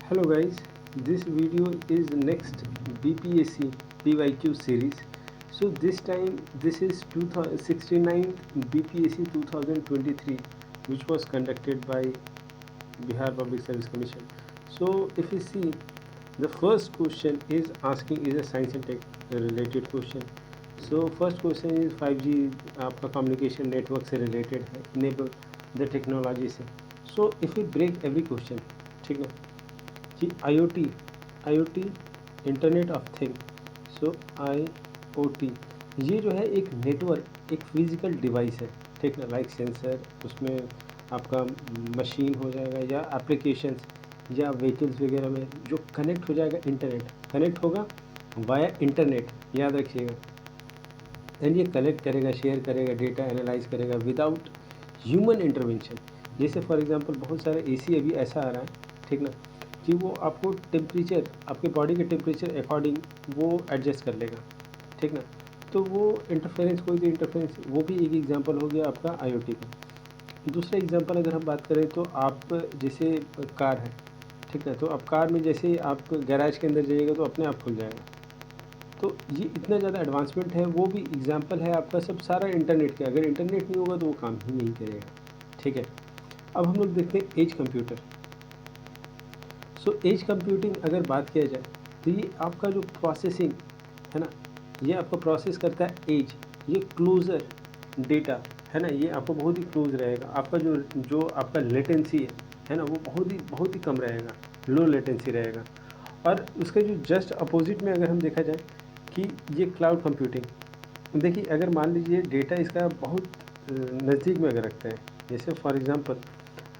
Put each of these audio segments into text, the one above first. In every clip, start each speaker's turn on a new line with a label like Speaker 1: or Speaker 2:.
Speaker 1: Hello guys, this video is next BPSC PYQ series. So this time this is 69th BPSC 2023 which was conducted by Bihar Public Service Commission. So if you see, the first question is asking is a science and tech related question. So first question is 5G आपका communication network से related है, enable the technology से. So if we break every question, ठीक ना, कि IoT internet of thing. So IoT ये जो है एक नेटवर्क, एक फिजिकल डिवाइस है, ठीक ना, लाइक सेंसर, उसमें आपका मशीन हो जाएगा या एप्लीकेशंस या व्हीकल्स वगैरह में जो कनेक्ट हो जाएगा, इंटरनेट कनेक्ट होगा वाया इंटरनेट, याद रखिएगा. एंड ये कलेक्ट करेगा, शेयर करेगा, डेटा एनालाइज करेगा विदाउट ह्यूमन इंटरवेंशन. जैसे फॉर एग्जांपल बहुत सारे AC अभी ऐसा आ रहा है, ठीक ना, कि वो आपको टेम्परेचर, आपके बॉडी के टेम्परेचर अकॉर्डिंग वो एडजस्ट कर लेगा, ठीक ना. तो वो इंटरफेरेंस, कोई भी इंटरफेरेंस, वो भी एक एग्जांपल हो गया आपका IoT का. दूसरा एग्जांपल अगर हम बात करें तो आप जैसे कार है, ठीक है, तो अब कार में जैसे आप गैराज के अंदर जाइएगा तो अपने आप खुल जाएगा. तो ये इतना ज़्यादा एडवांसमेंट है, वो भी एग्जांपल है आपका सब सारा इंटरनेट का. अगर इंटरनेट नहीं होगा तो वो काम ही नहीं करेगा, ठीक है. अब हम लोग देखते हैं edge computer. So edge computing अगर बात किया जाए तो ये आपका जो प्रोसेसिंग है ना, ये आपका प्रोसेस करता है एज. ये क्लोज़र डेटा है ना, ये आपको बहुत ही क्लोज रहेगा. आपका जो आपका लेटेंसी है ना, वो बहुत ही कम रहेगा, लो लेटेंसी रहेगा. और उसके जो जस्ट अपोजिट में अगर हम देखा जाए कि ये क्लाउड कंप्यूटिंग, देखिए अगर मान लीजिए डेटा इसका बहुत नज़दीक में अगर रखते हैं, जैसे फॉर एग्ज़ाम्पल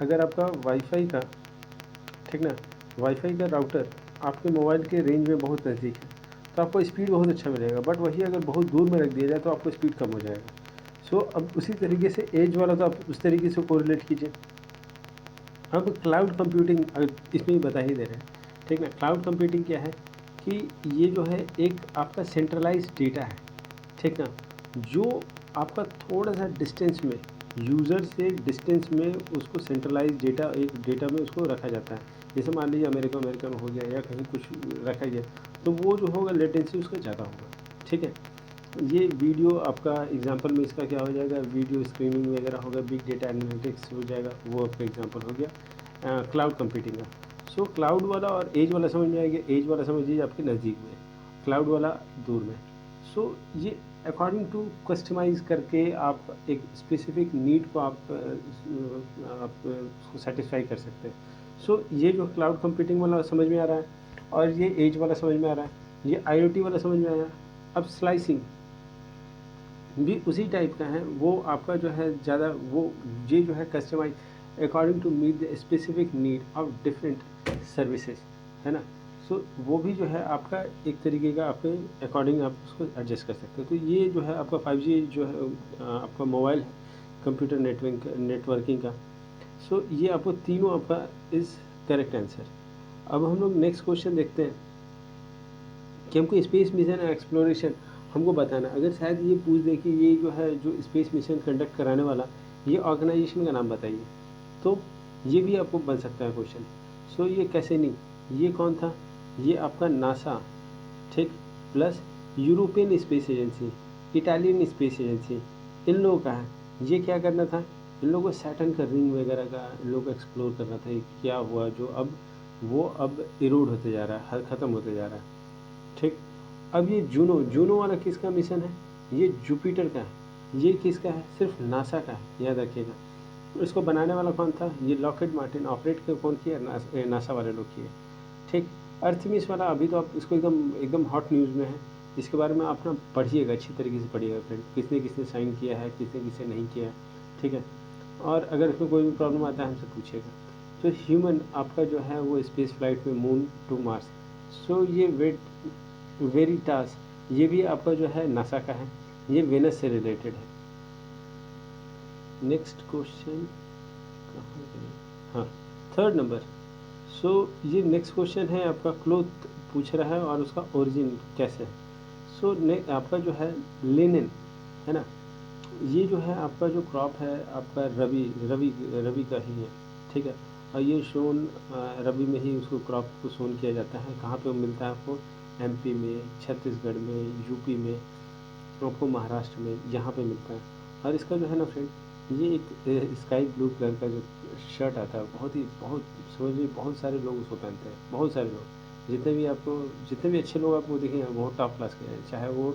Speaker 1: अगर आपका वाईफाई का, ठीक ना, वाईफाई का राउटर आपके मोबाइल के रेंज में बहुत नज़दीक है तो आपको स्पीड बहुत अच्छा मिलेगा. बट वही अगर बहुत दूर में रख दिया जाए तो आपको स्पीड कम हो जाएगा. सो अब उसी तरीके से एज वाला तो आप उस तरीके से कोरिलेट कीजिए. अब क्लाउड कंप्यूटिंग इसमें ही बता ही दे रहे हैं, ठीक ना. क्लाउड कंप्यूटिंग क्या है कि ये जो है एक आपका सेंट्रलाइज डेटा है, ठीक ना, जो आपका थोड़ा सा डिस्टेंस में, यूज़र से डिस्टेंस में उसको सेंट्रलाइज डेटा, एक डेटा में उसको रखा जाता है. जैसे मान लीजिए अमेरिका में हो गया या कहीं कुछ रखा गया, तो वो जो होगा लेटेंसी उसका ज़्यादा होगा, ठीक है. ये वीडियो आपका एग्जांपल में इसका क्या हो जाएगा, वीडियो स्ट्रीमिंग वगैरह होगा, बिग डेटा एनालिटिक्स हो जाएगा, वो आपका एग्जांपल हो गया क्लाउड कंप्यूटिंग का. सो क्लाउड वाला और एज वाला समझ में आएगा. एज वाला समझ लीजिए आपके नज़दीक में, क्लाउड वाला दूर में. सो ये अकॉर्डिंग टू कस्टमाइज़ करके आप एक स्पेसिफिक नीड को आप उसको सेटिस्फाई कर सकते हैं. सो ये जो क्लाउड कंप्यूटिंग वाला समझ में आ रहा है और ये एज वाला समझ में आ रहा है, ये IoT वाला समझ में आया. अब स्लाइसिंग भी उसी टाइप का है, वो आपका जो है ज़्यादा वो ये जो है customize according to meet the specific need of different services, है ना. सो वो भी जो है आपका एक तरीके का आपके अकॉर्डिंग आप उसको एडजस्ट कर सकते हो. तो ये जो है आपका 5G जो है आपका मोबाइल है, कंप्यूटर नेटवर्किंग का. सो ये आपको तीनों आपका इज़ करेक्ट आंसर. अब हम लोग नेक्स्ट क्वेश्चन देखते हैं कि हमको स्पेस मिशन और एक्सप्लोरेशन हमको बताना. अगर शायद ये पूछ दे कि ये जो है जो स्पेस मिशन कंडक्ट कराने वाला ये ऑर्गेनाइजेशन का नाम बताइए, तो ये भी आपको बन सकता है क्वेश्चन. सो ये कैसे नहीं, ये कौन था, ये आपका नासा, ठीक, plus European space agency, Italian space agency, इन लोगों का है. ये क्या करना था, इन लोगों को सैटर्न का रिंग वगैरह का इन लोगों को एक्सप्लोर करना था. क्या हुआ जो अब वो अब इरोड होते जा रहा है, ख़त्म होते जा रहा है, ठीक. अब ये जूनो वाला किसका मिशन है, ये जुपिटर का है. ये किसका है, सिर्फ नासा का है, याद रखिएगा. तो इसको बनाने वाला कौन था, ये लॉकहीड मार्टिन. ऑपरेट कौन किया, नासा वाले लोग किए, ठीक. अर्थमिस वाला अभी तो आप इसको एकदम एकदम हॉट न्यूज़ में है. इसके बारे में आप ना पढ़िएगा, अच्छी तरीके से पढ़िएगा फ्रेंड, किसने किसने साइन किया है, किसने किसने नहीं किया है, ठीक है. और अगर इसमें कोई भी प्रॉब्लम आता है हमसे पूछिएगा. तो ह्यूमन आपका जो है वो स्पेस फ्लाइट में मून टू मार्स. सो ये वेरिटास ये भी आपका जो है नासा का है, ये वेनस से रिलेटेड है. नेक्स्ट क्वेश्चन कहाँ गए, हाँ, थर्ड नंबर. सो ये नेक्स्ट क्वेश्चन है आपका क्लोथ पूछ रहा है और उसका ओरिजिन कैसे है. सो आपका जो है लेनिन है ना, ये जो है आपका जो क्रॉप है आपका रवि रवि रवि का ही है, ठीक है. और ये सोन रबी में ही उसको क्रॉप को सोन किया जाता है। कहाँ पे मिलता है आपको? एमपी में, छत्तीसगढ़ में, यूपी में, आपको महाराष्ट्र में, यहाँ पे मिलता है। और इसका जो है ना फ्रेंड, ये एक स्काई ब्लू कलर का जो शर्ट आता है, बहुत समझिए बहुत सारे लोग उसको पहनते हैं, बहुत सारे लोग। जितने भी अच्छे लोग आपको दिखेंगे बहुत टॉप क्लास के हैं, चाहे वो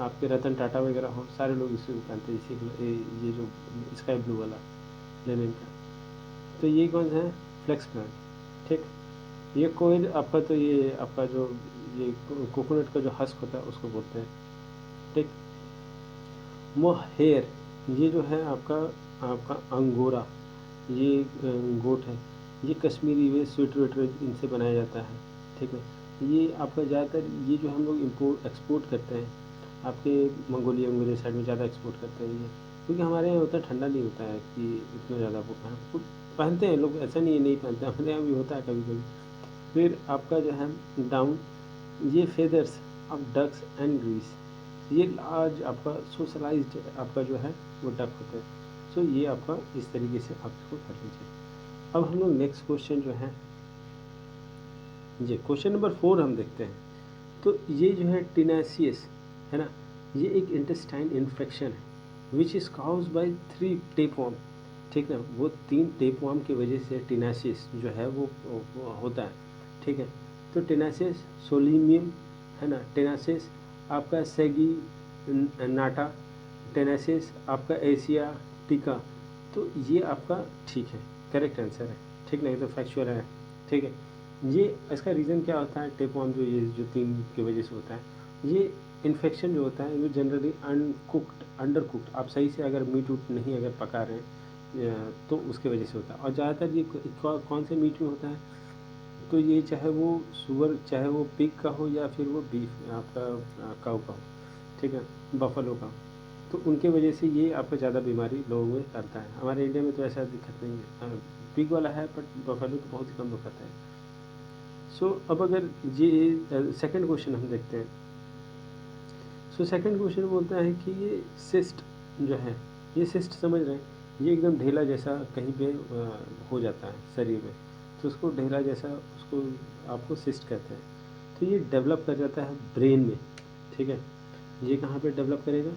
Speaker 1: आपके रतन टाटा वगैरह हो, सारे लोग इसी को पहनते हैं, ये जो स्काई ब्लू वाला लेनिन का। तो ये कौन सा है? Flax plant. ठीक, ये कोयल आपका, तो ये आपका जो ये कोकोनट का जो हस्क होता है उसको बोलते हैं। ठीक, मोहेयर, ये जो है आपका आपका अंगोरा, ये गोट है। ये कश्मीरी वे स्वेटर वेटर इनसे बनाया जाता है। ठीक है, ये आपका ज़्यादातर ये जो हम लोग इम्पोर्ट एक्सपोर्ट करते हैं, आपके मंगोलिया वंगोलिया साइड में ज़्यादा एक्सपोर्ट करते हैं ये, क्योंकि हमारे यहाँ उतना ठंडा नहीं होता है कि इतना ज़्यादा वो पहनते हैं लोग, ऐसा नहीं है नहीं पहनते, हमारे यहाँ भी होता है कभी कभी। फिर आपका जो है डाउन, ये feathers of ducks and grease, ये लार्ज आपका सोशलाइज्ड आपका जो है वो डक होते हैं। सो ये आपका इस तरीके से आप इसको कर लीजिए। अब हम लोग नेक्स्ट क्वेश्चन जो है, ये क्वेश्चन नंबर 4 हम देखते हैं। तो ये जो है टिनेसियस है ना, ये एक इंटेस्टाइन इन्फेक्शन है which is cause by 3 tapeworm. ठीक है, वो 3 टेपवॉर्म की वजह से टिनेसियस जो है वो होता है। ठीक है, तो टिनेसियस सोलिमियम है ना, टिनेसियस आपका सेगी नाटा, टेनेसिस आपका एशिया टिका। तो ये आपका ठीक है, करेक्ट आंसर है। ठीक, नहीं तो फैक्चुअल है। ठीक है, ये इसका रीज़न क्या होता है? टेपवॉर्म जो ये जो 3 की वजह से होता है, ये इन्फेक्शन जो होता है वो जनरली अनकुक्ड अंडर कुक्ड, आप सही से अगर मीट उट नहीं अगर पका रहे हैं तो उसके वजह से होता है। और ज़्यादातर ये कौन से मीट में होता है? तो ये चाहे वो सुअर, चाहे वो पिग का हो या फिर वो बीफ आपका काऊ का हो, ठीक है, बफलो का। तो उनके वजह से ये आपको ज़्यादा बीमारी लोगों में करता है। हमारे इंडिया में तो ऐसा दिक्कत नहीं है, पिग वाला है बट बफलो तो बहुत ही कम लोग करता है। सो अब अगर ये सेकंड क्वेश्चन हम देखते हैं। सो सेकंड क्वेश्चन बोलता है कि ये सिस्ट जो है, ये सिस्ट समझ रहे हैं, ये एकदम ढेला जैसा कहीं पे हो जाता है शरीर में, तो उसको ढेला जैसा उसको आपको सिस्ट कहते हैं। तो ये डेवलप कर जाता है ब्रेन में। ठीक है, ये कहाँ पे डेवलप करेगा?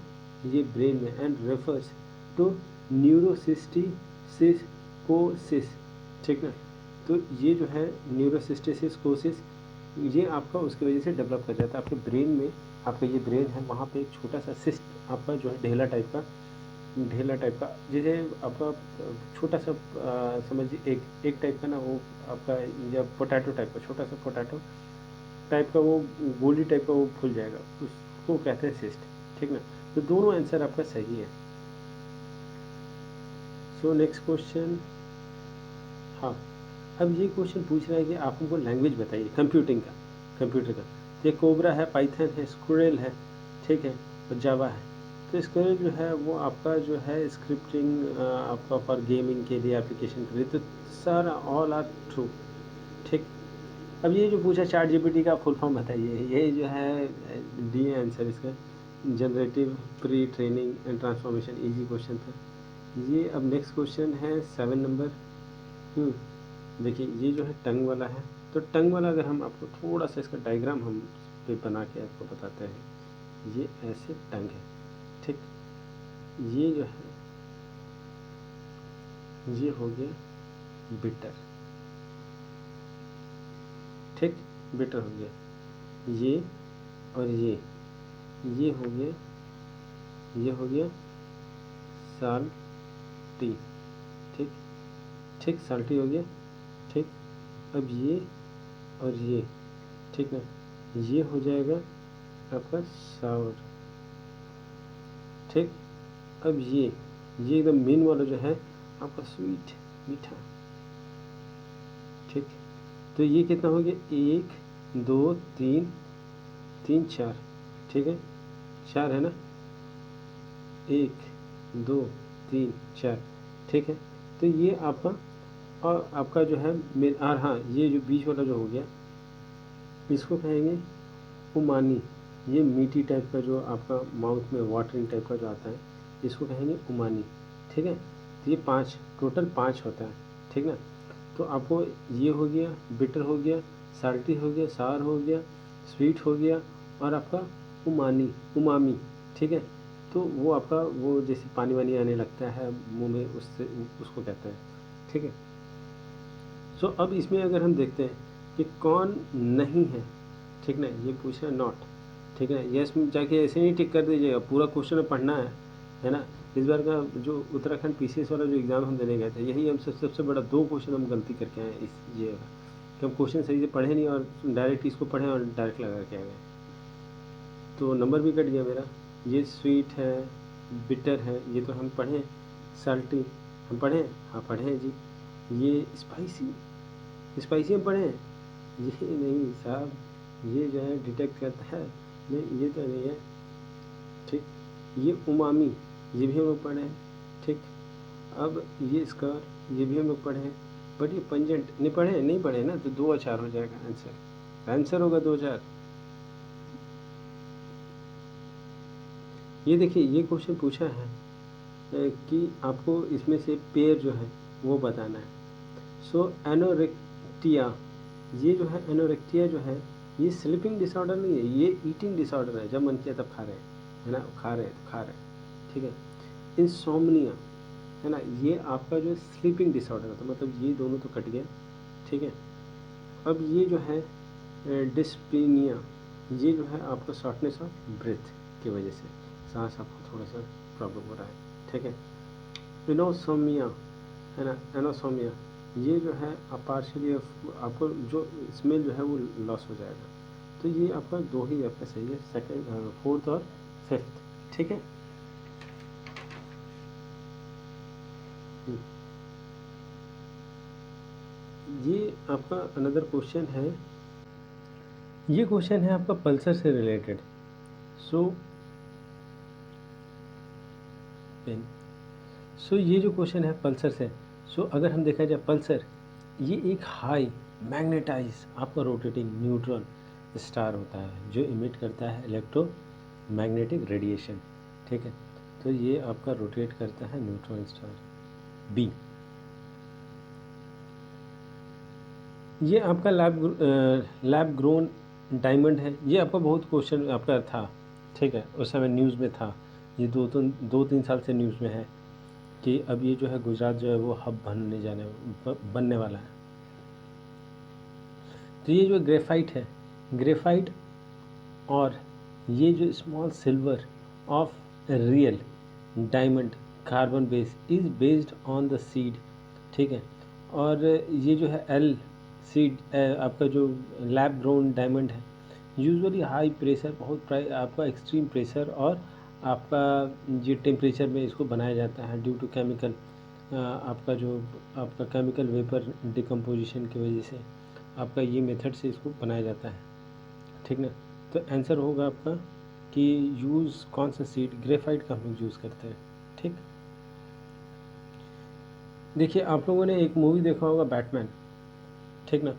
Speaker 1: ये ब्रेन में, एंड रेफर्स टू न्यूरोसिस्टिसिस। ठीक है, तो ये जो है न्यूरोसिस्टिसिस कोसिस, ये आपका उसकी वजह से डेवलप कर जाता है आपके ब्रेन में। आपका ये ब्रेन है, वहाँ पे एक छोटा सा सिस्ट आपका जो है ढेला टाइप का जैसे आपका छोटा सा समझिए एक टाइप का ना वो आपका, या पोटैटो टाइप का, छोटा सा पोटैटो टाइप का वो गोली टाइप का वो फूल जाएगा, उसको कहते हैं सिस्ट। ठीक ना, तो दोनों आंसर आपका सही है। सो नेक्स्ट क्वेश्चन, हाँ, अब ये क्वेश्चन पूछ रहा है कि आप हमको लैंग्वेज बताइए कंप्यूटर का। ये कोबरा है, पाइथन है, स्क्विरल है, ठीक है, और जावा है। तो स्क्विरल जो है वो आपका जो है स्क्रिप्टिंग आपका फॉर गेमिंग के लिए, एप्लीकेशन के लिए, तो सारा ऑल आर ट्रू। ठीक, अब ये जो पूछा चैट जीपीटी का फुल फॉर्म बताइए, ये जो है डी आंसर इसका, generative pre training and transformation, easy question था ये। अब नेक्स्ट क्वेश्चन है 7 नंबर। देखिए ये जो है टंग वाला है, तो टंग वाला अगर हम आपको थोड़ा सा इसका डायग्राम हम पे बना के आपको बताते हैं। ये ऐसे टंग है, ठीक, ये जो है ये हो गया बिटर। ठीक, बिटर हो गया ये, और ये हो गया साल्टी। ठीक, ठीक, साल्टी हो गया। ठीक, अब ये और ये, ठीक है, ये हो जाएगा आपका सावर। ठीक, अब ये एकदम मेन वाला जो है आपका स्वीट, मीठा। ठीक, तो ये कितना हो गया? 1 2 3 3 4, ठीक है, 4 है ना, 1 2 3 4, ठीक है। तो ये आपका, और आपका जो है और हाँ, ये जो बीच वाला जो हो गया इसको कहेंगे उमानी। ये मीठी टाइप का जो आपका माउथ में वाटरिंग टाइप का जो आता है, इसको कहेंगे उमानी। ठीक है, तो ये 5 टोटल 5 होता है। ठीक ना, तो आपको ये हो गया, बिटर हो गया, साल्टी हो गया, सार हो गया, स्वीट हो गया, और आपका उमामी, ठीक है। तो वो आपका वो जैसे पानी वानी आने लगता है मुंह में, उससे उसको कहते हैं, ठीक है। सो अब इसमें अगर हम देखते हैं कि कौन नहीं है, ठीक ना, ये पूछ रहा है नॉट, ठीक है ना। यस में जाके ऐसे नहीं टिक कर दीजिएगा, पूरा क्वेश्चन पढ़ना है ना। इस बार का जो उत्तराखंड पीसीएस वाला जो एग्ज़ाम हम देने गए थे, यही हम सबसे बड़ा 2 क्वेश्चन हम गलती करके आए इस ये कि हम क्वेश्चन सही से पढ़े नहीं और डायरेक्ट इसको पढ़े और डायरेक्ट लगा के आ गए, तो नंबर भी कट गया मेरा। ये स्वीट है, बिटर है, ये तो हम पढ़े। साल्टी हम पढ़े, हाँ पढ़े हैं जी। ये स्पाइसी हम पढ़े हैं, ये नहीं साहब, ये जो है डिटेक्ट करता है, नहीं ये तो नहीं है, ठीक। ये उमामी, ये भी हम लोग पढ़े हैं, ठीक। अब ये स्कार, ये भी हम लोग पढ़े हैं, बट ये पंजेंट नहीं पढ़े ना, तो 2 और 4 हो जाएगा आंसर होगा 2 4। ये देखिए, ये क्वेश्चन पूछा है कि आपको इसमें से पेयर जो है वो बताना है। सो एनोरेक्टिया, ये जो है एनोरेक्टिया जो है, ये स्लीपिंग डिसऑर्डर नहीं है, ये ईटिंग डिसऑर्डर है, जब मन किया तब खा रहे हैं, है ना, खा रहे हैं, ठीक है। इंसोम्निया, है ना, ये आपका जो स्लीपिंग डिसऑर्डर है, तो मतलब ये दोनों तो कट गया, ठीक है। अब ये जो है डिस्पीनिया, ये जो है आपका शॉर्टनेस ऑफ ब्रेथ की वजह से सांस आपको थोड़ा सा प्रॉब्लम हो रहा है, ठीक है। इनोसोमिया, है ना, एनोसोमिया, ये जो है पार्शियली आपको जो स्मेल जो है वो लॉस हो जाएगा। तो ये आपका 2 ही आपका सही है, सेकंड, फोर्थ और फिफ्थ, ठीक है। ये आपका अनदर क्वेश्चन है, ये क्वेश्चन है आपका पल्सर से रिलेटेड। सो ये जो क्वेश्चन है पल्सर से, सो अगर हम देखा जाए पल्सर, ये एक हाई मैग्नेटाइज आपका रोटेटिंग न्यूट्रॉन स्टार होता है जो इमिट करता है इलेक्ट्रोमैग्नेटिक रेडिएशन, ठीक है। तो ये आपका रोटेट करता है न्यूट्रॉन स्टार बी। ये आपका लैब ग्रोन डायमंड है, ये आपका बहुत क्वेश्चन आपका था, ठीक है, उस समय न्यूज़ में था, ये 2-3 साल से न्यूज़ में है कि अब ये जो है गुजरात जो है वो हब बनने वाला है। तो ये जो ग्रेफाइट है, ग्रेफाइट और ये जो small silver of real diamond carbon base is based on the seed, ठीक है। और ये जो है एल सीड आपका जो लैब ग्रोन डायमंड है, यूजुअली हाई प्रेशर, बहुत आपका एक्सट्रीम प्रेशर और आपका ये टेम्परेचर में इसको बनाया जाता है ड्यू टू केमिकल, आपका केमिकल वेपर डिकम्पोजिशन की वजह से आपका ये मेथड से इसको बनाया जाता है, ठीक ना। तो आंसर होगा आपका कि यूज़ कौन सा सीड, ग्रेफाइट का हम लोग यूज़ करते हैं, ठीक। देखिए आप लोगों ने एक मूवी देखा होगा बैटमैन, ठीक ना,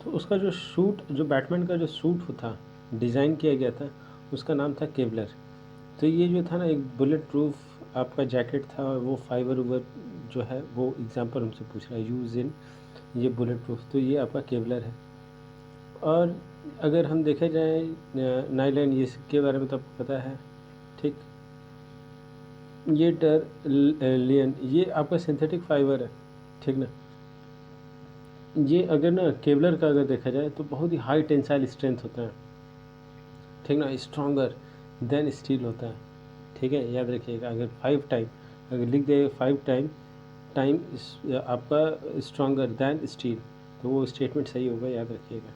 Speaker 1: तो उसका जो सूट, जो बैटमैन का जो सूट था डिज़ाइन किया गया था, उसका नाम था केवलर। तो ये जो था ना एक बुलेट प्रूफ आपका जैकेट था, और वो फाइबर उबर जो है वो एग्जांपल हमसे पूछ रहा है यूज़ इन ये बुलेट प्रूफ, तो ये आपका केवलर है। और अगर हम देखे जाए नाइलॉन, ये के बारे में तो आपको पता है, ठीक। ये लियन, ये आपका सिंथेटिक फाइबर है, ठीक ना। ये अगर ना केवलर का अगर देखा जाए तो बहुत ही हाई टेंसाइल स्ट्रेंथ होता है, ठीक ना, स्ट्रॉन्गर देन स्टील होता है, ठीक है, याद रखिएगा। अगर 5 टाइम अगर लिख दे 5 टाइम आपका स्ट्रॉन्गर दैन स्टील, तो वो स्टेटमेंट सही होगा, याद रखिएगा।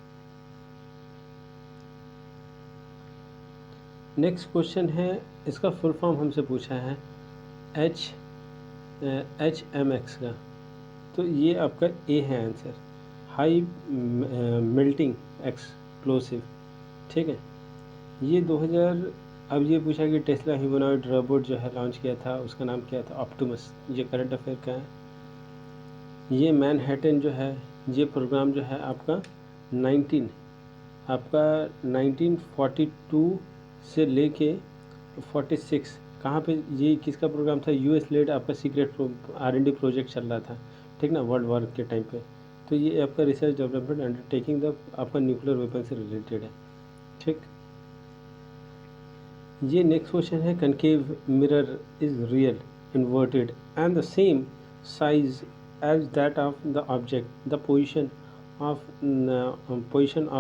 Speaker 1: नेक्स्ट क्वेश्चन है, इसका फुल फॉर्म हमसे पूछा है HMX का, तो ये आपका ए है आंसर, हाई मेल्टिंग एक्सप्लोसिव, ठीक है। ये 2000, अब ये पूछा कि टेस्ला ह्यूमनॉइड रोबोट जो है लॉन्च किया था, उसका नाम क्या था, ऑप्टिमस, ये करंट अफेयर का है। ये मैनहट्टन जो है, ये प्रोग्राम जो है आपका 1942 से लेके 46, कहाँ पे, ये किसका प्रोग्राम था, US लेड आपका सीक्रेट R&D प्रोजेक्ट चल रहा था, ठीक ना, वर्ल्ड वॉर के टाइम पे। तो ये आपका रिसर्च डेवलपमेंट अंडरटेकिंग द आपका न्यूक्लियर वेपन से रिलेटेड है, ठीक। ये नेक्स्ट क्वेश्चन है, concave mirror is real inverted and the same size as that of the object, the position of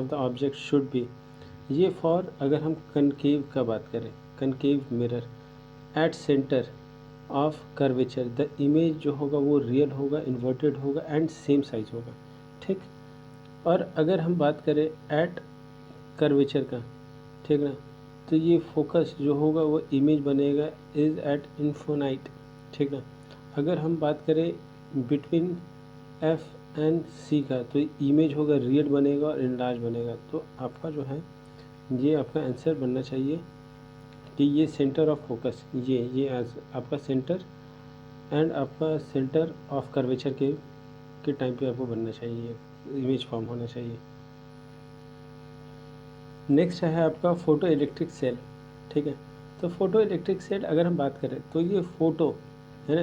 Speaker 1: the object should be. ये फॉर अगर हम concave का बात करें, concave mirror at centre of curvature, the image जो होगा वो real होगा, इन्वर्टेड होगा एंड सेम साइज होगा, ठीक। और अगर हम बात करें एट कर्वेचर का, ठीक ना, तो ये फोकस जो होगा वो इमेज बनेगा इज एट इन्फोनाइट, ठीक ना। अगर हम बात करें बिटवीन एफ एंड सी का, तो इमेज होगा रियल बनेगा और इनलार्ज बनेगा। तो आपका जो है ये आपका आंसर बनना चाहिए कि ये सेंटर ऑफ फोकस, ये आपका सेंटर एंड आपका सेंटर ऑफ कर्वेचर के टाइम पे आपको बनना चाहिए, इमेज फॉर्म होना चाहिए। नेक्स्ट है आपका फोटो इलेक्ट्रिक सेल, ठीक है। तो फोटो इलेक्ट्रिक सेल अगर हम बात करें तो ये फोटो है ना,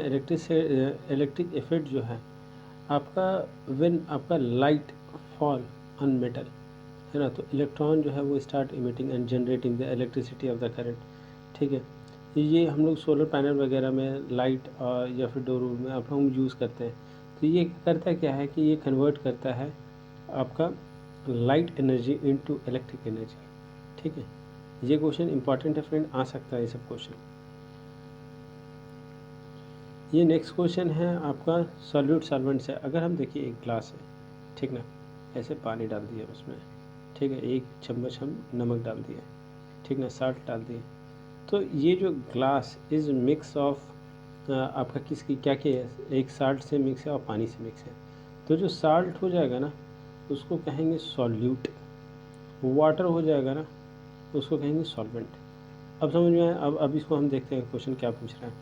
Speaker 1: इलेक्ट्रिक इफेक्ट जो है आपका व्हेन आपका लाइट फॉल ऑन मेटल, है ना, तो इलेक्ट्रॉन जो है वो start emitting and generating the elasticity of the current, ठीक है। ये हम लोग सोलर पैनल वगैरह में लाइट या फिर डोर में अब हम यूज़ करते हैं। तो ये करता क्या है कि ये कन्वर्ट करता है आपका light energy into electric energy, ठीक है। ये क्वेश्चन इंपॉर्टेंट है फ्रेंड, आ सकता है ये सब क्वेश्चन। ये नेक्स्ट क्वेश्चन है आपका सॉल्यूट सॉल्वेंट से। अगर हम देखिए एक ग्लास है, ठीक ना, ऐसे पानी डाल दिया उसमें, ठीक है, 1 चम्मच हम नमक डाल दिया, ठीक ना, साल्ट डाल दिए। तो ये जो ग्लास इज मिक्स ऑफ आपका किसकी क्या है, एक साल्ट से मिक्स है और पानी से मिक्स है। तो जो साल्ट हो जाएगा ना उसको कहेंगे सॉल्यूट, वाटर हो जाएगा ना उसको कहेंगे सॉल्वेंट। अब समझ में आया। अब इसको हम देखते हैं क्वेश्चन क्या पूछ रहा है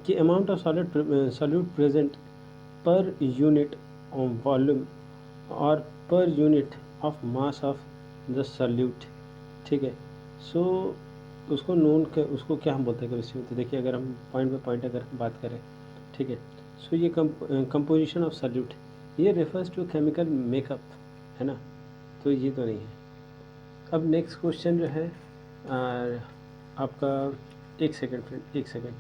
Speaker 1: कि amount of solute present per unit of volume और per unit of mass of the solute, ठीक है। सो उसको उसको क्या हम बोलते हैं केमिस्ट्री में, तो देखिए अगर हम पॉइंट बाय पॉइंट अगर बात करें, ठीक है। सो ये कंपोजिशन ऑफ सॉल्यूट, ये रेफर्स टू केमिकल मेकअप, है ना, तो ये तो नहीं है। अब नेक्स्ट क्वेश्चन जो है आपका, एक सेकेंड फ्रेंड, एक सेकेंड।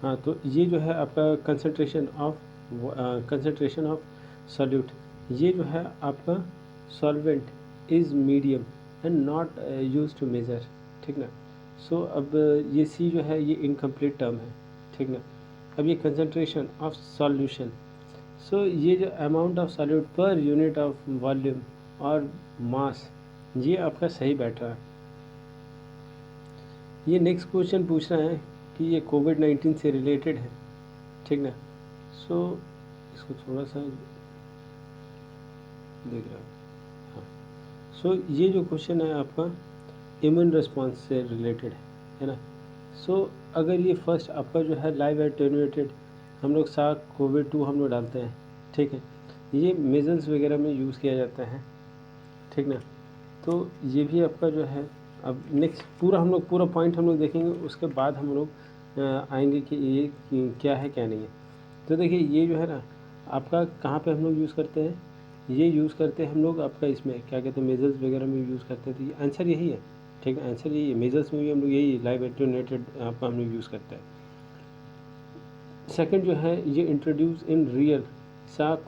Speaker 1: हाँ, तो ये जो है आपका कंसंट्रेशन ऑफ सॉल्यूट, ये जो है आपका solvent is medium and not use to measure, ठीक ना। सो अब ये सी जो है ये इनकम्प्लीट टर्म है, ठीक ना। अब ये कंसंट्रेशन ऑफ सॉल्यूशन, सो ये जो अमाउंट ऑफ सॉल्यूट पर यूनिट ऑफ वॉल्यूम और मास, ये आपका सही बैठ रहा है। ये नेक्स्ट क्वेश्चन पूछ रहा है कि ये कोविड-19 से रिलेटेड है, ठीक ना। सो इसको थोड़ा सा देख रहा हूँ। हाँ, सो ये जो क्वेश्चन है आपका इम्यून रिस्पॉन्स से रिलेटेड है ना। सो अगर ये फर्स्ट आपका जो है लाइव एटेन्यूएटेड, हम लोग SARS-CoV-2 हम लोग डालते हैं, ठीक है। ये मेजल्स वगैरह में यूज़ किया जाता है, ठीक ना। तो ये भी आपका जो है, अब नेक्स्ट पूरा पॉइंट हम लोग देखेंगे, उसके बाद हम लोग आएंगे कि ये क्या है क्या नहीं है। तो देखिए ये जो है ना आपका कहाँ पे हम लोग यूज़ करते हैं, ये यूज़ करते हैं हम लोग आपका इसमें क्या कहते हैं, मेजल्स वगैरह में यूज़ करते हैं। तो ये आंसर यही है, ठीक है, आंसर यही है। मेजल्स में भी हम लोग यही लाइव एटेन्यूएटेड आपका हम लोग यूज़ करते हैं। सेकंड जो है ये introduce in real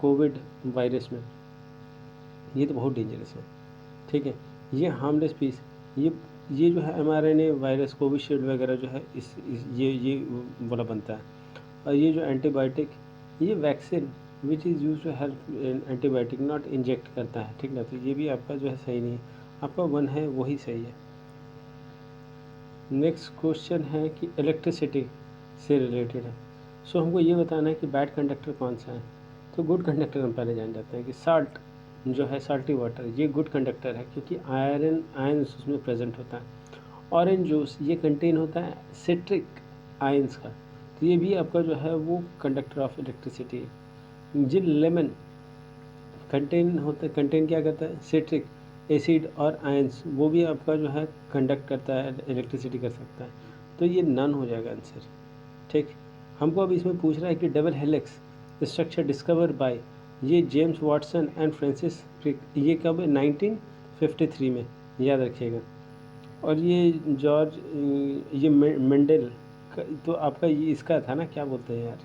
Speaker 1: Covid virus में, ये तो बहुत डेंजरस है, ठीक है। ये हार्मलेस पीस, ये जो है mRNA वायरस कोविशील्ड वगैरह जो है ये वाला बनता है। और ये जो एंटीबायोटिक, ये vaccine which is use to help antibiotic not inject करता है, ठीक ना। तो ये भी आपका जो है सही नहीं है, आपका 1 है वही सही है। नेक्स्ट क्वेश्चन है कि इलेक्ट्रिसिटी से रिलेटेड है। सो हमको ये बताना है कि बैड कंडक्टर कौन सा है। तो गुड कंडक्टर हम पहले जान जाते हैं कि साल्ट जो है, साल्टी वाटर, ये गुड कंडक्टर है क्योंकि आयंस उसमें प्रेजेंट होता है। ऑरेंज जूस ये कंटेन होता है सिट्रिक आयंस का, तो ये भी आपका जो है वो कंडक्टर ऑफ इलेक्ट्रिसिटी है। जिन लेमन कंटेन क्या करता है, सिट्रिक एसिड और आयंस, वो भी आपका जो है कंडक्ट करता है, इलेक्ट्रिसिटी कर सकता है। तो ये नन हो जाएगा आंसर, ठीक। हमको अब इसमें पूछ रहा है कि double helix structure discover by ये James Watson and Francis Crick, ये कब 1953 में, याद रखिएगा। और ये जॉर्ज ये मेंडल तो आपका ये इसका था ना, क्या बोलते हैं यार,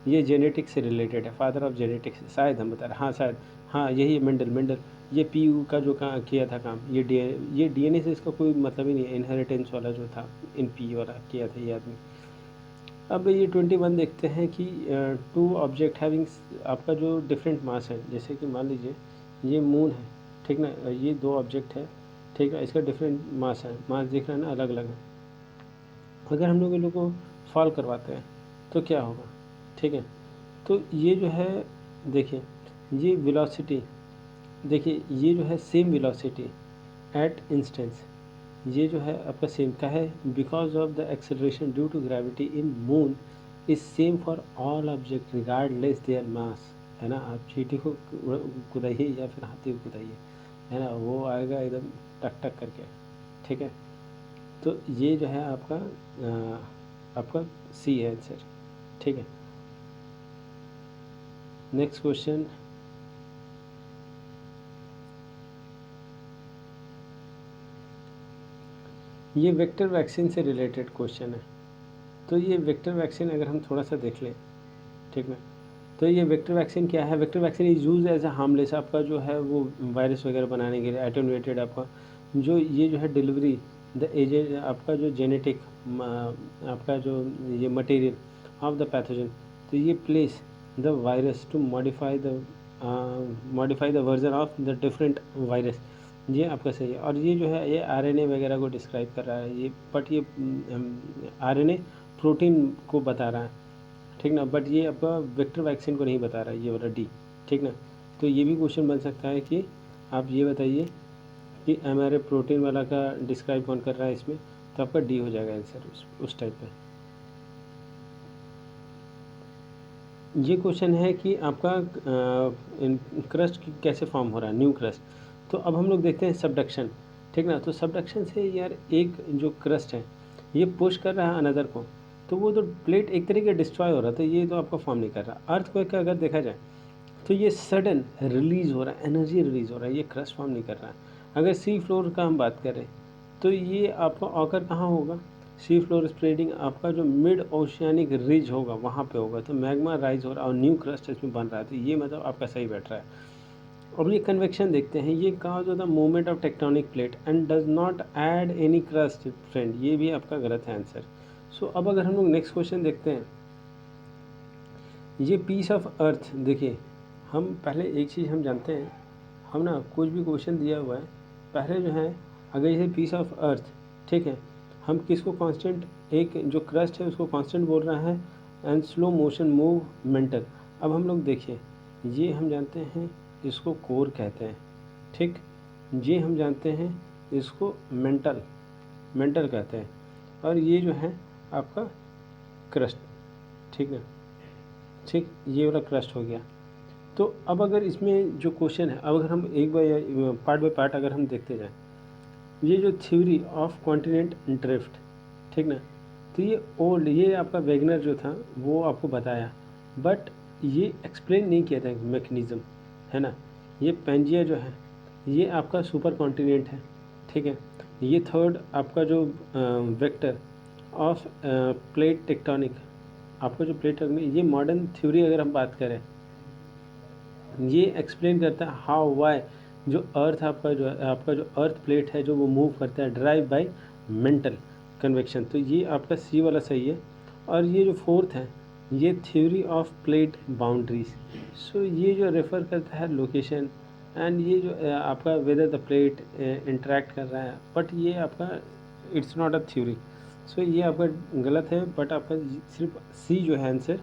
Speaker 1: ये जेनेटिक्स से रिलेटेड है, फादर ऑफ जेनेटिक्स शायद, हम बता रहे, हाँ शायद, हाँ यही है मेंडल। ये पीयू का जो किया था काम, ये डीएनए से इसका कोई मतलब ही नहीं है, इनहेरिटेंस वाला जो था इन पी वाला किया था ये आदमी। अब ये 21 देखते हैं कि टू ऑब्जेक्ट हैविंग आपका जो डिफरेंट मास है, जैसे कि मान लीजिए ये मून है, ठीक ना, ये दो ऑब्जेक्ट है, ठीक है, इसका डिफरेंट मास है, मास दिख रहा है ना, अलग अलग है। अगर हम लोग इन लोग को फॉल करवाते हैं तो क्या होगा, ठीक है। तो ये जो है, देखिए ये वेलोसिटी, देखिए ये जो है सेम वेलोसिटी एट इंस्टेंस, ये जो है आपका सेम का है, because of the acceleration due to gravity in moon is same for all object regardless their mass, है ना। आप चींटी को कुदाइए या फिर हाथी को कुदाइए, है ना, वो आएगा एकदम टक टक करके, ठीक है। तो ये जो है आपका सी है आंसर, ठीक है। नेक्स्ट क्वेश्चन, ये वेक्टर वैक्सीन से रिलेटेड क्वेश्चन है। तो ये वेक्टर वैक्सीन अगर हम थोड़ा सा देख लें, ठीक है, तो ये वेक्टर वैक्सीन क्या है, vector vaccine is use as a harmless, आपका जो है वो वायरस वगैरह बनाने के लिए एटेनुएटेड, आपका जो ये जो है डिलीवरी द एजेंट, आपका जो जेनेटिक आपका जो ये मटेरियल ऑफ द पैथोजन, तो ये place the virus to modify the version of the different virus, ये आपका सही है। और ये जो है ये आरएनए वगैरह को डिस्क्राइब कर रहा है ये, बट ये आरएनए प्रोटीन को बता रहा है, ठीक ना, बट ये आपका वेक्टर वैक्सीन को नहीं बता रहा है, ये वाला डी, ठीक ना। तो ये भी क्वेश्चन बन सकता है कि आप ये बताइए कि एमआरए प्रोटीन वाला का डिस्क्राइब कौन कर रहा है इसमें, तो आपका डी हो जाएगा आंसर उस टाइप पे। ये क्वेश्चन है कि आपका क्रस्ट कैसे फॉर्म हो रहा है, न्यू क्रस्ट। तो अब हम लोग देखते हैं सबडक्शन, ठीक ना। तो सबडक्शन से यार एक जो क्रस्ट है ये पुश कर रहा है अनदर को, तो वो तो प्लेट एक तरीके डिस्ट्रॉय हो रहा था, ये तो आपका फॉर्म नहीं कर रहा। अर्थक्वेक का अगर देखा जाए तो ये सडन रिलीज हो रहा है, एनर्जी रिलीज हो रहा है, ये क्रस्ट फॉर्म नहीं कर रहा है। अगर सी फ्लोर का हम बात करें तो ये आपका ऑकर कहाँ होगा, सी फ्लोर स्प्रेडिंग आपका जो मिड ओशियानिक रिज होगा वहाँ पे होगा, तो मैग्मा राइज हो रहा है और न्यू क्रस्ट इसमें बन रहा है, तो ये मतलब आपका सही बैठ रहा है। अब ये कन्वेक्शन देखते हैं, ये कहा जो था movement of tectonic plate and does not add any crust friend, ये भी आपका गलत है आंसर। सो अब अगर हम लोग नेक्स्ट क्वेश्चन देखते हैं, ये पीस ऑफ अर्थ, देखिए हम पहले एक चीज़ हम जानते हैं, हम ना कुछ भी क्वेश्चन दिया हुआ है पहले जो है, अगर ये पीस ऑफ अर्थ, ठीक है, हम किसको कांस्टेंट, एक जो क्रस्ट है उसको कांस्टेंट बोल रहा है एंड स्लो मोशन मूवमेंटल। अब हम लोग देखिए, ये हम जानते हैं इसको कोर कहते हैं, ठीक, ये हम जानते हैं इसको मेंटल मेंटल कहते हैं, और ये जो है आपका क्रस्ट, ठीक है, ठीक, ये वाला क्रस्ट हो गया। तो अब अगर इसमें जो क्वेश्चन है, अब अगर हम एक बार पार्ट बाय पार्ट अगर हम देखते जाएं, ये जो थ्योरी ऑफ कॉन्टिनेंट ड्रिफ्ट, ठीक ना, तो ये ओल्ड, ये आपका वेगनर जो था वो आपको बताया, बट ये एक्सप्लेन नहीं किया था मैकेनिज़्म, है ना। ये पेंजिया जो है ये आपका सुपर कॉन्टिनेंट है, ठीक है। ये थर्ड आपका जो वेक्टर ऑफ प्लेट टेक्टोनिक, आपका जो प्लेट टेक्टोनिक, ये मॉडर्न थ्योरी अगर हम बात करें, ये एक्सप्लेन करता है हाउ वाई जो अर्थ आपका जो अर्थ प्लेट है जो वो मूव करता है ड्राइव बाय मेंटल कन्वेक्शन, तो ये आपका सी वाला सही है। और ये जो फोर्थ है ये थ्योरी ऑफ प्लेट बाउंड्रीज, सो ये जो रेफर करता है लोकेशन एंड ये जो आपका वेदर द प्लेट इंटरेक्ट कर रहा है, बट ये आपका इट्स नॉट अ थ्योरी, सो ये आपका गलत है, बट आपका सिर्फ सी जो है आंसर,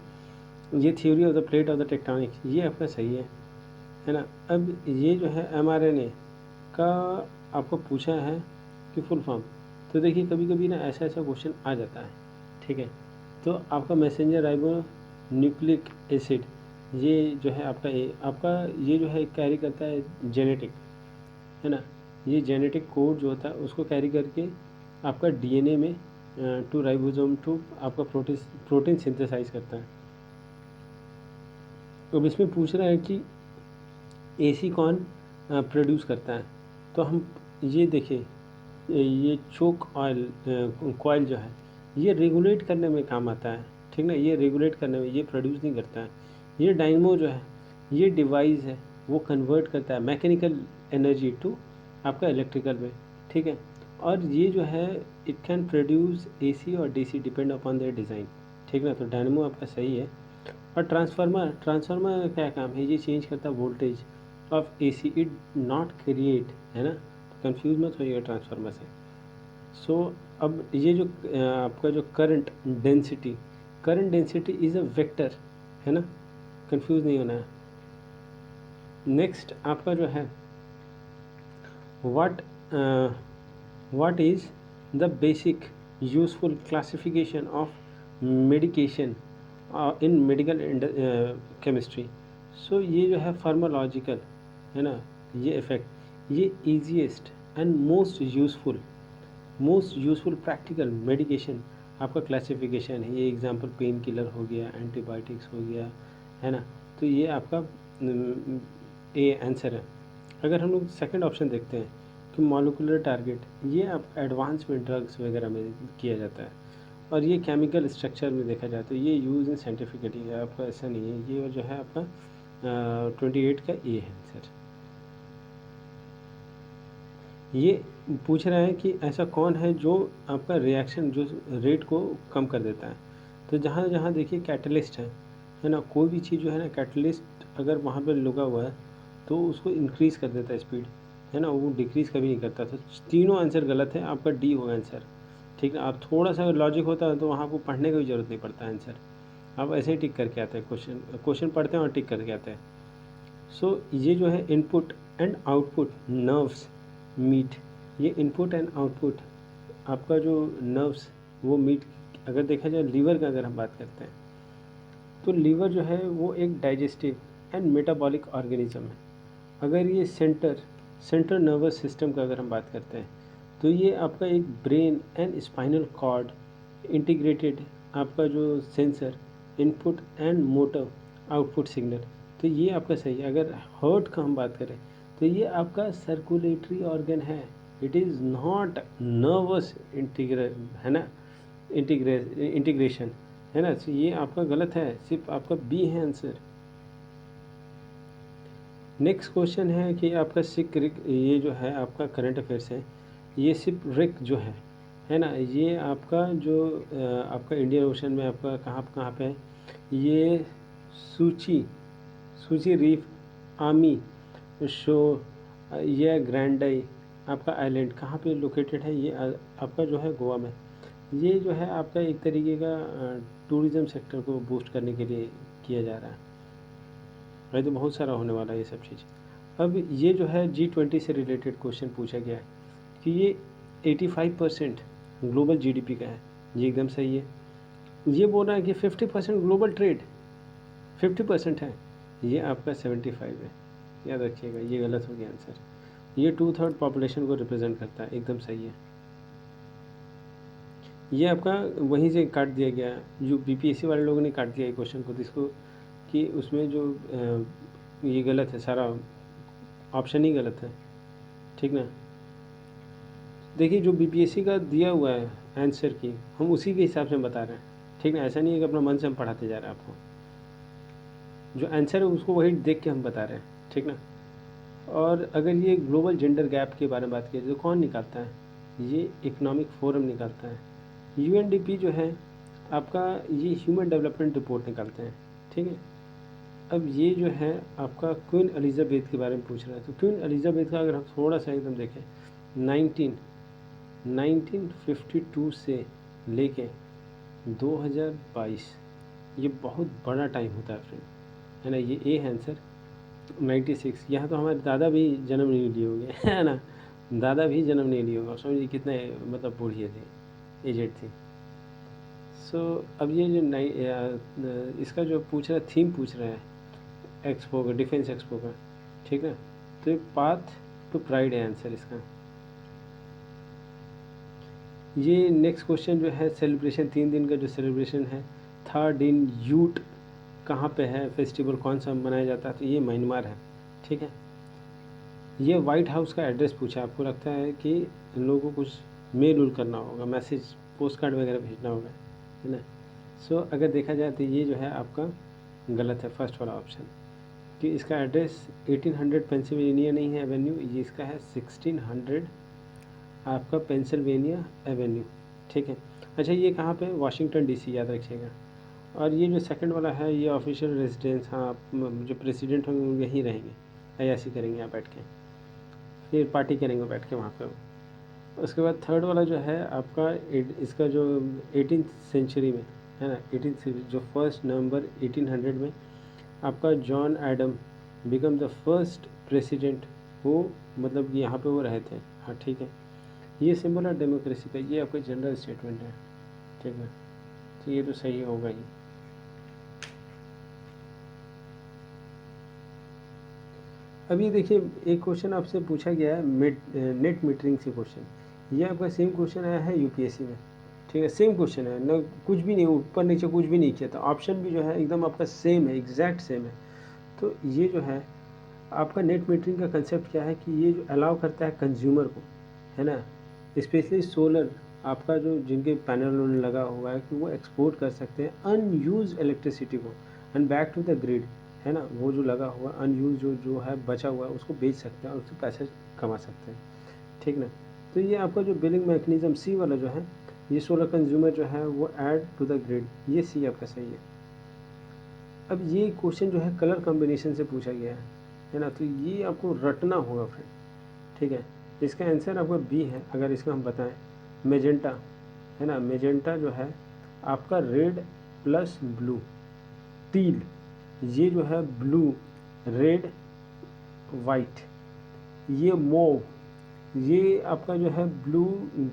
Speaker 1: ये theory of the plate of the tectonic, ये आपका सही है ना। अब ये जो है एमआरएनए का आपको पूछा है कि फुल फॉर्म, तो देखिए कभी कभी ना ऐसा ऐसा क्वेश्चन आ जाता है, ठीक है। तो आपका मैसेंजर राइबो न्यूक्लिक एसिड, ये जो है आपका ये जो है कैरी करता है जेनेटिक, है ना, ये जेनेटिक कोड जो होता है उसको कैरी करके आपका डीएनए में टू राइबोसोम टू आपका प्रोटीन सिंथेसाइज करता है। अब इसमें पूछ रहा है कि एसी कौन प्रोड्यूस करता है, तो हम ये देखिए, ये चोक ऑयल कॉइल जो है ये रेगुलेट करने में काम आता है, ठीक ना, ये रेगुलेट करने में, ये प्रोड्यूस नहीं करता है। ये डायनमो जो है ये डिवाइस है, वो कन्वर्ट करता है मैकेनिकल एनर्जी टू आपका इलेक्ट्रिकल में, ठीक है। और ये जो है इट कैन प्रोड्यूस एसी और DC depend upon their design, ठीक ना। तो डायनमो आपका सही है। और ट्रांसफार्मर, ट्रांसफार्मर का क्या काम है, ये चेंज करता है voltage of AC, it not create, है ना, तो कंफ्यूज मत होइएगा ट्रांसफार्मर से। सो अब ये जो आपका जो current density is a vector, है ना, कंफ्यूज नहीं होना है। नेक्स्ट आपका जो है what is the basic useful classification of medication in medical chemistry. So ये जो है फार्मालॉजिकल, है ना, ये इफेक्ट, ये easiest and most useful practical medication आपका क्लासिफिकेशन है। ये एग्जांपल पेन किलर हो गया, एंटीबायोटिक्स हो गया, है ना। तो ये आपका ए आंसर है। अगर हम लोग सेकंड ऑप्शन देखते हैं कि मॉलिक्यूलर टारगेट, ये आप एडवांस में ड्रग्स वगैरह में किया जाता है, और ये केमिकल स्ट्रक्चर में देखा जाता है, ये यूज़ इन साइंटिफिकली है आपका, ऐसा नहीं है। ये जो है आपका 28 का ए है आंसर। ये पूछ रहा है कि ऐसा कौन है जो आपका रिएक्शन जो रेट को कम कर देता है। तो जहाँ जहाँ देखिए कैटलिस्ट है ना, कोई भी चीज़ जो है ना, कैटलिस्ट अगर वहाँ पे लगा हुआ है तो उसको इंक्रीज़ कर देता है स्पीड, है ना, वो डिक्रीज़ कभी नहीं करता। तो तीनों आंसर गलत है, आपका डी होगा आंसर, ठीक है। आप थोड़ा सा लॉजिक होता है तो वहाँ आपको पढ़ने की भी ज़रूरत नहीं पड़ता आंसर, आप ऐसे ही टिक करके आते हैं, क्वेश्चन पढ़ते हैं और टिक करके आते हैं। सो ये जो है input and output nerves meet, ये इनपुट एंड आउटपुट आपका जो नर्व्स वो मीट, अगर देखा जाए लीवर का अगर हम बात करते हैं तो लीवर जो है वो एक डाइजेस्टिव एंड मेटाबॉलिक ऑर्गेनिज्म है। अगर ये सेंट्रल नर्वस सिस्टम का अगर हम बात करते हैं तो ये आपका एक brain and spinal cord integrated आपका जो sensor input and motor output signal, तो ये आपका सही है। अगर हार्ट का हम बात करें तो ये आपका सर्कुलेटरी ऑर्गन है, इट इज़ नॉट नर्वस है ना, इंटीग्रेशन, है ना। तो ये आपका गलत है, सिर्फ आपका बी है आंसर। नेक्स्ट क्वेश्चन है कि आपका सिख रिक, ये जो है आपका करंट अफेयर्स है, ये सिप रिक जो है ना, ये आपका जो आपका इंडियन ओशन में आपका कहाँ कहाँ पे है, ये सूची सूची रीफ, आमी शो, ये ग्रैंडई आपका आइलैंड कहाँ पे लोकेटेड है, ये आपका जो है गोवा में। ये जो है आपका एक तरीके का टूरिज़्म सेक्टर को बूस्ट करने के लिए किया जा रहा है। भाई तो बहुत सारा होने वाला है ये सब चीज़। अब ये जो है G20 से रिलेटेड क्वेश्चन पूछा गया है कि ये 85% ग्लोबल जीडीपी का है, ये एकदम सही है। ये बोल रहा है कि 50% ग्लोबल ट्रेड 50% है, ये आपका 75 है, याद रखिएगा, ये गलत हो गया आंसर। ये 2/3 पॉपुलेशन को रिप्रेजेंट करता है, एकदम सही है। ये आपका वहीं से काट दिया गया, जो बीपीएससी वाले लोगों ने काट दिया ये क्वेश्चन को, जिसको कि उसमें जो ये गलत है, सारा ऑप्शन ही गलत है, ठीक ना। देखिए जो बीपीएससी का दिया हुआ है आंसर की, हम उसी के हिसाब से बता रहे हैं, ठीक ना। ऐसा नहीं है कि अपना मन से हम पढ़ाते जा रहे हैं आपको, जो आंसर है उसको वही देख के हम बता रहे हैं, ठीक ना। और अगर ये ग्लोबल जेंडर गैप के बारे में बात की तो कौन निकालता है, ये इकोनॉमिक फोरम निकालता है। यूएनडीपी जो है आपका ये ह्यूमन डेवलपमेंट रिपोर्ट निकालते हैं, ठीक है। अब ये जो है आपका क्वीन एलिजाबेथ के बारे में पूछ रहा है, तो क्वीन एलिजाबेथ का अगर हम थोड़ा सा एकदम देखें, 1952 से लेके 2022, ये बहुत बड़ा टाइम होता है फ्रेंड, है ना। ये ए है आंसर 96। यहाँ तो हमारे दादा भी जन्म नहीं लिए होंगे है ना, दादा भी जन्म नहीं लिए होंगे, समझिए कितने मतलब बूढ़िए थे, एजेड थे। सो अब ये जो इसका जो पूछ रहा है, थीम पूछ रहा है एक्सपो का, डिफेंस एक्सपो का, ठीक है। तो ये पाथ टू प्राइड है आंसर इसका। ये नेक्स्ट क्वेश्चन जो है सेलिब्रेशन, 3 दिन का जो सेलिब्रेशन है, थर्ड इन यूट कहाँ पे है, फेस्टिवल कौन सा मनाया जाता है, तो ये म्यांमार है। ठीक है, ये वाइट हाउस का एड्रेस पूछा, आपको लगता है कि इन लोगों को कुछ मेल उल करना होगा, मैसेज पोस्ट कार्ड वगैरह भेजना होगा, है ना। सो अगर देखा जाए तो ये जो है आपका गलत है, फर्स्ट वाला ऑप्शन, कि इसका एड्रेस 1800 पेंसिल्वेनिया नहीं है एवेन्यू, ये इसका है 1600 आपका पेंसिल्वेनिया एवेन्यू। ठीक है, अच्छा ये कहाँ पे, वाशिंगटन डीसी, याद रखिएगा। और ये जो सेकंड वाला है ये ऑफिशियल रेजिडेंस, हाँ जो प्रेसिडेंट होंगे वो यहीं रहेंगे, अयासी करेंगे यहाँ बैठ के, फिर पार्टी करेंगे बैठ के वहाँ पे। उसके बाद थर्ड वाला जो है आपका इसका जो 18th सेंचुरी में है ना, 18th जो 1 नवंबर 1800 में आपका John Adam become the first president, वो मतलब कि यहाँ पे वो रहे थे। हाँ ठीक है, ये सिंबल है डेमोक्रेसी का, ये आपका जनरल स्टेटमेंट है। ठीक है, तो ये तो सही होगा ही। अब ये देखिए एक क्वेश्चन आपसे पूछा गया है नेट मीटरिंग से क्वेश्चन, ये आपका सेम क्वेश्चन आया है यूपीएससी में। ठीक है, सेम क्वेश्चन है ना, कुछ भी नहीं ऊपर नीचे कुछ भी नहीं किया था, ऑप्शन भी जो है एकदम आपका सेम है, एग्जैक्ट सेम है। तो ये जो है आपका नेट मीटरिंग का कंसेप्ट क्या है कि ये जो अलाउ करता है कंज्यूमर को, है ना, स्पेशली सोलर आपका जो जिनके पैनल लगा हुआ है, कि वो एक्सपोर्ट कर सकते हैं अनयूज इलेक्ट्रिसिटी को and back to the grid, है ना, वो जो लगा हुआ अनयूज जो है बचा हुआ है उसको बेच सकते हैं और उससे पैसे कमा सकते हैं। ठीक ना, तो ये आपका जो बिलिंग मैकेनिज्म सी वाला जो है, ये सोलर कंज्यूमर जो है वो ऐड टू द ग्रिड, ये सी आपका सही है। अब ये क्वेश्चन जो है कलर कॉम्बिनेशन से पूछा गया है ना, तो ये आपको रटना होगा फ्रेंड। ठीक है, इसका आंसर आपका बी है, अगर इसका हम बताएं मेजेंटा, है ना, मेजेंटा जो है आपका रेड प्लस ब्लू, टील, ये जो है ब्लू रेड वाइट, ये मोव, ये आपका जो है ब्लू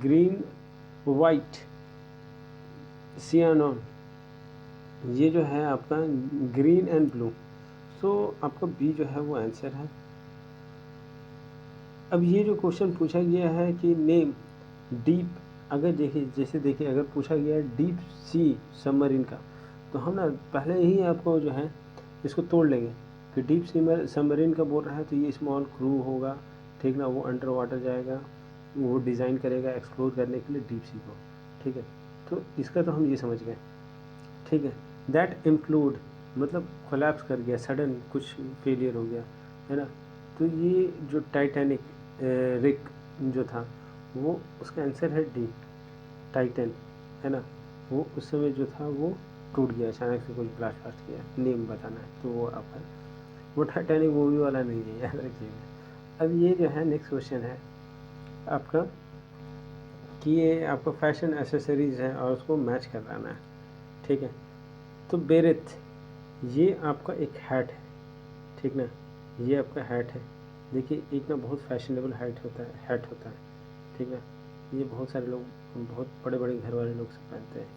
Speaker 1: ग्रीन वाइट सियानॉन, ये जो है आपका ग्रीन एंड ब्लू। सो आपका बी जो है वो आंसर है। अब ये जो क्वेश्चन पूछा गया है कि नेम डीप, अगर देखिए जैसे देखिए अगर पूछा गया है डीप सी सबमरीन का, तो हम ना पहले ही आपको जो है इसको तोड़ लेंगे कि डीप सी सबमरीन का बोल रहा है तो ये स्मॉल क्रू होगा। ठीक ना, वो अंडर वाटर जाएगा, वो डिज़ाइन करेगा एक्सप्लोर करने के लिए डीप सी को। ठीक है, तो इसका तो हम ये समझ गए। ठीक है, दैट इंक्लूड मतलब कोलैप्स कर गया, सडन कुछ फेलियर हो गया, है ना। तो ये जो टाइटैनिक रिक जो था वो, उसका आंसर है डी, टाइटन, है ना, वो उस समय जो था वो टूट गया, अचानक से कुछ ब्लास्ट किया, नेम बताना है तो वो आपका, वो टाइटैनिक मूवी वाला नहीं है, याद रखिएगा। अब ये जो है नेक्स्ट क्वेश्चन है आपका, कि ये आपका फैशन एसेसरीज है और उसको मैच करवाना है। ठीक है, तो बेरेथ, ये आपका एक हैट है। ठीक ना, ये आपका हैट है, देखिए एक ना बहुत फैशनेबल हैट होता है। ठीक है, ये बहुत सारे लोग, बहुत बड़े बड़े घर वाले लोग से पहनते हैं।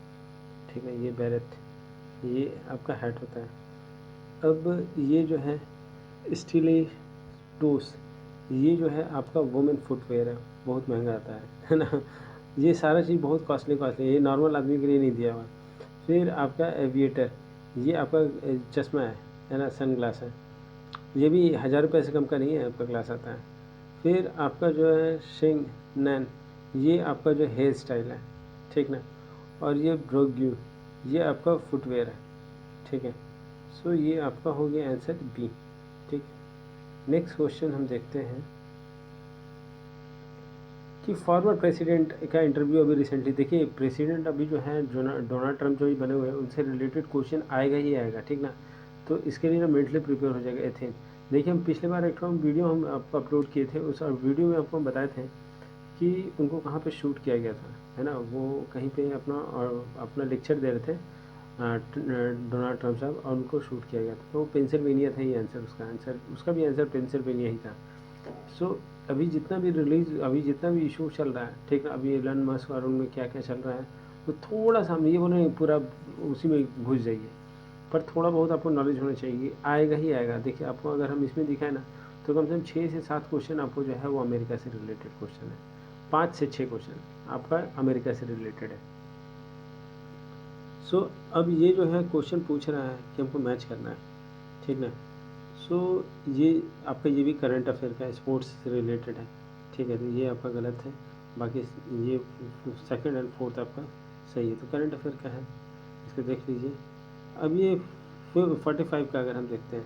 Speaker 1: ठीक है, ये बेरेथ, ये आपका हैट होता है। अब ये जो है स्टिलेटोस, ये जो है आपका वुमेन फुटवेयर है, बहुत महंगा आता है ना। ये सारा चीज़ बहुत कॉस्टली है, ये नॉर्मल आदमी के लिए नहीं दिया हुआ। फिर आपका एविएटर, ये आपका चश्मा है ना, सन ग्लास है, ये भी 1000 रुपये से कम का नहीं है, आपका ग्लास आता है। फिर आपका जो है शिंग नैन, ये आपका जो हेयर स्टाइल है। ठीक ना, और ये ब्रोग्यू, ये आपका फुटवेयर है। ठीक है, सो ये आपका हो गया आंसर बी। ठीक, नेक्स्ट क्वेश्चन हम देखते हैं कि फॉर्मर प्रेसिडेंट का इंटरव्यू अभी रिसेंटली, देखिए प्रेसिडेंट अभी जो है डोनाल्ड ट्रंप जो भी बने हुए हैं उनसे रिलेटेड क्वेश्चन आएगा ही आएगा। ठीक ना, तो इसके लिए ना मेंटली प्रिपेयर हो जाएगा। एथेन, देखिए हम पिछले बार एक वीडियो हम आपको अपलोड किए थे, उस वीडियो में आपको हम बताए थे कि उनको कहाँ पे शूट किया गया था, है ना, वो कहीं पे अपना लेक्चर दे रहे थे डोनाल्ड ट्रंप साहब, और उनको शूट किया गया था, तो पेंसिल्वेनिया था ये आंसर, उसका भी आंसर पेंसिल्वेनिया ही था। सो अभी जितना भी इशू चल रहा है, ठीक है, अभी एलन मस्क और उनमें क्या क्या चल रहा है, तो थोड़ा सा हम ये बोले पूरा उसी में घुस जाइए, पर थोड़ा बहुत आपको नॉलेज होना चाहिए, आएगा ही आएगा। देखिए आपको अगर हम इसमें दिखाए ना, तो कम से कम 6 से 7 क्वेश्चन आपको जो है वो अमेरिका से रिलेटेड क्वेश्चन है। 5 से 6 क्वेश्चन आपका अमेरिका से रिलेटेड है। सो अब ये जो है क्वेश्चन पूछ रहा है कि हमको मैच करना है, ठीक ना। सो ये आपका ये भी करंट अफेयर का स्पोर्ट्स से रिलेटेड है, ठीक है। तो ये आपका गलत है, बाकी ये सेकंड एंड फोर्थ आपका सही है। तो करंट अफेयर का है, इसको देख लीजिए। अब ये 45 का अगर हम देखते हैं,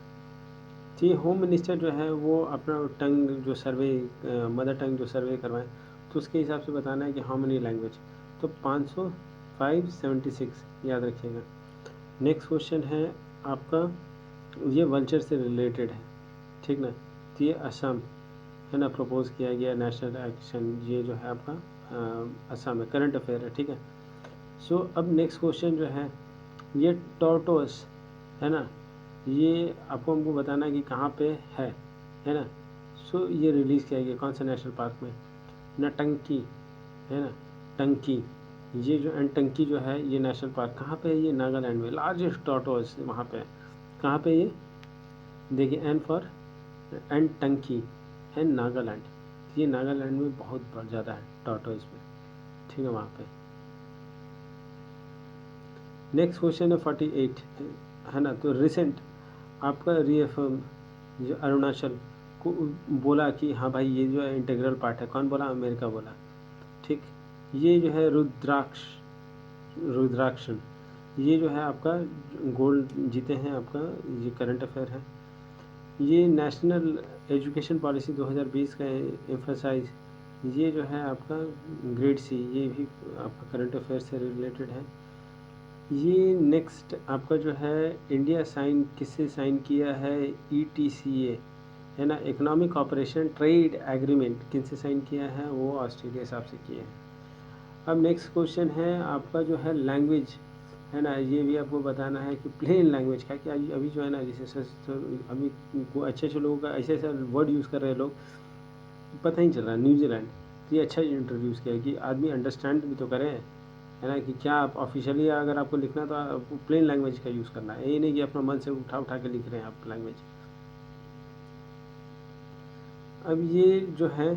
Speaker 1: तो ये होम मिनिस्टर जो है वो अपना टंग जो सर्वे, मदर टंग जो सर्वे करवाएं, तो उसके हिसाब से बताना है कि हाउ मेनी लैंग्वेज। तो 576 याद रखिएगा। नेक्स्ट क्वेश्चन है आपका, ये वल्चर से रिलेटेड है, ठीक ना। तो ये असम है ना, प्रपोज किया गया नेशनल एक्शन, ये जो है आपका असम है, करंट अफेयर है, ठीक है। सो अब नेक्स्ट क्वेश्चन जो है, ये टॉर्टोस है ना, ये आपको हमको बताना है कि कहाँ पे है ना। सो ये रिलीज़ किया गया कौन सा नेशनल पार्क में, नटंकी है ना, टंकी, ये जो एंटंकी जो है ये नेशनल पार्क कहाँ पे है, ये नागालैंड में, लार्जेस्ट टॉर्टोस वहाँ पे है। कहाँ पे ये देखिए, एन फॉर एंटंकी है नागालैंड, ये नागालैंड में बहुत ज़्यादा है टॉर्टोस में, ठीक है वहाँ पे। नेक्स्ट क्वेश्चन है 48 है ना। तो रिसेंट आपका रीअफर्म जो अरुणाचल को बोला कि हाँ भाई ये जो है इंटीग्रल पार्ट है, कौन बोला, अमेरिका बोला, ठीक। ये जो है रुद्राक्षन, ये जो है आपका गोल्ड जीते हैं आपका, ये करंट अफेयर है। ये नेशनल एजुकेशन पॉलिसी 2020 का एम्फसाइज, ये जो है आपका ग्रेड सी, ये भी आपका करंट अफेयर से रिलेटेड है। ये नेक्स्ट आपका जो है इंडिया साइन किससे साइन किया है, ETCA है ना, इकोनॉमिक ऑपरेशन ट्रेड एग्रीमेंट, किनसे साइन किया है, वो ऑस्ट्रेलिया साहब से किए हैं। अब नेक्स्ट क्वेश्चन है आपका जो है लैंग्वेज है ना, ये भी आपको बताना है कि प्लेन लैंग्वेज का क्या, अभी जो है ना जैसे अभी अच्छे अच्छे लोगों का ऐसे ऐसा वर्ड यूज़ कर रहे हैं लोग, पता ही चल रहा है। न्यूजीलैंड, तो ये अच्छा इंट्रोड्यूस किया कि आदमी अंडरस्टैंड भी तो करे, है ना, कि क्या आप ऑफिशियली अगर आपको लिखना तो आपको प्लेन लैंग्वेज का यूज़ करना है, ये नहीं कि अपना मन से उठा उठा के लिख रहे हैं आप लैंग्वेज। अब ये जो है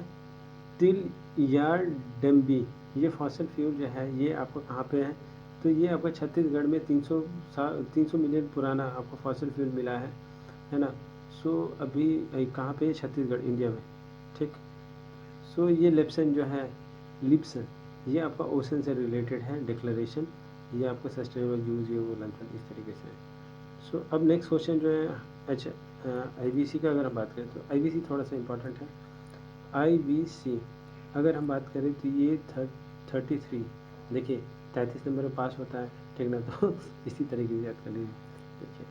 Speaker 1: तिल या डम्बी, ये फॉसिल फ्यूल जो है ये आपको कहाँ पे है, तो ये आपका छत्तीसगढ़ में 300 मिलियन पुराना आपको फॉसिल फ्यूल मिला है ना। सो अभी कहाँ पे, छत्तीसगढ़, इंडिया में, ठीक। सो ये लिप्सन जो है, लिप्सन, ये आपका ओशन से रिलेटेड है डिक्लेरेशन, ये आपका सस्टेनेबल यूज, ये वो लंदन इस तरीके से। सो अब नेक्स्ट क्वेश्चन जो है, अच्छा IBC का अगर हम बात करें तो IBC थोड़ा सा इम्पोर्टेंट है। IBC अगर हम बात करें तो ये 33, देखिए 33 नंबर में पास होता है, ठीक ना। तो इसी तरीके से याद कर लीजिए। देखिए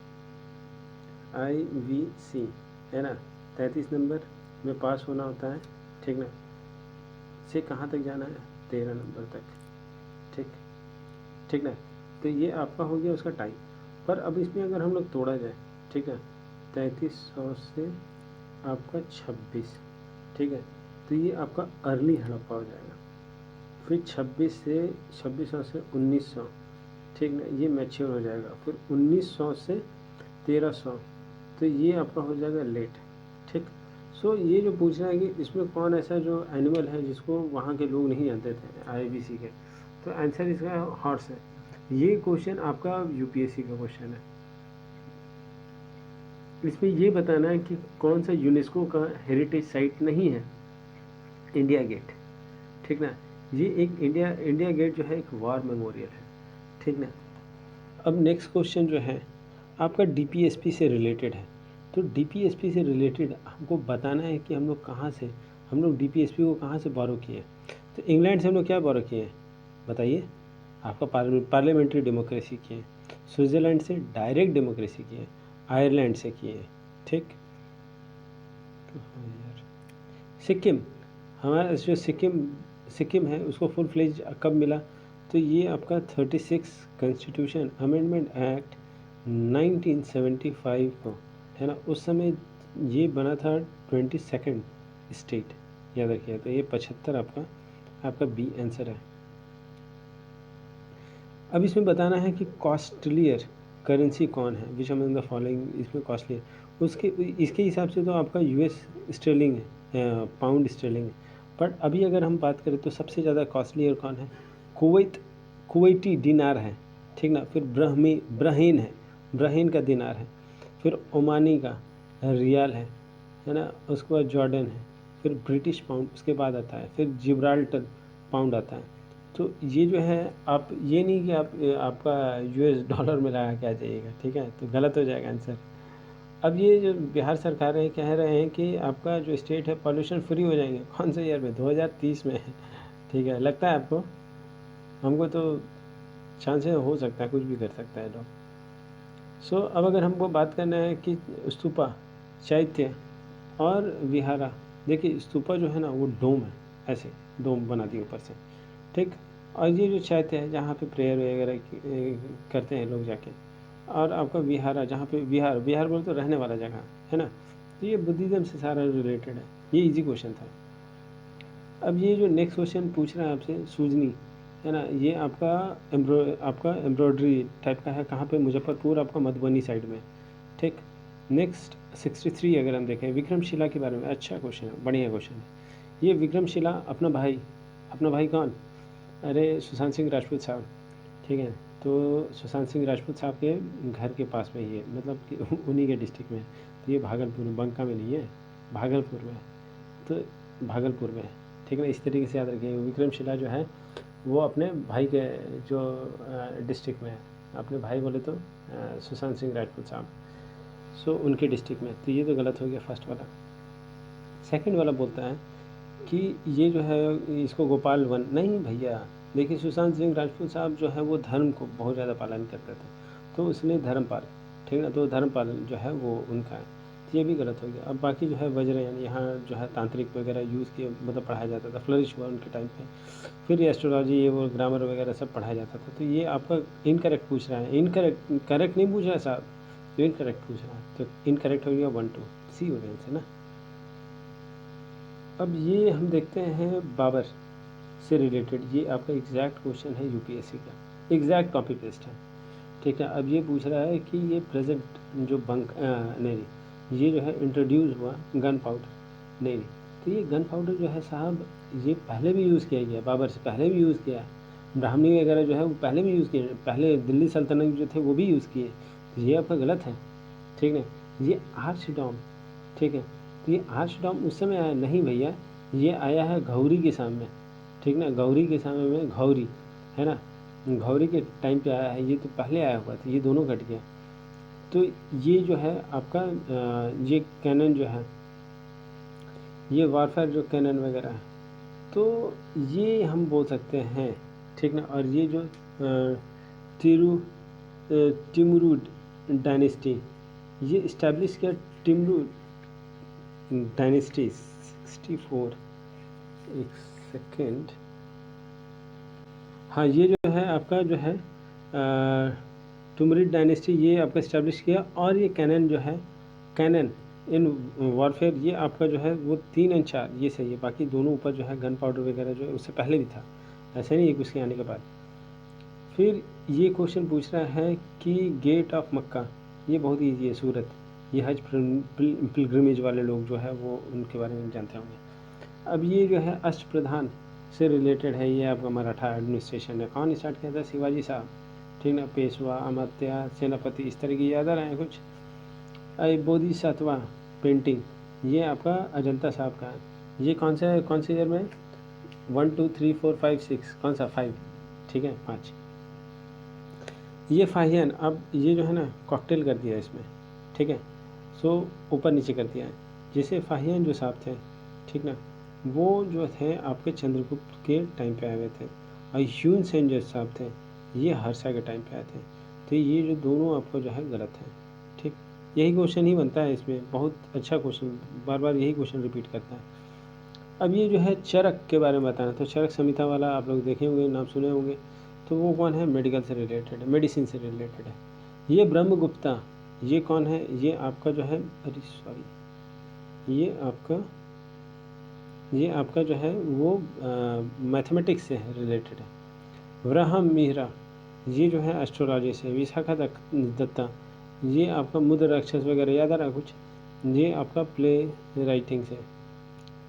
Speaker 1: IBC है ना, 33 नंबर में पास होना होता है, ठीक ना। से कहाँ तक जाना है, 13 नंबर तक, ठीक, ठीक ना। तो ये आपका हो गया उसका टाइम। पर अब इसमें अगर हम लोग तोड़ा जाए, ठीक है, 3300 से आपका 26, ठीक है, तो ये आपका अर्ली हड़प्पा हो जाएगा। फिर 2600 से 1900, ठीक ना, ये मैच्योर हो जाएगा। फिर 1900 से 1300, तो ये आपका हो जाएगा लेट, ठीक। सो ये जो पूछ रहा है कि इसमें कौन ऐसा जो एनिमल है जिसको वहाँ के लोग नहीं जानते थे IBC के, तो आंसर इसका हॉर्स है। ये क्वेश्चन आपका UPSC का क्वेश्चन है। इसमें ये बताना है कि कौन सा यूनेस्को का हेरिटेज साइट नहीं है, इंडिया गेट, ठीक ना। ये एक इंडिया गेट जो है एक वार मेमोरियल है, ठीक ना। अब नेक्स्ट क्वेश्चन जो है आपका DPSP से रिलेटेड है। तो DPSP से रिलेटेड हमको बताना है कि हम लोग कहाँ से, हम लोग DPSP को कहाँ से बोरो किए हैं। तो इंग्लैंड से हम लोग क्या बोरो किए हैं बताइए, आपका पार्लियामेंट्री डेमोक्रेसी किए हैं। स्विट्ज़रलैंड से डायरेक्ट डेमोक्रेसी किए हैं। आयरलैंड से किए हैं, ठीक। सिक्किम, हमारा जो सिक्किम है उसको फुल फ्लेज कब मिला, तो ये आपका 36 कॉन्स्टिट्यूशन अमेंडमेंट एक्ट 1975 को, है ना, उस समय ये बना था 22nd स्टेट, याद रखिए। तो ये 75 आपका बी आंसर है। अब इसमें बताना है कि कॉस्टलियर करेंसी कौन है, विच अमंग द फॉलोइंग, इसमें कॉस्टलियर उसके इसके हिसाब से तो आपका US स्टर्लिंग है, पाउंड स्टर्लिंग है। बट अभी अगर हम बात करें तो सबसे ज़्यादा कॉस्टली और कौन है, कुवैती दिनार है, ठीक ना, फिर ब्रहेन है, ब्रहेन का दिनार है, फिर ओमानी का रियाल है ना, उसके बाद जॉर्डन है, फिर ब्रिटिश पाउंड उसके बाद आता है, फिर जिब्राल्टर पाउंड आता है। तो ये जो है, आप ये नहीं कि आपका यूएस डॉलर में लगा के आ जाइएगा, ठीक है, तो गलत हो जाएगा आंसर। अब ये जो बिहार सरकार है कह रहे हैं कि आपका जो स्टेट है पॉल्यूशन फ्री हो जाएंगे, कौन से ईयर में, 2030 में है, ठीक है, लगता है आपको? हमको तो चांसेस हो सकता है, कुछ भी कर सकता है लोग। सो अब अगर हमको बात करना है कि स्तूपा, चैत्य और विहारा, देखिए स्तूपा जो है ना वो डोम है, ऐसे डोम बना दिए ऊपर से, ठीक। और ये जो चैत्य है जहाँ पे प्रेयर वगैरह करते हैं लोग जाके, और आपका विहारा जहाँ पे विहार, विहार बोले तो रहने वाला जगह है ना, तो ये बुद्धिज़्म से सारा रिलेटेड है। ये इजी क्वेश्चन था। अब ये जो नेक्स्ट क्वेश्चन पूछ रहा है आपसे, सूजनी है ना, ये आपका एम्ब्रॉयडरी टाइप का है, कहाँ पे, मुजफ्फरपुर, आपका मधुबनी साइड में, ठीक। नेक्स्ट 63 अगर हम देखें विक्रमशिला के बारे में, अच्छा क्वेश्चन है, बढ़िया क्वेश्चन है। ये विक्रमशिला अपना भाई कौन, अरे सुशांत सिंह राजपूत साहब, ठीक है। तो सुशांत सिंह राजपूत साहब के घर के पास में ही है, मतलब कि उन्हीं के डिस्ट्रिक्ट में है। तो ये भागलपुर में, बंका में नहीं है, भागलपुर में है, तो भागलपुर में है, ठीक है ना। इस तरीके से याद रखिए, विक्रमशिला जो है वो अपने भाई के जो डिस्ट्रिक्ट में है, अपने भाई बोले तो सुशांत सिंह राजपूत साहब, सो उनके डिस्ट्रिक्ट में। तो ये तो गलत हो गया फर्स्ट वाला। सेकंड वाला बोलता है कि ये जो है इसको गोपाल वन, नहीं भैया, देखिए सुशांत सिंह राजपूत साहब जो है वो धर्म को बहुत ज़्यादा पालन करते थे, तो इसलिए धर्मपाल, ठीक है ना, तो धर्मपाल जो है वो उनका है, तो ये भी गलत हो गया। अब बाकी जो है वज्रयान, यहाँ जो है तांत्रिक वगैरह यूज़ किए, मतलब पढ़ाया जाता था, फ्लरिश हुआ उनके टाइम पे। फिर एस्ट्रोलॉजी ये वो ग्रामर वगैरह सब पढ़ाया जाता था। तो ये आपका इनकरेक्ट पूछ रहा है, करेक्ट नहीं पूछ रहा है साहब, तो इनकरेक्ट पूछ रहा है, तो इनकरेक्ट हो गया 1 2 सी हो गया आंसर ना। अब ये हम देखते हैं बाबर से रिलेटेड, ये आपका एग्जैक्ट क्वेश्चन है यूपीएससी का, एग्जैक्ट कॉपी पेस्ट है, ठीक है। अब ये पूछ रहा है कि ये प्रेजेंट जो नहीं, ये जो है इंट्रोड्यूस हुआ गन पाउडर, नहीं, तो ये गन पाउडर जो है साहब, ये पहले भी यूज़ किया गया, बाबर से पहले भी यूज़ किया, ब्राह्मणी वगैरह जो है वो पहले भी यूज़ किए, पहले दिल्ली सल्तनत जो थे वो भी यूज़ किए, तो ये आपका गलत है, ठीक है। ये आर्चडॉम, ठीक है, तो ये आर्चडॉम उस समय आया नहीं भैया, ये आया है घौरी के सामने, ठीक ना, गौरी के समय में घौरी है ना, घौरी के टाइम पे आया है, ये तो पहले आया हुआ था, ये दोनों घट गया। तो ये जो है आपका ये कैनन जो है, ये वारफेयर जो कैनन वगैरह है, तो ये हम बोल सकते हैं, ठीक ना। और ये जो तिरु टिमरूड डायनेस्टी, ये इस्टेब्लिश किया टिमरूड डायनेस्टी 64, एक सेकेंड, हाँ, ये जो है आपका जो है टुमरिड डायनेस्टी, ये आपका इस्टेब्लिश किया। और ये कैनन जो है, कैनन इन वॉरफेयर, ये आपका जो है वो 3 और 4 ये सही है, बाकी दोनों ऊपर जो है गन पाउडर वगैरह जो है उससे पहले भी था, ऐसा नहीं एक उसके आने के बाद। फिर ये क्वेश्चन पूछ रहा है कि गेट ऑफ मक्का, ये बहुत ईजी है, सूरत, ये हज पिलग्रिमेज वाले लोग जो है वो उनके बारे में जानते होंगे। अब ये जो है अष्टप्रधान से रिलेटेड है, ये आपका मराठा एडमिनिस्ट्रेशन है, कौन स्टार्ट किया था, शिवाजी साहब, ठीक ना, पेशवा, अमात्या, सेनापति, इस तरह की याद आ रहे हैं कुछ। बोधिसत्वा पेंटिंग, ये आपका अजंता साहब का है, ये कौन से ईयर में, 1 2 3 4 5 6, कौन सा 5, ठीक है 5। ये फाहियान, अब ये जो है ना कॉकटेल कर दिया इसमें, ठीक है, सो ऊपर नीचे कर दिया है। जैसे फाहियान जो साहब थे, ठीक ना, वो जो थे आपके चंद्रगुप्त के टाइम पे आए हुए थे, और ह्यून सेन जो साहब थे ये हर्षा के टाइम पे आए थे। तो ये जो दोनों आपको जो है गलत है, ठीक। यही क्वेश्चन ही बनता है इसमें, बहुत अच्छा क्वेश्चन, बार बार यही क्वेश्चन रिपीट करता है। अब ये जो है चरक के बारे में बताना, तो चरक संहिता वाला आप लोग देखे होंगे, नाम सुने होंगे, तो वो कौन है, मेडिकल से रिलेटेड है, मेडिसिन से रिलेटेड है। ये ब्रह्मगुप्ता, ये कौन है, ये आपका जो है, अरे सॉरी, ये आपका जो है वो मैथमेटिक्स से है रिलेटेड है। व्रहम मिहरा, ये जो है एस्ट्रोलॉजी से। विशाखा दत्ता, ये आपका मुद्र राक्षस वगैरह याद आ रहा है कुछ, ये आपका प्ले राइटिंग से।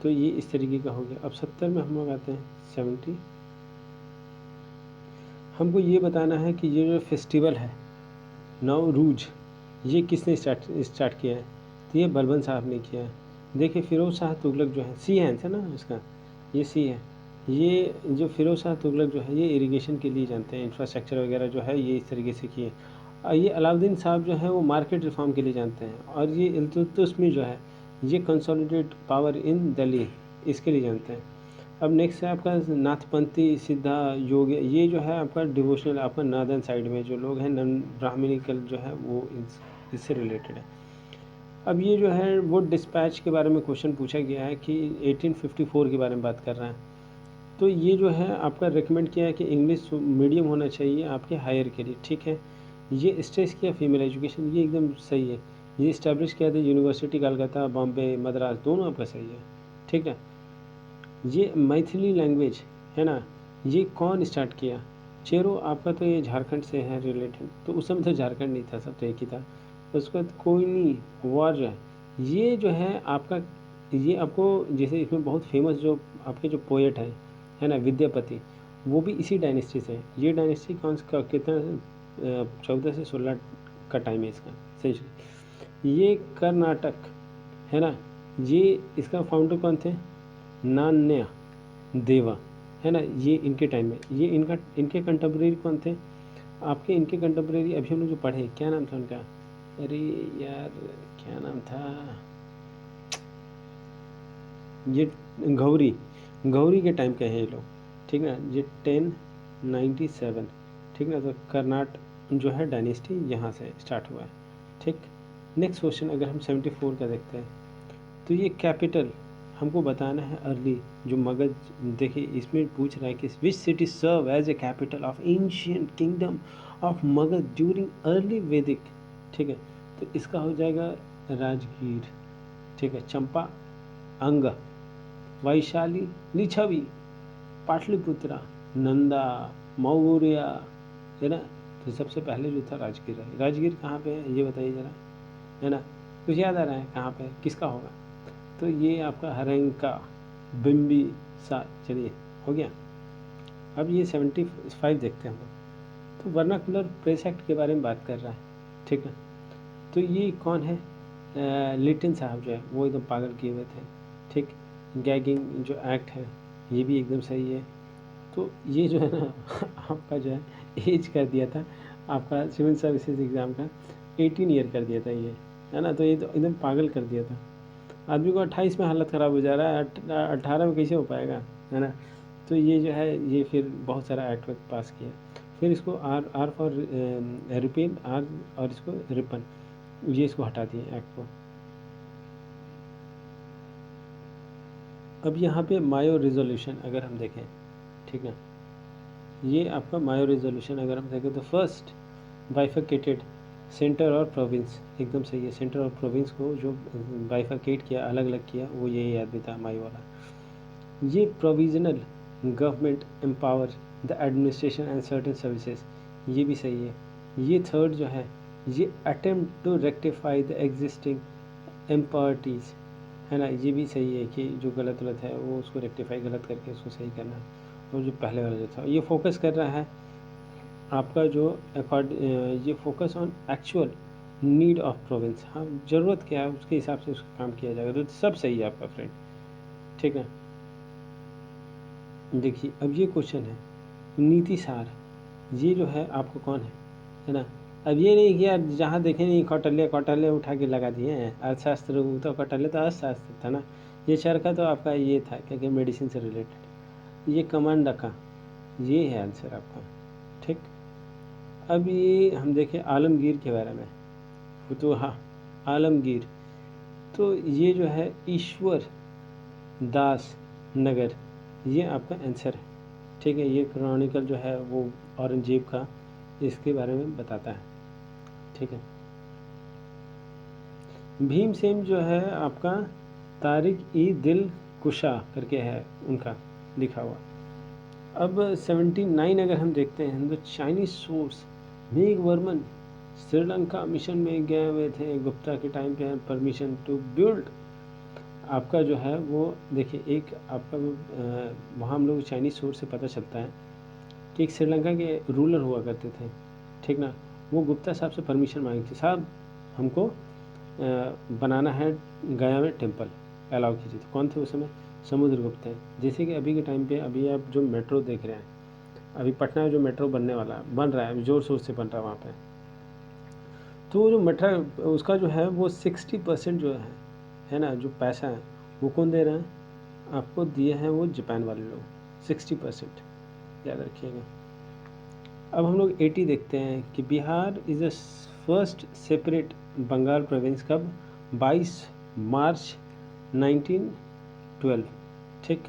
Speaker 1: तो ये इस तरीके का हो गया। अब 70 में हम लोग आते हैं 70। हमको ये बताना है कि ये जो फेस्टिवल है नवरूज, ये किसने स्टार्ट किया है? तो ये बलबन साहब ने किया है। देखिए फिरोज शाह तुगलक जो है, सी है आंसर ना इसका, ये सी है। ये जो फिरोज शाह तुगलक जो है ये इरिगेशन के लिए जानते हैं, इंफ्रास्ट्रक्चर वगैरह जो है ये इस तरीके से किए। ये अलाउद्दीन साहब जो है वो मार्केट रिफॉर्म के लिए जानते हैं। और ये इल्तुतमिश जो है ये कंसोलिडेट पावर इन दिल्ली, इसके लिए जानते हैं। अब नेक्स्ट है आपका नाथपंथी सिद्धा योग, ये जो है आपका डिवोशनल, आपका नॉर्दर्न साइड में जो लोग हैं नन ब्राह्मणिकल जो है वो इससे रिलेटेड है। अब ये जो है वो डिस्पैच के बारे में क्वेश्चन पूछा गया है कि 1854 के बारे में बात कर रहे हैं। तो ये जो है आपका रिकमेंड किया है कि इंग्लिश मीडियम होना चाहिए आपके हायर के लिए, ठीक है। ये स्ट्रेस किया फीमेल एजुकेशन, ये एकदम सही है। ये इस्टेब्लिश किया था यूनिवर्सिटी कलकत्ता, बॉम्बे, मद्रास, दोनों आपका सही है, ठीक है। ये मैथिली लैंग्वेज है ना, ये कौन स्टार्ट किया? चेरो आपका, तो ये झारखंड से है रिलेटेड, तो उस समय तो झारखंड नहीं था, सब तो एक ही था। उसके बाद कोयनी वार, ये जो है आपका, ये आपको जैसे इसमें बहुत फेमस जो आपके जो पोएट हैं है ना विद्यापति, वो भी इसी डायनेस्टी से है। ये डायनेस्टी कौन सा कितना 14 से 16 का टाइम है इसका सेंचुरी। ये कर्नाटक है ना, ये इसका फाउंडर कौन थे? नान्या देवा है ना, ये इनके टाइम में, ये इनके कंटेम्प्रेरी कौन थे आपके? इनके कंटेम्प्रेरी अभी हम लोग जो पढ़े, क्या नाम था उनका? अरे यार क्या नाम था, ये गौरी के टाइम के हैं ये लोग, ठीक ना। ये 1097, ठीक ना। तो कर्नाटक जो है डायनेस्टी यहाँ से स्टार्ट हुआ है, ठीक। नेक्स्ट क्वेश्चन अगर हम 74 का देखते हैं, तो ये कैपिटल हमको बताना है अर्ली जो मगध। देखिए इसमें पूछ रहा है कि which city serve as a capital of ancient kingdom of Magadha during early Vedic, ठीक है। तो इसका हो जाएगा राजगीर, ठीक है। चंपा, अंग, वैशाली, लिच्छवी, पाटलिपुत्रा, नंदा, मौर्य, है ना। तो सबसे पहले जो था राजगीर है। राजगीर कहाँ पे है ये बताइए ज़रा, है ना। कुछ याद आ रहा है कहाँ पे, किसका होगा? तो ये आपका हरंका बिम्बी सा, चलिए हो गया। अब ये 75 देखते हैं हम लोग। तो वर्नाकुलर प्रेस एक्ट के बारे में बात कर रहा है, ठीक है। तो ये कौन है? लिटन साहब जो है वो एकदम पागल किए हुए थे, ठीक। गैगिंग जो एक्ट है ये भी एकदम सही है। तो ये जो है ना आपका जो है एज कर दिया था आपका सिविल सर्विसेज एग्ज़ाम का, 18 ईयर कर दिया था ये, है ना। तो ये तो एकदम पागल कर दिया था आदमी को। 28 में हालत ख़राब हो जा रहा है, 18 में कैसे हो पाएगा, है ना। तो ये जो है ये फिर बहुत सारा एक्ट वक्त पास किया। फिर इसको आर फॉर रिपेन, आर और इसको रिपन, ये इसको हटा दिए एक्ट को। अब यहाँ पे मायो रिजोल्यूशन अगर हम देखें, ठीक है, ये आपका मायो रिजोल्यूशन अगर हम देखें तो फर्स्ट बाइफरकेटेड सेंटर और प्रोविंस, एकदम सही है। सेंटर और प्रोविंस को जो बाइफरकेट किया, अलग अलग किया, वो यही आदमी था मायो वाला। ये provisional government empower the administration and certain services, ये भी सही है। ये थर्ड जो है ये attempt to rectify the existing improprieties, है ना, ये भी सही है कि जो गलत है वो उसको रेक्टिफाई, गलत करके उसको सही करना। और जो पहले वाला जो था ये फोकस कर रहा है आपका जो ये focus on actual need of province, हाँ ज़रूरत क्या है उसके हिसाब से उसका काम किया जाएगा। तो सब सही है आपका फ्रेंड, ठीक है। देखिए अब ये क्वेश्चन है नीति सार, ये जो है आपको कौन है ना। अब ये नहीं कि यार जहाँ देखें नहीं कौटल्य उठा के लगा दिए हैं, अर्थशास्त्र, वो तो कौटल्य तो अर्थशास्त्र था ना। ये चरखा तो आपका ये था क्या कि मेडिसिन से रिलेटेड। ये कमांड का, ये है आंसर आपका, ठीक। अब ये हम देखें आलमगीर के बारे में, फुतुहा आलमगीर, तो ये जो है ईश्वर दास नगर, ये आपका आंसर है, ठीक है। ये क्रॉनिकल जो है वो औरंगजेब का इसके बारे में बताता है, ठीक है। भीमसेन जो है आपका तारिक ई दिल कुशा करके है उनका लिखा हुआ। अब 79 अगर हम देखते हैं तो Chinese source Meghavarman Sri Lanka mission में गए हुए थे गुप्ता के टाइम पे, परमिशन टू बिल्ड आपका जो है वो देखिए, एक आपका वहाँ हम लोग चाइनीज़ सोर्स से पता चलता है कि एक श्रीलंका के रूलर हुआ करते थे, ठीक ना। वो गुप्ता साहब से परमिशन मांगी थी, साहब हमको बनाना है गया में टेम्पल, अलाउ कीजिए। तो कौन थे उस समय? समुद्रगुप्त हैं। जैसे कि अभी के टाइम पे अभी आप जो मेट्रो देख रहे हैं, अभी पटना में जो मेट्रो बनने वाला बन रहा है, ज़ोर शोर से बन रहा है वहाँ पे, तो जो मेट्रो उसका जो है वो 60% जो है ना, जो पैसा है वो कौन दे रहा है? आपको दिए हैं वो जापान वाले लोग, 60%, याद रखिएगा। अब हम लोग 80 देखते हैं कि Bihar is the first separate Bengal province कब? 22 मार्च 1912, ठीक।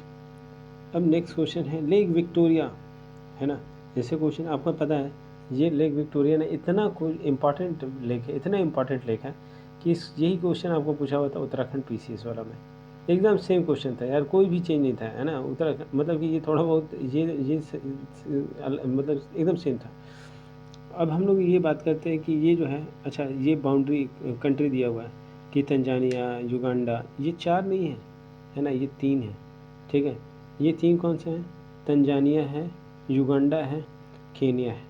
Speaker 1: अब नेक्स्ट क्वेश्चन है लेक विक्टोरिया, है ना। जैसे क्वेश्चन आपको पता है ये लेक विक्टोरिया ने इतना कोई इम्पॉर्टेंट लेक है, इतना इम्पॉर्टेंट लेक है कि यही क्वेश्चन आपको पूछा हुआ था उत्तराखंड पीसीएस वाला में, एकदम सेम क्वेश्चन था यार, कोई भी चेंज नहीं था, है ना। उत्तराखंड मतलब कि ये थोड़ा बहुत मतलब एकदम सेम था। अब हम लोग ये बात करते हैं कि ये जो है, अच्छा ये बाउंड्री कंट्री दिया हुआ है कि तंजानिया, युगांडा, ये 4 नहीं है ना, ये 3 है, ठीक है। ये 3 कौन से हैं? तंजानिया है, युगांडा है, केनिया है।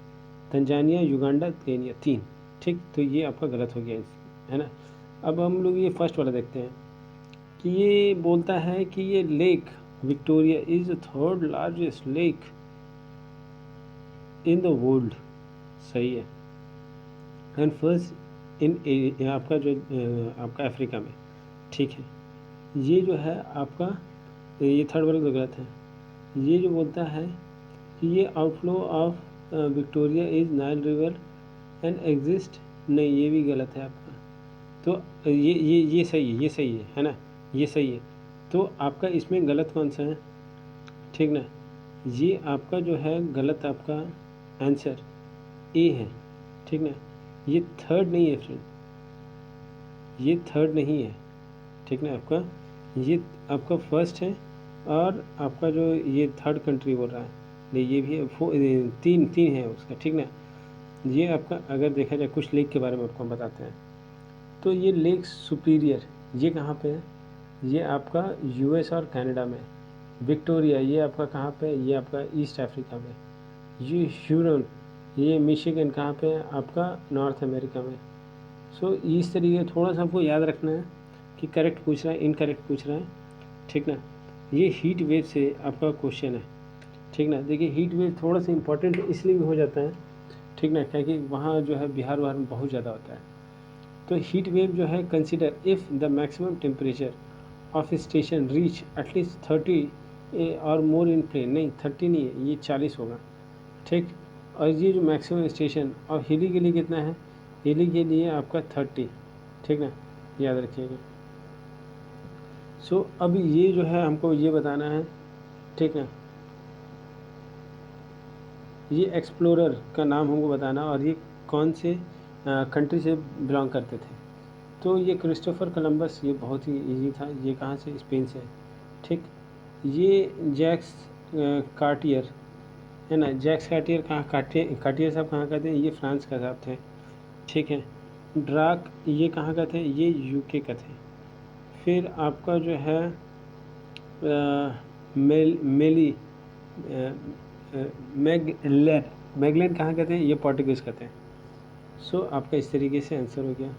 Speaker 1: तंजानिया, युगांडा, केनिया, 3, ठीक। तो ये आपका गलत हो गया, है ना। अब हम लोग ये फर्स्ट वाला देखते हैं कि ये बोलता है कि ये lake Victoria is the third largest lake in the world, सही है। एंड फर्स्ट इन आपका जो आपका अफ्रीका में, ठीक है। ये जो है आपका, ये थर्ड वाला तो गलत है। ये जो बोलता है कि ये outflow of Victoria is Nile river and exist, नहीं ये भी गलत है आपका। तो ये सही है, ये सही है ना, ये सही है। तो आपका इसमें गलत कौन सा है, ठीक ना। ये आपका जो है गलत, आपका आंसर ए है, ठीक ना। ये थर्ड नहीं है फ्रेंड, ये थर्ड नहीं है, ठीक ना। आपका ये आपका फर्स्ट है, और आपका जो ये थर्ड कंट्री बोल रहा है, नहीं ये भी है, तीन तीन है उसका, ठीक ना। ये आपका अगर देखा जाए कुछ लेक के बारे में आपको हम बताते हैं, तो ये लेक सुपीरियर ये कहाँ पे है? ये आपका यूएस और कनाडा में। विक्टोरिया ये आपका कहाँ पे है? ये आपका ईस्ट अफ्रीका में। ये ह्यूरन, ये मिशिगन कहाँ पे है? आपका नॉर्थ अमेरिका में। सो इस तरीके थोड़ा सा आपको याद रखना है कि करेक्ट पूछ रहा है, इनकरेक्ट पूछ रहा है, ठीक ना। ये हीट वेव से आपका क्वेश्चन है, ठीक ना। देखिए हीट वेव थोड़ा सा इंपॉर्टेंट इसलिए भी हो जाता है, ठीक ना, क्योंकि वहाँ जो है बिहार वहार में बहुत ज़्यादा होता है। तो हीट वेव जो है, consider if the maximum temperature of station reach at least 30 और मोर इन प्लेन, नहीं 30 नहीं है, ये 40 होगा, ठीक। और ये जो मैक्सिमम स्टेशन और हिली के लिए कितना है? हिली के लिए आपका 30, ठीक ना, याद रखिएगा। सो अब ये जो है हमको ये बताना है, ठीक है, ये एक्सप्लोरर का नाम हमको बताना, और ये कौन से कंट्री से बिलोंग करते थे। तो ये क्रिस्टोफर कोलंबस, ये बहुत ही इजी था, ये कहाँ से? स्पेन से, ठीक। ये जैक्स कार्टियर, है ना, जैक्स कार्टियर कहाँ, कार्टियर साहब कहाँ का थे? ये फ्रांस का साहब थे, ठीक है। ड्राक ये कहाँ का थे? ये यूके का थे। फिर आपका जो है मेली मैगलेन कहाँ का थे? ये पोर्टुगीज़ का थे। सो आपका इस तरीके से आंसर हो गया।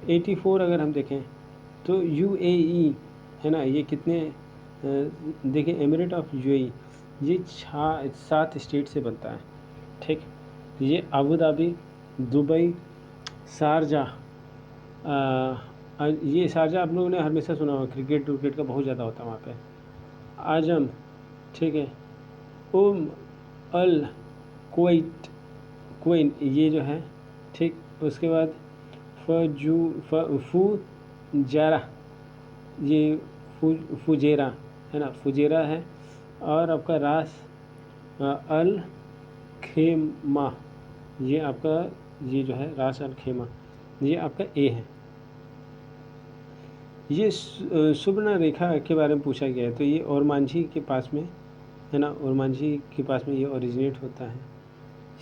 Speaker 1: 84 अगर हम देखें तो यूएई, है ना, ये कितने देखिए, एमिरेट ऑफ यूएई ये 7 स्टेट से बनता है, ठीक। ये अबू धाबी, दुबई, शारजा, ये शारजा आप लोगों ने हमेशा सुना होगा, क्रिकेट का बहुत ज़्यादा होता है वहाँ पे। आजम, ठीक है। उम अल कुवैत, क्वीन ये जो है, ठीक। उसके बाद फुजारा, ये फुजेरा, है ना, फुजेरा है। और आपका रास अल खेमा, ये आपका, ये जो है रास अल खेमा, ये आपका ए है। ये सुवर्ण रेखा के बारे में पूछा गया है, तो ये ओरमांझी के पास में, है ना, ओरमांझी के पास में ये ओरिजिनेट होता है।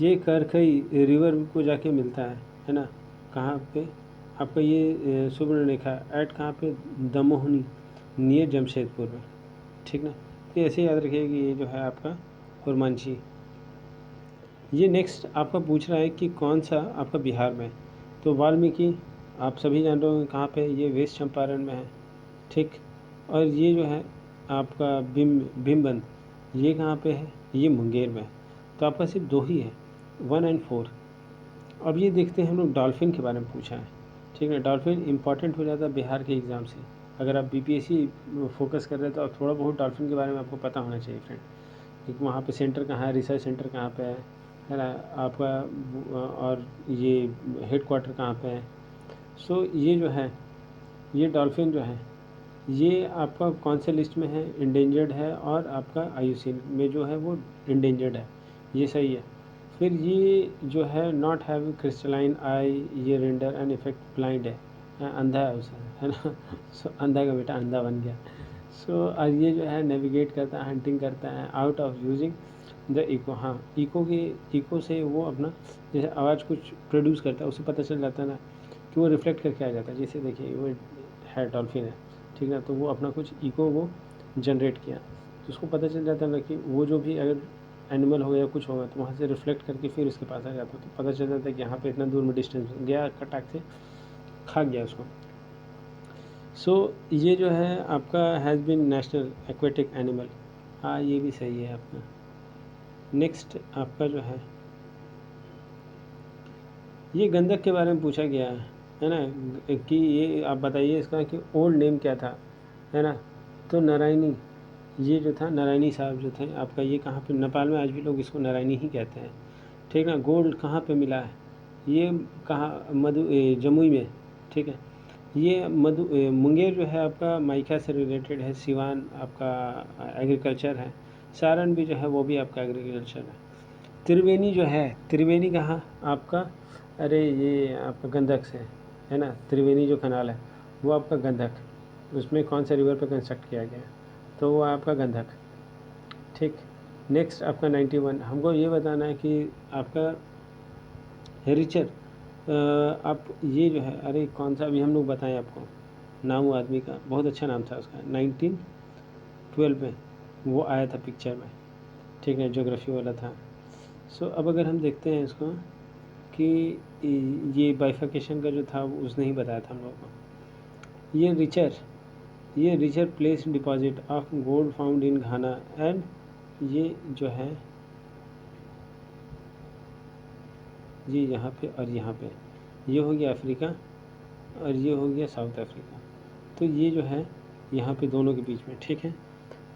Speaker 1: ये करखई रिवर को जाके मिलता है ना, कहाँ पे? आपका ये सुवर्ण रेखा एट कहाँ पे? दमोहनी, नियर जमशेदपुर में, ठीक ना। तो ऐसे याद रखिए कि ये जो है आपका कुरमांची। ये नेक्स्ट आपका पूछ रहा है कि कौन सा आपका बिहार में, तो वाल्मीकि आप सभी जान रहे होंगे कहाँ पे, ये वेस्ट चंपारण में है, ठीक। और ये जो है आपका भीमबंध, ये कहाँ पे है, ये मुंगेर में है। तो आपका सिर्फ 2 ही है, 1 और 4। अब ये देखते हैं हम लोग डॉल्फिन के बारे में पूछा है, ठीक है। डॉल्फिन इंपॉर्टेंट हो जाता है बिहार के एग्ज़ाम से। अगर आप बीपीएससी फोकस कर रहे हैं तो आप थोड़ा बहुत डॉल्फिन के बारे में आपको पता होना चाहिए फ्रेंड, क्योंकि वहाँ पे सेंटर कहाँ है, रिसर्च सेंटर कहाँ पे है ना आपका, और ये हेड क्वार्टर कहाँ पे है। सो ये जो है, ये डॉल्फिन जो है, ये आपका कौन से लिस्ट में है, इंडेंजर्ड है, और आपका IUCN में जो है वो इंडेंजर्ड है, ये सही है। फिर ये जो है नॉट हैव क्रिस्टलाइन आई, ये रेंडर एंड इफेक्ट ब्लाइंड है, अंधा है उसे, है ना। सो अंधा का बेटा अंधा बन गया। सो और ये जो है नेविगेट करता है, हंटिंग करता है out of using the eco. हाँ, इको से वो अपना जैसे आवाज़ कुछ प्रोड्यूस करता है, उसे पता चल जाता है ना कि वो रिफ्लेक्ट करके आ जाता है। जैसे देखिए वो है डॉल्फिन है, ठीक है, तो वो अपना कुछ इको वो जनरेट किया, तो उसको पता चल जाता है ना कि वो जो भी अगर एनिमल हो या कुछ होगा तो वहाँ से रिफ्लेक्ट करके फिर उसके पास आ जाता है, तो पता चल जाता है कि यहाँ पे इतना दूर में डिस्टेंस गया, कटाक से खा गया उसको। सो ये जो है आपका has been national aquatic animal, हाँ ये भी सही है आपका। नेक्स्ट आपका जो है ये गंधक के बारे में पूछा गया है ना, कि ये आप बताइए इसका कि ओल्ड नेम क्या था, है ना। तो नारायणी, ये जो था नारायणी साहब जो थे आपका, ये कहाँ पे, नेपाल में आज भी लोग इसको नारायणी ही कहते हैं, ठीक है। गोल्ड कहाँ पे मिला है, ये कहाँ, जमुई में, ठीक है। ये मुंगेर जो है आपका माइका से रिलेटेड है, सिवान आपका एग्रीकल्चर है, सारण भी जो है वो भी आपका एग्रीकल्चर है। त्रिवेणी जो है, त्रिवेणी कहाँ आपका, अरे ये आपका गंधक से, है ना। त्रिवेणी जो कनाल है वो आपका गंधक, उसमें कौन सा रिवर पे कंस्ट्रक्ट किया गया है, तो वो आपका गंधक, ठीक। नेक्स्ट आपका 91, हमको ये बताना है कि आपका रिचर, आप ये जो है, अरे कौन सा अभी हम लोग बताएं आपको नाम, वो आदमी का बहुत अच्छा नाम था उसका, 1912 में वो आया था पिक्चर में, ठीक है, ज्योग्राफी वाला था। सो अब अगर हम देखते हैं इसको कि ये बाइफिकेशन का जो था उसने ही बताया था हम लोग को। ये richer place deposit of gold found in Ghana and, ये जो है ये यहाँ पे और यहाँ पे, ये हो गया अफ्रीका और ये हो गया साउथ अफ्रीका, तो ये जो है यहाँ पे दोनों के बीच में, ठीक है।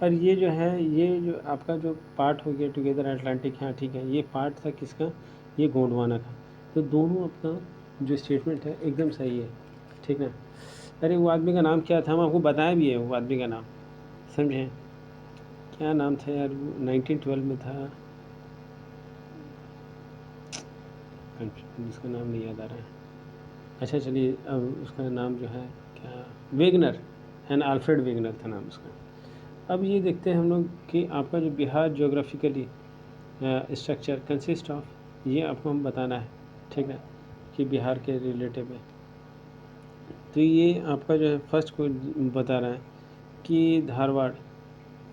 Speaker 1: और ये जो है, ये जो आपका जो पार्ट हो गया टुगेदर अटलांटिक, हाँ ठीक है, ये पार्ट था किसका, ये गोंडवाना का। तो दोनों आपका जो स्टेटमेंट है एकदम सही है, ठीक है। अरे वो आदमी का नाम क्या था, हम आपको बताया भी है वो आदमी का नाम, समझे, क्या नाम था यार, 1912 में था, उसका नाम नहीं याद आ रहा है। अच्छा चलिए, अब उसका नाम जो है क्या, वेगनर, एंड अल्फ्रेड वेगनर था नाम उसका। अब ये देखते हैं हम लोग कि आपका जो Bihar geographically structure consist of, ये आपको हम बताना है, ठीक है, कि बिहार के रिलेटिव है। तो ये आपका जो है फर्स्ट को बता रहा है कि धारवाड़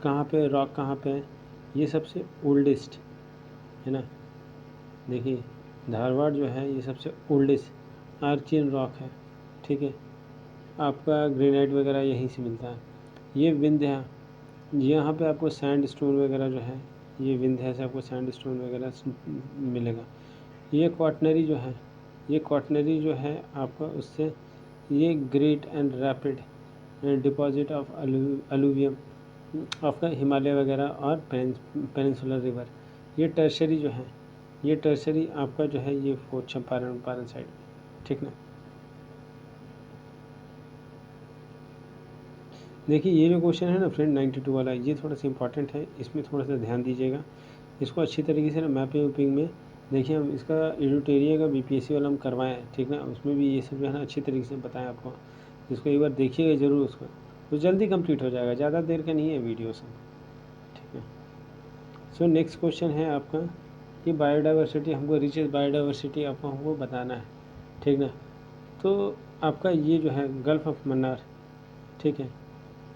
Speaker 1: कहाँ पे, रॉक कहाँ पे है, ये सबसे ओल्डेस्ट है ना। देखिए धारवाड़ जो है ये सबसे ओल्डेस्ट आर्चियन रॉक है, ठीक है। आपका ग्रेनाइट वगैरह यहीं से मिलता है। ये विंध्या, यहाँ पे आपको सैंड स्टोन वगैरह जो है, ये विंध्या से आपको सैंड स्टोन वगैरह मिलेगा। ये क्वाटनरी जो है, ये क्वाटनरी जो है आपका उससे, ये great and rapid deposit of alluvium आपका हिमालय वगैरह और पेनिनसुलर रिवर। ये टर्शरी जो है, ये टर्शरी आपका जो है ये फोर्ट चंपारण साइड, ठीक ना। देखिए ये जो क्वेश्चन है ना फ्रेंड 92 वाला, ये थोड़ा सा इंपॉर्टेंट है, इसमें थोड़ा सा ध्यान दीजिएगा, इसको अच्छी तरीके से ना मैपिंग वैपिंग में देखिए। हम इसका एडिटोरियल का बीपीएससी वाला हम करवाएं, ठीक ना, उसमें भी ये सब जो है ना अच्छी तरीके से बताएं आपको, इसको एक बार देखिएगा ज़रूर उसको, तो जल्दी कंप्लीट हो जाएगा, ज़्यादा देर का नहीं है वीडियो सब, ठीक है। सो नेक्स्ट क्वेश्चन है आपका कि बायोडाइवर्सिटी, हमको रिचेस बायोडाइवर्सिटी आपको हमको बताना है, ठीक ना। तो आपका ये जो है गल्फ़ ऑफ मन्नार, ठीक है,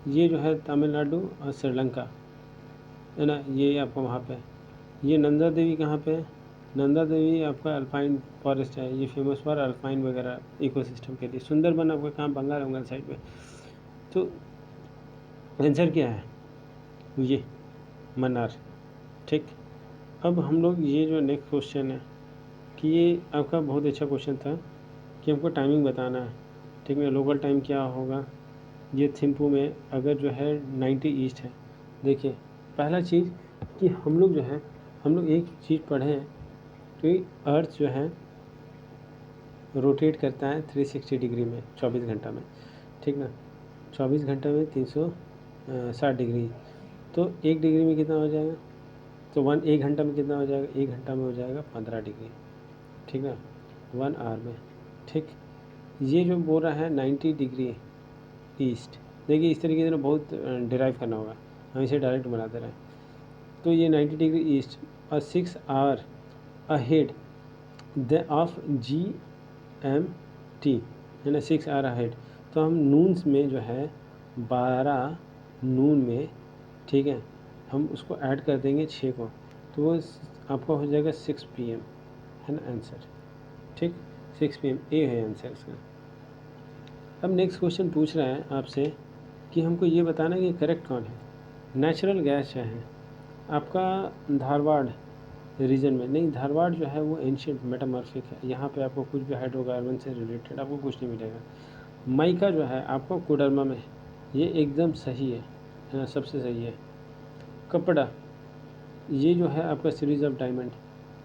Speaker 1: ये जो है तमिलनाडु और श्रीलंका है ना, ये आपका वहाँ पे। ये नंदा देवी कहाँ पे है? नंदा देवी आपका अल्पाइन फॉरेस्ट है, ये फेमस फॉर अल्पाइन वगैरह इकोसिस्टम के लिए। सुंदरबन आपका कहाँ? बंगाल साइड में। तो आंसर क्या है? ये मन्नार। ठीक, अब हम लोग ये जो नेक्स्ट क्वेश्चन है कि ये आपका बहुत अच्छा क्वेश्चन था कि हमको टाइमिंग बताना है। ठीक है, लोकल टाइम क्या होगा। ये थिम्पू में अगर जो है 90 ईस्ट है। देखिए पहला चीज़ कि हम लोग जो है, हम लोग एक चीज़ पढ़े हैं कि अर्थ जो है रोटेट करता है 360 डिग्री में 24 घंटा में। ठीक ना, 24 घंटा में 360 डिग्री। तो 1 डिग्री में कितना हो जाएगा? तो 1 घंटा में कितना हो जाएगा? 1 घंटा में हो जाएगा 15 डिग्री। ठीक ना, 1 आवर में। ठीक, ये जो बोल रहा है 90 डिग्री ईस्ट, देखिए इस तरीके से ना बहुत डिराइव करना होगा, हम इसे डायरेक्ट बनाते रहें। तो ये 90 डिग्री ईस्ट और 6 hour ahead the of GMT है ना, 6 आवर अहेड। तो हम नून्स में जो है 12 नून में, ठीक है, हम उसको ऐड कर देंगे 6 को, तो वो आपका हो जाएगा 6 PM है ना आंसर। ठीक, 6 PM ए है आंसर इसका। अब नेक्स्ट क्वेश्चन पूछ रहा है आपसे कि हमको ये बताना है कि करेक्ट कौन है। नेचुरल गैस जो है आपका धारवाड़ रीजन में नहीं, धारवाड़ जो है वो एंशियंट मेटामॉर्फिक है, यहाँ पे आपको कुछ भी हाइड्रोकार्बन से रिलेटेड आपको कुछ नहीं मिलेगा। माइका जो है आपको कोडरमा में, ये एकदम सही है ना, सबसे सही है। कपड़ा, ये जो है आपका सीरीज ऑफ डायमंड,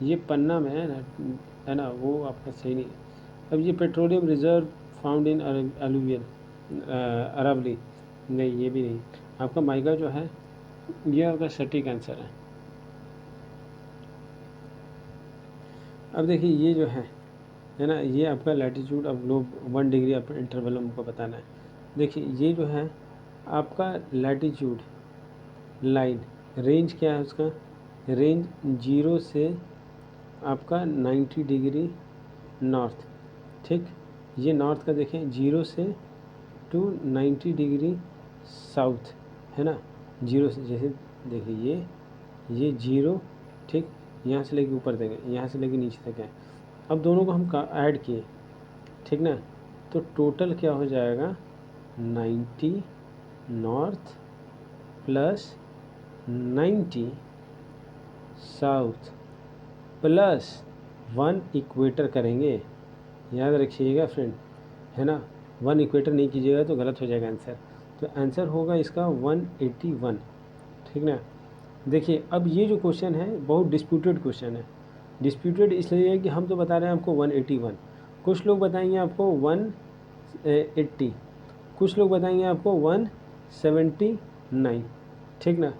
Speaker 1: ये पन्ना में है ना, वो आपका सही नहीं है। अब ये petroleum reserve found in alluvial Aravalli, नहीं ये भी नहीं। आपका माइका जो है ये आपका सटीक आंसर है। अब देखिए ये जो है ना, ये आपका लैटिट्यूड ऑफ ग्लोब 1 डिग्री आप इंटरवल हमको बताना है। देखिए ये जो है आपका लैटिट्यूड लाइन, रेंज क्या है उसका? रेंज 0 से आपका 90 डिग्री नॉर्थ। ठीक, ये नॉर्थ का देखें 0 से टू 90 डिग्री साउथ है ना। 0 से जैसे देखिए ये 0, ठीक, यहाँ से लेके ऊपर तक है, यहाँ से लेके नीचे तक है। अब दोनों को हम ऐड किए, ठीक ना, तो टोटल क्या हो जाएगा? 90 north plus 90 south plus 1 equator करेंगे। याद रखिएगा फ्रेंड, है ना, 1 इक्वेटर नहीं कीजिएगा तो गलत हो जाएगा आंसर। तो आंसर होगा इसका 181। ठीक ना, देखिए अब ये जो क्वेश्चन है बहुत डिस्प्यूटेड क्वेश्चन है। डिस्प्यूटेड इसलिए है कि हम तो बता रहे हैं आपको 181, कुछ लोग बताएंगे आपको 180, कुछ लोग बताएंगे आपको 179। ठीक ना,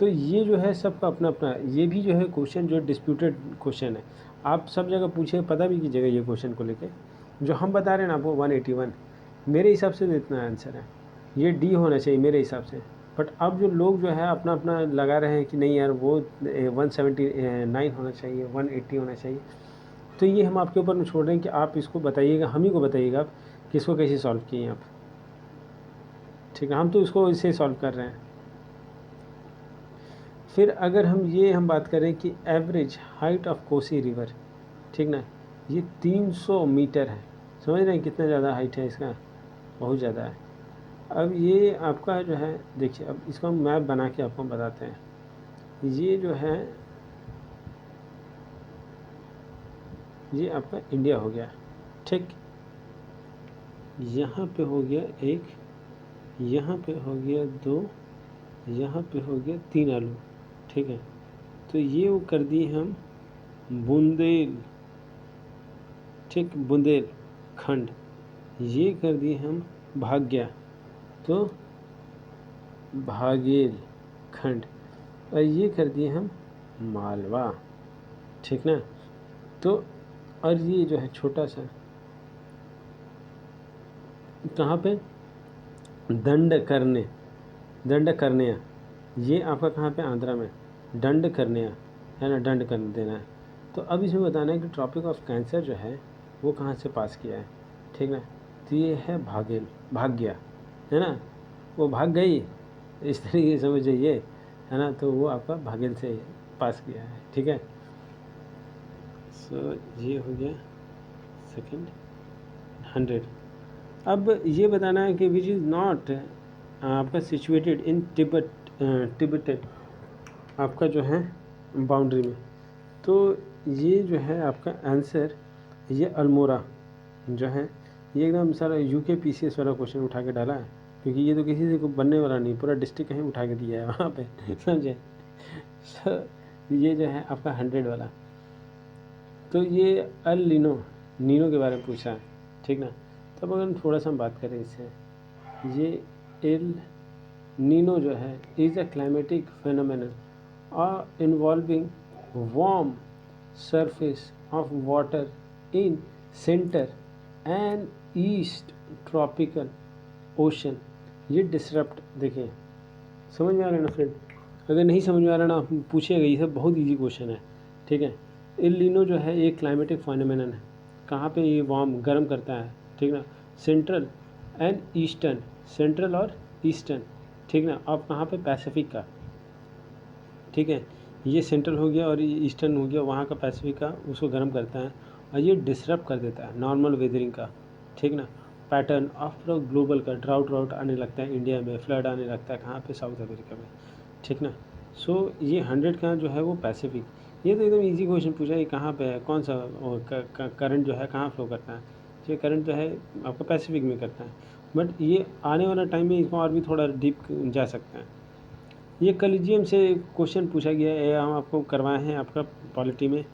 Speaker 1: तो ये जो है सबका अपना अपना, ये भी जो है क्वेश्चन जो डिस्प्यूटेड क्वेश्चन है। आप सब जगह पूछे, पता भी कीजिएगा ये क्वेश्चन को लेके। जो हम बता रहे हैं ना आपको 181, मेरे हिसाब से तो इतना आंसर है, ये डी होना चाहिए मेरे हिसाब से। बट अब जो लोग जो है अपना अपना लगा रहे हैं कि नहीं यार वो 179 होना चाहिए, 180 होना चाहिए। तो ये हम आपके ऊपर में छोड़ रहे हैं कि आप इसको बताइएगा, हम ही को बताइएगा आप कि इसको कैसे सॉल्व किए आप। ठीक है, हम तो इसको इसे सॉल्व कर रहे हैं। फिर अगर हम बात करें कि average height of Kosi river, ठीक ना, ये 300 मीटर है। समझ रहे हैं कितना ज़्यादा हाइट है इसका? बहुत ज़्यादा है। अब ये आपका जो है, देखिए अब इसको हम मैप बना के आपको बताते हैं। ये जो है ये आपका इंडिया हो गया। ठीक, यहाँ पे हो गया 1, यहाँ पे हो गया 2, यहाँ पे हो गया 3 आलू। ठीक है, तो ये वो कर दिए हम बुंदेल, ठीक, बुंदेलखंड। ये कर दिए हम भाग्य, तो भागेल खंड। और ये कर दिए हम मालवा। ठीक ना, तो और ये जो है छोटा सा कहाँ पे? दंड करने, ये आपका कहाँ पे? आंध्रा में। दंड करने है ना, दंड कर देना है। तो अब इसमें बताना है कि ट्रॉपिक ऑफ कैंसर जो है वो कहाँ से पास किया है। ठीक ना, तो ये है भाग्य है ना, वो भाग गई, इस तरीके से समझ जाइए, है ना। तो वो आपका भाग्य से पास किया है, ठीक है। सो ये हो गया सेकंड 100। अब ये बताना है कि विच इज़ नॉट आपका सिचुएटेड इन तिब्बत आपका जो है बाउंड्री में। तो ये जो है आपका आंसर, ये अल्मोड़ा जो है, ये एकदम सारा यूके पीसीएस वाला क्वेश्चन उठा के डाला है, क्योंकि ये तो किसी से कोई बनने वाला नहीं, पूरा डिस्ट्रिक्ट कहीं उठा के दिया है वहाँ पे समझे। ये जो है आपका 100 वाला। तो ये अल नीनो के बारे में पूछा है, ठीक ना। तब अगर हम थोड़ा सा बात करें इससे, ये एल नीनो जो है is a climatic phenomenon involving warm surface of water in centre and east tropical ocean. ये डिसरप्ट, देखिए समझ में आ रहा है ना फ्रेंड। अगर नहीं समझ में आ रहा ना, पूछिएगा, ये सब बहुत इजी क्वेश्चन है, ठीक है। एल नीनो जो है एक क्लाइमेटिक फेनोमेनन है, कहाँ पे ये वार्म गर्म करता है, ठीक ना, सेंट्रल एंड ईस्टर्न, सेंट्रल और ईस्टर्न, ठीक ना, अब कहाँ पे, पैसिफिक का, ठीक है। ये सेंट्रल हो गया और ईस्टर्न हो गया, वहाँ का पैसिफिक का, उसको गर्म करता है और ये डिसरप्ट कर देता है नॉर्मल वेदरिंग का, ठीक ना, पैटर्न ऑफ पूरा ग्लोबल का। ड्राउट आने लगता है इंडिया में, फ्लड आने लगता है कहाँ पे, साउथ अमेरिका में, ठीक ना। सो ये 100 का जो है वो पैसिफिक। ये तो एकदम इजी क्वेश्चन पूछा, ये कहाँ पे है, कौन सा करंट जो है कहाँ फ्लो करता है, ये करंट जो है आपका पैसिफिक में करता है। बट ये आने वाला टाइम में इसको और भी थोड़ा डीप जा सकता है। ये कॉलेजियम से क्वेश्चन पूछा गया है, हम आपको करवाए हैं आपका पॉलिटी में,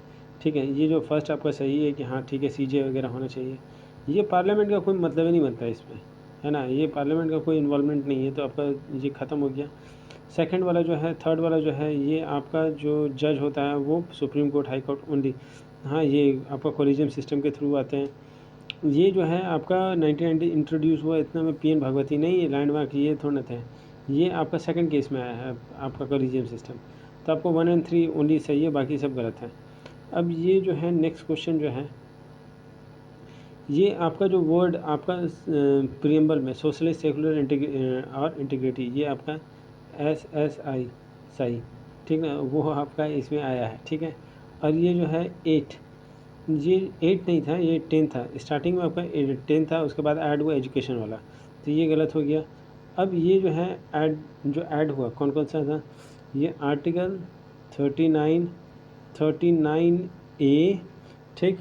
Speaker 1: ठीक है। ये जो फर्स्ट आपका सही है कि हाँ ठीक है, सीजे वगैरह होना चाहिए। ये पार्लियामेंट का कोई मतलब ही नहीं बनता इसमें, है ना, ये पार्लियामेंट का कोई इन्वॉल्वमेंट नहीं है, तो आपका ये ख़त्म हो गया। सेकंड वाला जो है, थर्ड वाला जो है, ये आपका जो जज होता है वो supreme court, high court only, हाँ ये आपका कॉलेजियम सिस्टम के थ्रू आते हैं। ये जो है आपका 1990 इंट्रोड्यूस हुआ, इतना में पीएन भगवती नहीं, लैंडमार्क ये थोड़ा थे, ये आपका सेकंड केस में आया है आपका कॉलेजियम सिस्टम। तो आपको 1 और 3 ओनली सही है, बाकी सब गलत है। अब ये जो है नेक्स्ट क्वेश्चन जो है, ये आपका जो वर्ड आपका प्रियम्बल में सोशलिस्ट, सेकुलर और इंटीग्रिटी, ये आपका SSI सही, ठीक ना, वो आपका इसमें आया है, ठीक है। और ये जो है 8, ये 8 नहीं था, ये 10 था, स्टार्टिंग में आपका 10 था, उसके बाद ऐड हुआ एजुकेशन वाला, तो ये गलत हो गया। अब ये जो है जो ऐड हुआ कौन कौन सा था, ये आर्टिकल 39A, ठीक,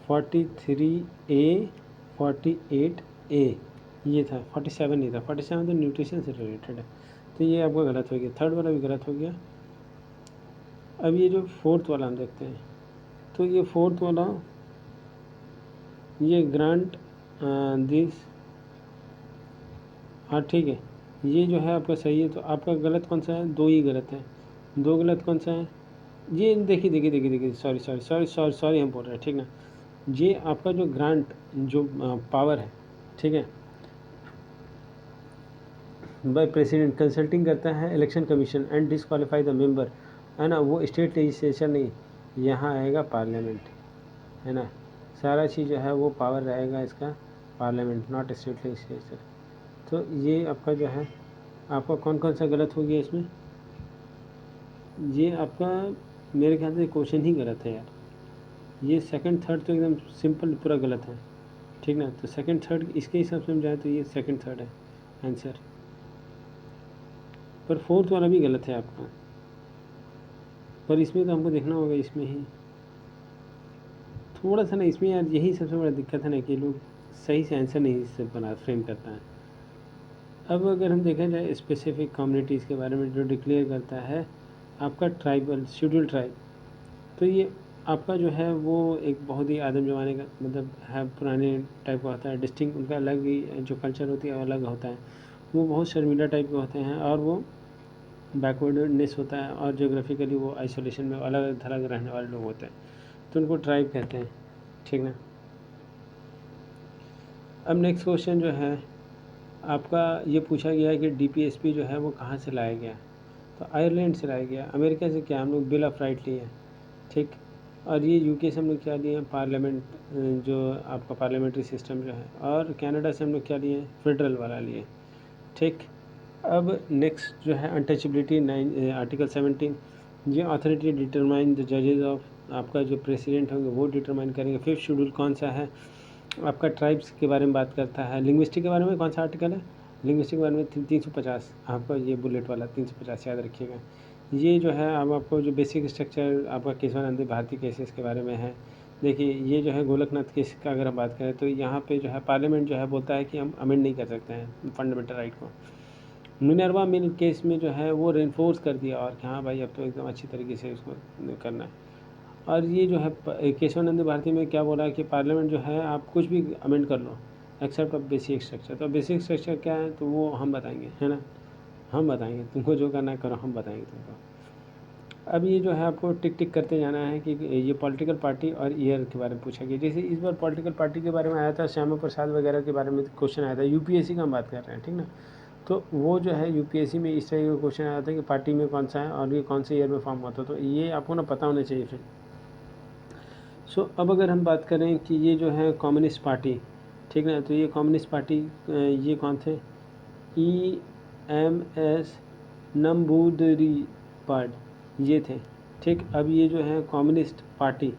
Speaker 1: 43A, 48A, ये था 47 नहीं था, 47 तो न्यूट्रिशन से रिलेटेड है, तो ये आपका गलत हो गया, थर्ड वाला भी गलत हो गया। अब ये जो फोर्थ वाला हम देखते हैं, तो ये फोर्थ वाला, ये ग्रांट दिस, हाँ ठीक है, ये जो है आपका सही है। तो आपका गलत कौन सा है, 2 ही गलत है, 2 गलत कौन सा है, ये देखिए सॉरी हम बोल रहे हैं, ठीक ना। ये आपका जो ग्रांट जो पावर है, ठीक है, बाय प्रेसिडेंट कंसल्टिंग करता है election commission and disqualify the member, है ना, वो स्टेट लेजिस्लेचर नहीं, यहाँ आएगा पार्लियामेंट, है ना, सारा चीज़ जो है वो पावर रहेगा इसका पार्लियामेंट, नॉट स्टेट लेजिस्लेचर। तो ये आपका जो है, आपका कौन कौन सा गलत हो गया इसमें, ये आपका मेरे ख्याल से क्वेश्चन ही गलत है यार, ये सेकंड थर्ड तो एकदम सिंपल पूरा गलत है, ठीक ना। तो सेकंड थर्ड इसके हिसाब से हम जाए तो ये सेकंड थर्ड है आंसर, पर फोर्थ वाला भी गलत है आपका, पर इसमें तो हमको देखना होगा, इसमें ही थोड़ा सा ना, इसमें यार यही सबसे बड़ा दिक्कत है ना कि लोग सही से आंसर नहीं से बना फ्रेम करता है। अब अगर हम देखा जाए स्पेसिफिक कम्युनिटीज़ के बारे में, जो डिक्लेयर करता है आपका ट्राइबल शेड्यूल ट्राइब, तो ये आपका जो है वो एक बहुत ही आदम ज़माने का मतलब है, पुराने टाइप का होता है, डिस्टिंक्ट उनका अलग ही जो कल्चर होती है अलग होता है, वो बहुत शर्मीला टाइप के होते हैं और वो बैकवर्डनेस होता है, और जोग्राफिकली वो आइसोलेशन में अलग थलग रहने वाले लोग होते हैं, तो उनको ट्राइब कहते हैं, ठीक ना। अब नेक्स्ट क्वेश्चन जो है आपका, ये पूछा गया है कि DPSP जो है वो कहाँ से लाया गया, तो आयरलैंड से लाया गया। अमेरिका से क्या हम लोग बिल ऑफ राइट लिए हैं, ठीक, और ये यूके से हम लोग क्या लिए हैं, पार्लियामेंट, जो आपका पार्लियामेंट्री सिस्टम जो है, और कनाडा से हम लोग क्या लिए हैं, फेडरल वाला लिए, ठीक। अब नेक्स्ट जो है अनटचेबिलिटी आर्टिकल 17, ये अथॉरिटी डिटरमाइन द जजेज ऑफ, आपका जो प्रेसिडेंट होंगे वो डिटरमाइन करेंगे। 5th शेड्यूल कौन सा है आपका, ट्राइब्स के बारे में बात करता है। लिंग्विस्टिक के बारे में कौन सा आर्टिकल है, लिंग्विस्टिक के बारे में 350, आपका ये बुलेट वाला 350 याद रखिएगा। ये जो है अब आपको जो बेसिक स्ट्रक्चर आपका केशवानंद भारती केसेस के बारे में है। देखिए ये जो है गोलकनाथ केस का अगर हम बात करें तो यहाँ पे जो है पार्लियामेंट जो है बोलता है कि हम अमेंड नहीं कर सकते हैं फंडामेंटल राइट को। मिनर्वा मिल केस में जो है वो रेनफोर्स कर दिया और कि हाँ भाई अब तो एकदम अच्छी तरीके से उसको करना है। और ये जो है केशवानंद भारती में क्या बोला है कि पार्लियामेंट जो है आप कुछ भी अमेंड कर लो एक्सेप्ट ऑफ बेसिक स्ट्रक्चर। तो बेसिक स्ट्रक्चर क्या है तो वो हम बताएंगे, है ना, हम बताएंगे तुमको, जो करना है करो, हम बताएंगे तुमको। अब ये जो है आपको टिक टिक करते जाना है कि ये पॉलिटिकल पार्टी और ईयर के बारे में पूछा गया। जैसे इस बार पॉलिटिकल पार्टी के बारे में आया था, श्यामा प्रसाद वगैरह के बारे में क्वेश्चन आया था, यूपीएससी का हम बात कर रहे हैं, ठीक ना। तो वो जो है यूपीएससी में इस तरह का क्वेश्चन आया था कि पार्टी में कौन सा है और ये कौन से ईयर में फॉर्म हुआ था, तो ये आपको ना पता होना चाहिए फ्रेंड। सो अब अगर हम बात करें कि ये जो है कम्युनिस्ट पार्टी, ठीक ना, तो ये कम्युनिस्ट पार्टी ये कौन थे, EMS नंबूदरीपाद ये थे, ठीक। अब ये जो है कम्युनिस्ट पार्टी,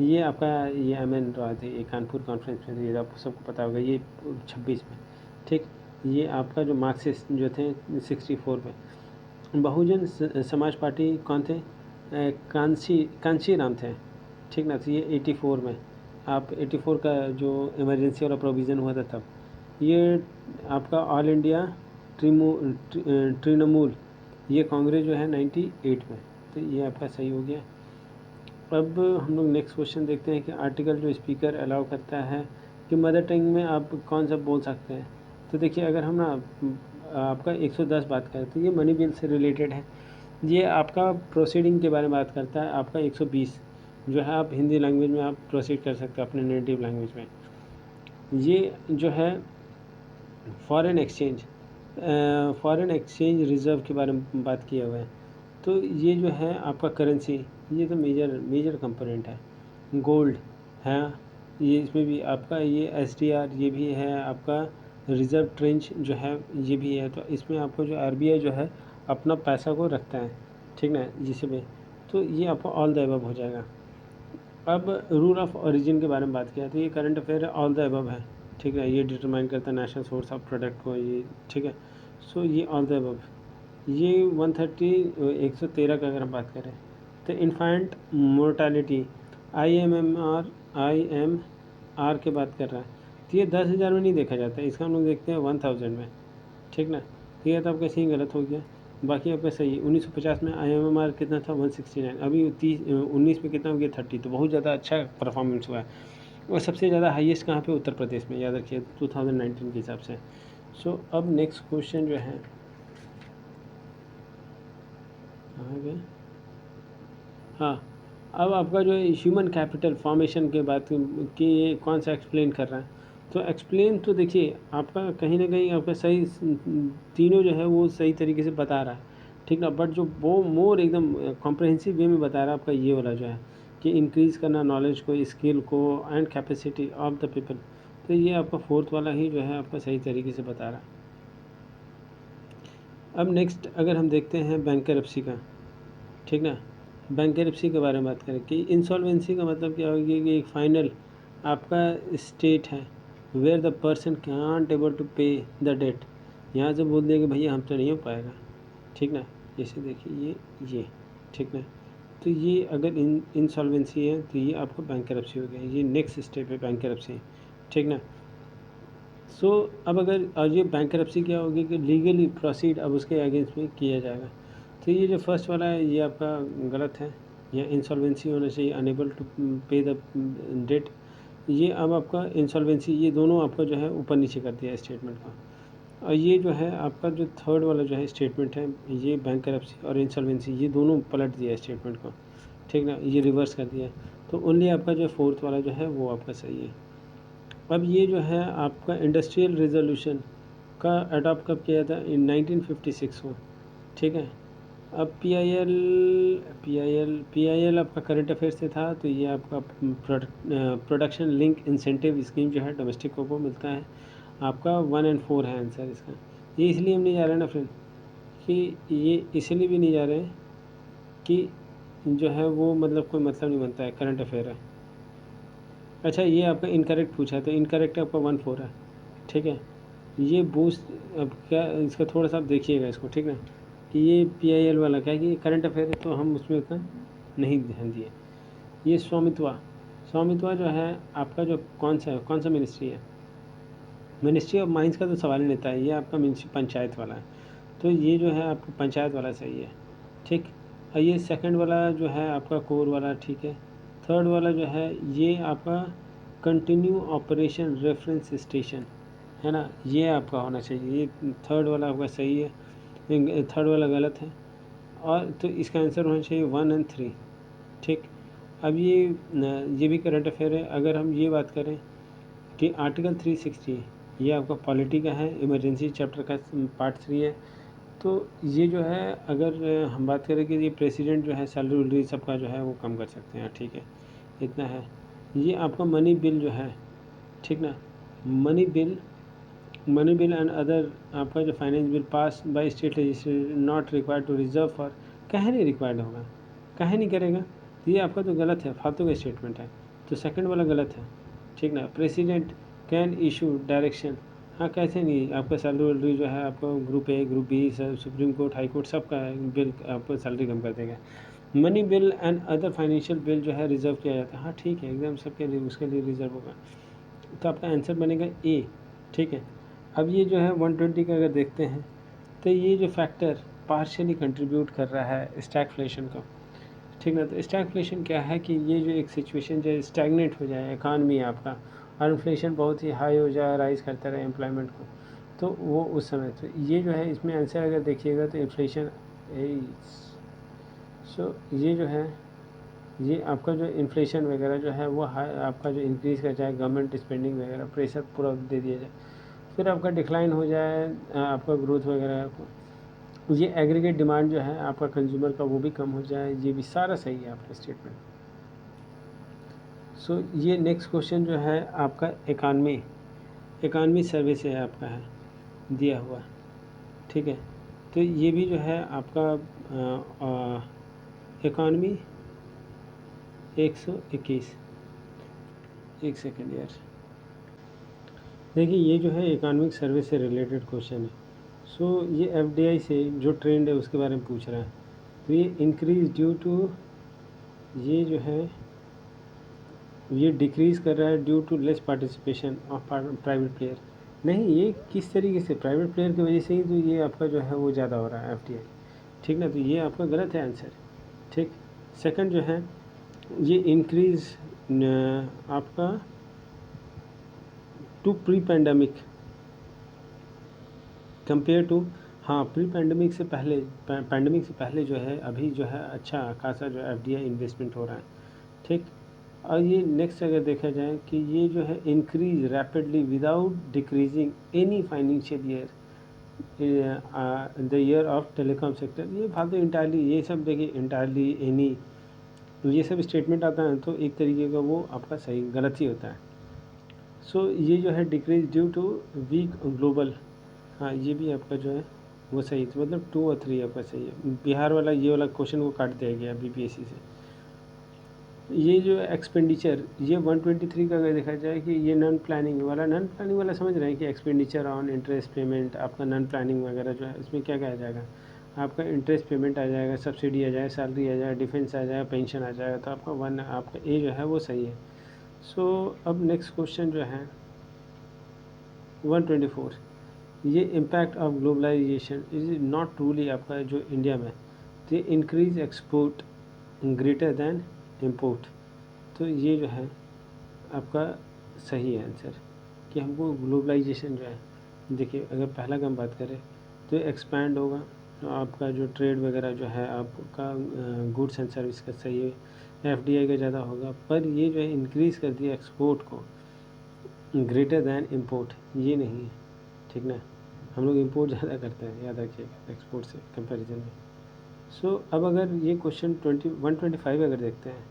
Speaker 1: ये आपका ये MN रहा थे, ये कानपुर कॉन्फ्रेंस में, ये आपको सबको पता होगा, ये 26 में, ठीक। ये आपका जो मार्क्सिस्ट जो थे 64 में। बहुजन समाज पार्टी कौन थे, कांशी राम थे, ठीक ना, तो ये 84 में। आप 84 का जो इमरजेंसी वाला प्रोविज़न हुआ था तब। ये आपका ऑल इंडिया तृणमूल, ये कांग्रेस जो है 98 में, तो ये आपका सही हो गया। अब हम लोग नेक्स्ट क्वेश्चन देखते हैं कि आर्टिकल जो स्पीकर अलाउ करता है कि मदर टंग में आप कौन सा बोल सकते हैं। तो देखिए अगर हम ना आपका 110 बात करें तो ये मनी बिल से रिलेटेड है। ये आपका प्रोसीडिंग के बारे में बात करता है। आपका 120 जो है आप हिंदी लैंग्वेज में आप प्रोसीड कर सकते हो अपने नेटिव लैंग्वेज में। ये जो है फॉरेन एक्सचेंज रिज़र्व के बारे में बात किया हुआ है। तो ये जो है आपका करेंसी, ये तो मेजर कंपोनेंट है। गोल्ड है, ये इसमें भी आपका ये SDR ये भी है, आपका रिज़र्व ट्रेंच जो है ये भी है। तो इसमें आपको जो RBI जो है अपना पैसा को रखता है, ठीक ना, जिसमें तो ये आपको ऑल द अबव हो जाएगा। अब रूल ऑफ ओरिजिन के बारे में बात किया तो ये current affair all the above है, ठीक है। ये डिटरमाइन करता है नेशनल सोर्स ऑफ प्रोडक्ट को, ये ठीक है। सो ये ऑल द अबव। ये 113 का अगर हम बात करें तो इन्फेंट मोर्टालिटी IMR के बात कर रहा है, तो ये 10,000 में नहीं देखा जाता है, इसका हम लोग देखते हैं 1000 में, ठीक ना। तो ये तो आपका सही गलत हो गया, बाकी आपका सही। 1950 में IMR कितना था 169, अभी 19 में कितना हो गया 30, तो बहुत ज़्यादा अच्छा परफॉर्मेंस हुआ है। और सबसे ज़्यादा हाईएस्ट कहाँ पे, उत्तर प्रदेश में, याद रखिए 2019 के हिसाब से। सो अब नेक्स्ट क्वेश्चन जो है कहाँ गए, हाँ, अब आपका जो ह्यूमन कैपिटल फॉर्मेशन के बात कि ये कौन सा एक्सप्लेन कर रहा है। तो एक्सप्लेन तो देखिए आपका कहीं ना कहीं आपका सही, तीनों जो है वो सही तरीके से बता रहा है, ठीक ना। बट जो वो मोर एकदम कॉम्प्रहेंसिव वे में बता रहा है आपका ये वाला जो है कि इंक्रीज़ करना नॉलेज को, स्किल को and capacity of the people, तो ये आपका 4th वाला ही जो है आपका सही तरीके से बता रहा है। अब नेक्स्ट अगर हम देखते हैं बैंकरप्सी का, ठीक ना, बैंकरप्सी के बारे में बात करें कि इंसॉल्वेंसी का मतलब क्या होगी कि एक फाइनल आपका स्टेट है where the person can't able to pay the debt. यहाँ से बोल दिया कि भैया हम तो नहीं हो पाएगा, ठीक ना। जैसे देखिए ये ठीक ना, तो ये अगर इंसॉल्वेंसी है तो ये आपको बैंकरप्सी हो गया, ये नेक्स्ट स्टेप है बैंकरप्सी, ठीक ना। सो अब अगर और ये बैंकरप्सी क्या होगी कि लीगली प्रोसीड अब उसके अगेंस्ट में किया जाएगा। तो ये जो फर्स्ट वाला है ये आपका गलत है, या इंसॉल्वेंसी होना चाहिए, unable to pay the date. ये अब आपका इंसॉल्वेंसी, ये दोनों आपका जो है ऊपर नीचे कर दिया स्टेटमेंट का। और ये जो है आपका जो थर्ड वाला जो है स्टेटमेंट है, ये बैंकरप्सी और इंसॉल्वेंसी ये दोनों पलट दिया स्टेटमेंट को, ठीक ना, ये रिवर्स कर दिया। तो ओनली आपका जो 4th वाला जो है वो आपका सही है। अब ये जो है आपका इंडस्ट्रियल रिजोल्यूशन का अडॉप्ट कब किया था, इन 1956 को, ठीक है। अब PIL आपका करंट अफेयर से था, तो ये आपका प्रोडक्शन लिंक इंसेंटिव स्कीम जो है डोमेस्टिक को मिलता है। आपका 1 और 4 है आंसर इसका। ये इसलिए हम नहीं जा रहे हैं ना फ्रेंड कि ये इसलिए भी नहीं जा रहे हैं कि जो है वो मतलब कोई मतलब नहीं बनता है, करंट अफेयर है। अच्छा, ये आपका इनकरेक्ट पूछा है, तो इनकरेक्ट आपका 1-4 है, ठीक है। ये बूस्ट, अब क्या इसका थोड़ा सा आप देखिएगा इसको, ठीक ना, कि ये PIL वाला क्या है कि करंट अफेयर है, तो हम उसमें उतना नहीं ध्यान दिए। ये स्वामित्व, स्वामित्व जो है आपका जो कौन सा मिनिस्ट्री है, मिनिस्ट्री ऑफ माइंस का तो सवाल ही नहीं था, ये आपका पंचायत वाला है, तो ये जो है आपका पंचायत वाला सही है, ठीक। और ये सेकंड वाला जो है आपका कोर वाला, ठीक है। थर्ड वाला जो है ये आपका कंटिन्यू ऑपरेशन रेफरेंस स्टेशन है ना, ये आपका होना चाहिए, ये थर्ड वाला आपका सही है, थर्ड वाला गलत है। और तो इसका आंसर होना चाहिए 1 और 3, ठीक। अब ये भी करंट अफेयर है। अगर हम ये बात करें कि आर्टिकल 360 ये आपका पॉलिटी का है, इमरजेंसी चैप्टर का पार्ट 3 है। तो ये जो है अगर हम बात करें कि ये प्रेसिडेंट जो है सैलरी वैलरी सबका जो है वो कम कर सकते हैं, ठीक है, इतना है। ये आपका मनी बिल जो है, ठीक ना, मनी बिल एंड अदर आपका जो finance bill pass by state legislature not required to reserve for, कहे नहीं रिक्वायर्ड होगा, कहे नहीं करेगा, तो ये आपका तो गलत है, फालतू का स्टेटमेंट है, तो सेकंड वाला गलत है, ठीक ना। प्रेसिडेंट कैन इशू डायरेक्शन, हाँ कैसे नहीं, आपका सैलरी वैलरी जो है आपका group A group B supreme court high court सबका बिल आपको सैलरी कम कर देगा। Money bill and other financial bill जो है रिजर्व किया जाता है, हाँ ठीक है, एकदम सबके लिए उसके लिए रिजर्व होगा, तो आपका आंसर बनेगा ए, ठीक है। अब ये जो है 120 का अगर देखते हैं, तो ये जो फैक्टर पार्शियली कंट्रीब्यूट कर रहा है स्टैगफ्लेशन को, ठीक ना। तो स्टैगफ्लेशन क्या है कि ये जो एक सिचुएशन जो स्टैगनेट हो जाए इकानमी आपका, और इन्फ्लेशन बहुत ही हाई हो जाए, राइज करता रहे एम्प्लॉयमेंट को, तो वो उस समय, तो ये जो है इसमें आंसर अगर देखिएगा तो इन्फ्लेशन, सो ये जो है ये आपका जो इन्फ्लेशन वगैरह जो है वो आपका जो इंक्रीज़ कर जाए, गवर्नमेंट स्पेंडिंग वगैरह प्रेशर पूरा दे दिया जाए, फिर आपका डिक्लाइन हो जाए आपका ग्रोथ वगैरह को, ये एग्रीगेट डिमांड जो है आपका कंज्यूमर का वो भी कम हो जाए, ये भी सारा सही है आपका स्टेटमेंट। सो ये नेक्स्ट क्वेश्चन जो है आपका इकानमी सर्वे से आपका है दिया हुआ, ठीक है। तो ये भी जो है आपका इकानमी 121, एक सेकेंड यार, देखिए ये जो है इकोनॉमिक सर्वे से रिलेटेड क्वेश्चन है। सो ये FDI से जो ट्रेंड है उसके बारे में पूछ रहा है, तो ये इंक्रीज ड्यू टू, ये जो है ये डिक्रीज़ कर रहा है due to less participation of private player, नहीं, ये किस तरीके से प्राइवेट प्लेयर की वजह से ही तो ये आपका जो है वो ज़्यादा हो रहा है FDI, ठीक ना, तो ये आपका गलत है आंसर, ठीक। सेकंड जो है ये इंक्रीज़ आपका to pre pandemic compare to, हाँ प्री पैंडमिक से पहले, पैंडमिक से पहले जो है अभी जो है अच्छा खासा जो FDI इन्वेस्टमेंट हो रहा है, ठीक। और ये नेक्स्ट अगर देखा जाए कि ये जो है increase rapidly without decreasing any financial year, the year of telecom sector, ये फालतू इंटायरली, ये सब देखिए इंटायरली एनी, तो ये सब स्टेटमेंट आता है तो एक तरीके का वो आपका सही गलत ही होता है। सो ये जो है decrease due to weak global, हाँ ये भी आपका जो है वो सही, तो मतलब 2 और 3 आपका सही है। बिहार वाला ये वाला क्वेश्चन को काट दिया गया BPSC से। ये जो एक्सपेंडिचर, ये 123 का अगर देखा जाए कि ये नॉन प्लानिंग वाला समझ रहे हैं कि एक्सपेंडिचर ऑन इंटरेस्ट पेमेंट, आपका नॉन प्लानिंग वगैरह जो है इसमें क्या क्या आ जाएगा, आपका इंटरेस्ट पेमेंट आ जाएगा, सब्सिडी आ जाएगा, सैलरी आ जाएगा, डिफेंस आ जाएगा, पेंशन आ जाएगा, तो आपका ए जो है वो सही है। सो अब नेक्स्ट क्वेश्चन जो है 124, ये impact of globalization is not truly आपका जो इंडिया में, तो increase export greater than import, तो ये जो है आपका सही है आंसर, कि हमको ग्लोबलाइजेशन जो है, देखिए अगर पहला का हम बात करें तो एक्सपैंड होगा, तो आपका जो ट्रेड वगैरह जो है आपका गुड्स एंड सर्विस का सही है, FDI का ज़्यादा होगा, पर ये जो है इंक्रीज़ कर दिया एक्सपोर्ट को ग्रेटर दैन इम्पोर्ट, ये नहीं है, ठीक ना, हम लोग इम्पोर्ट ज़्यादा करते हैं, याद रखिएगा एक्सपोर्ट से कंपैरिजन में। सो अब अगर ये क्वेश्चन 125 अगर देखते हैं,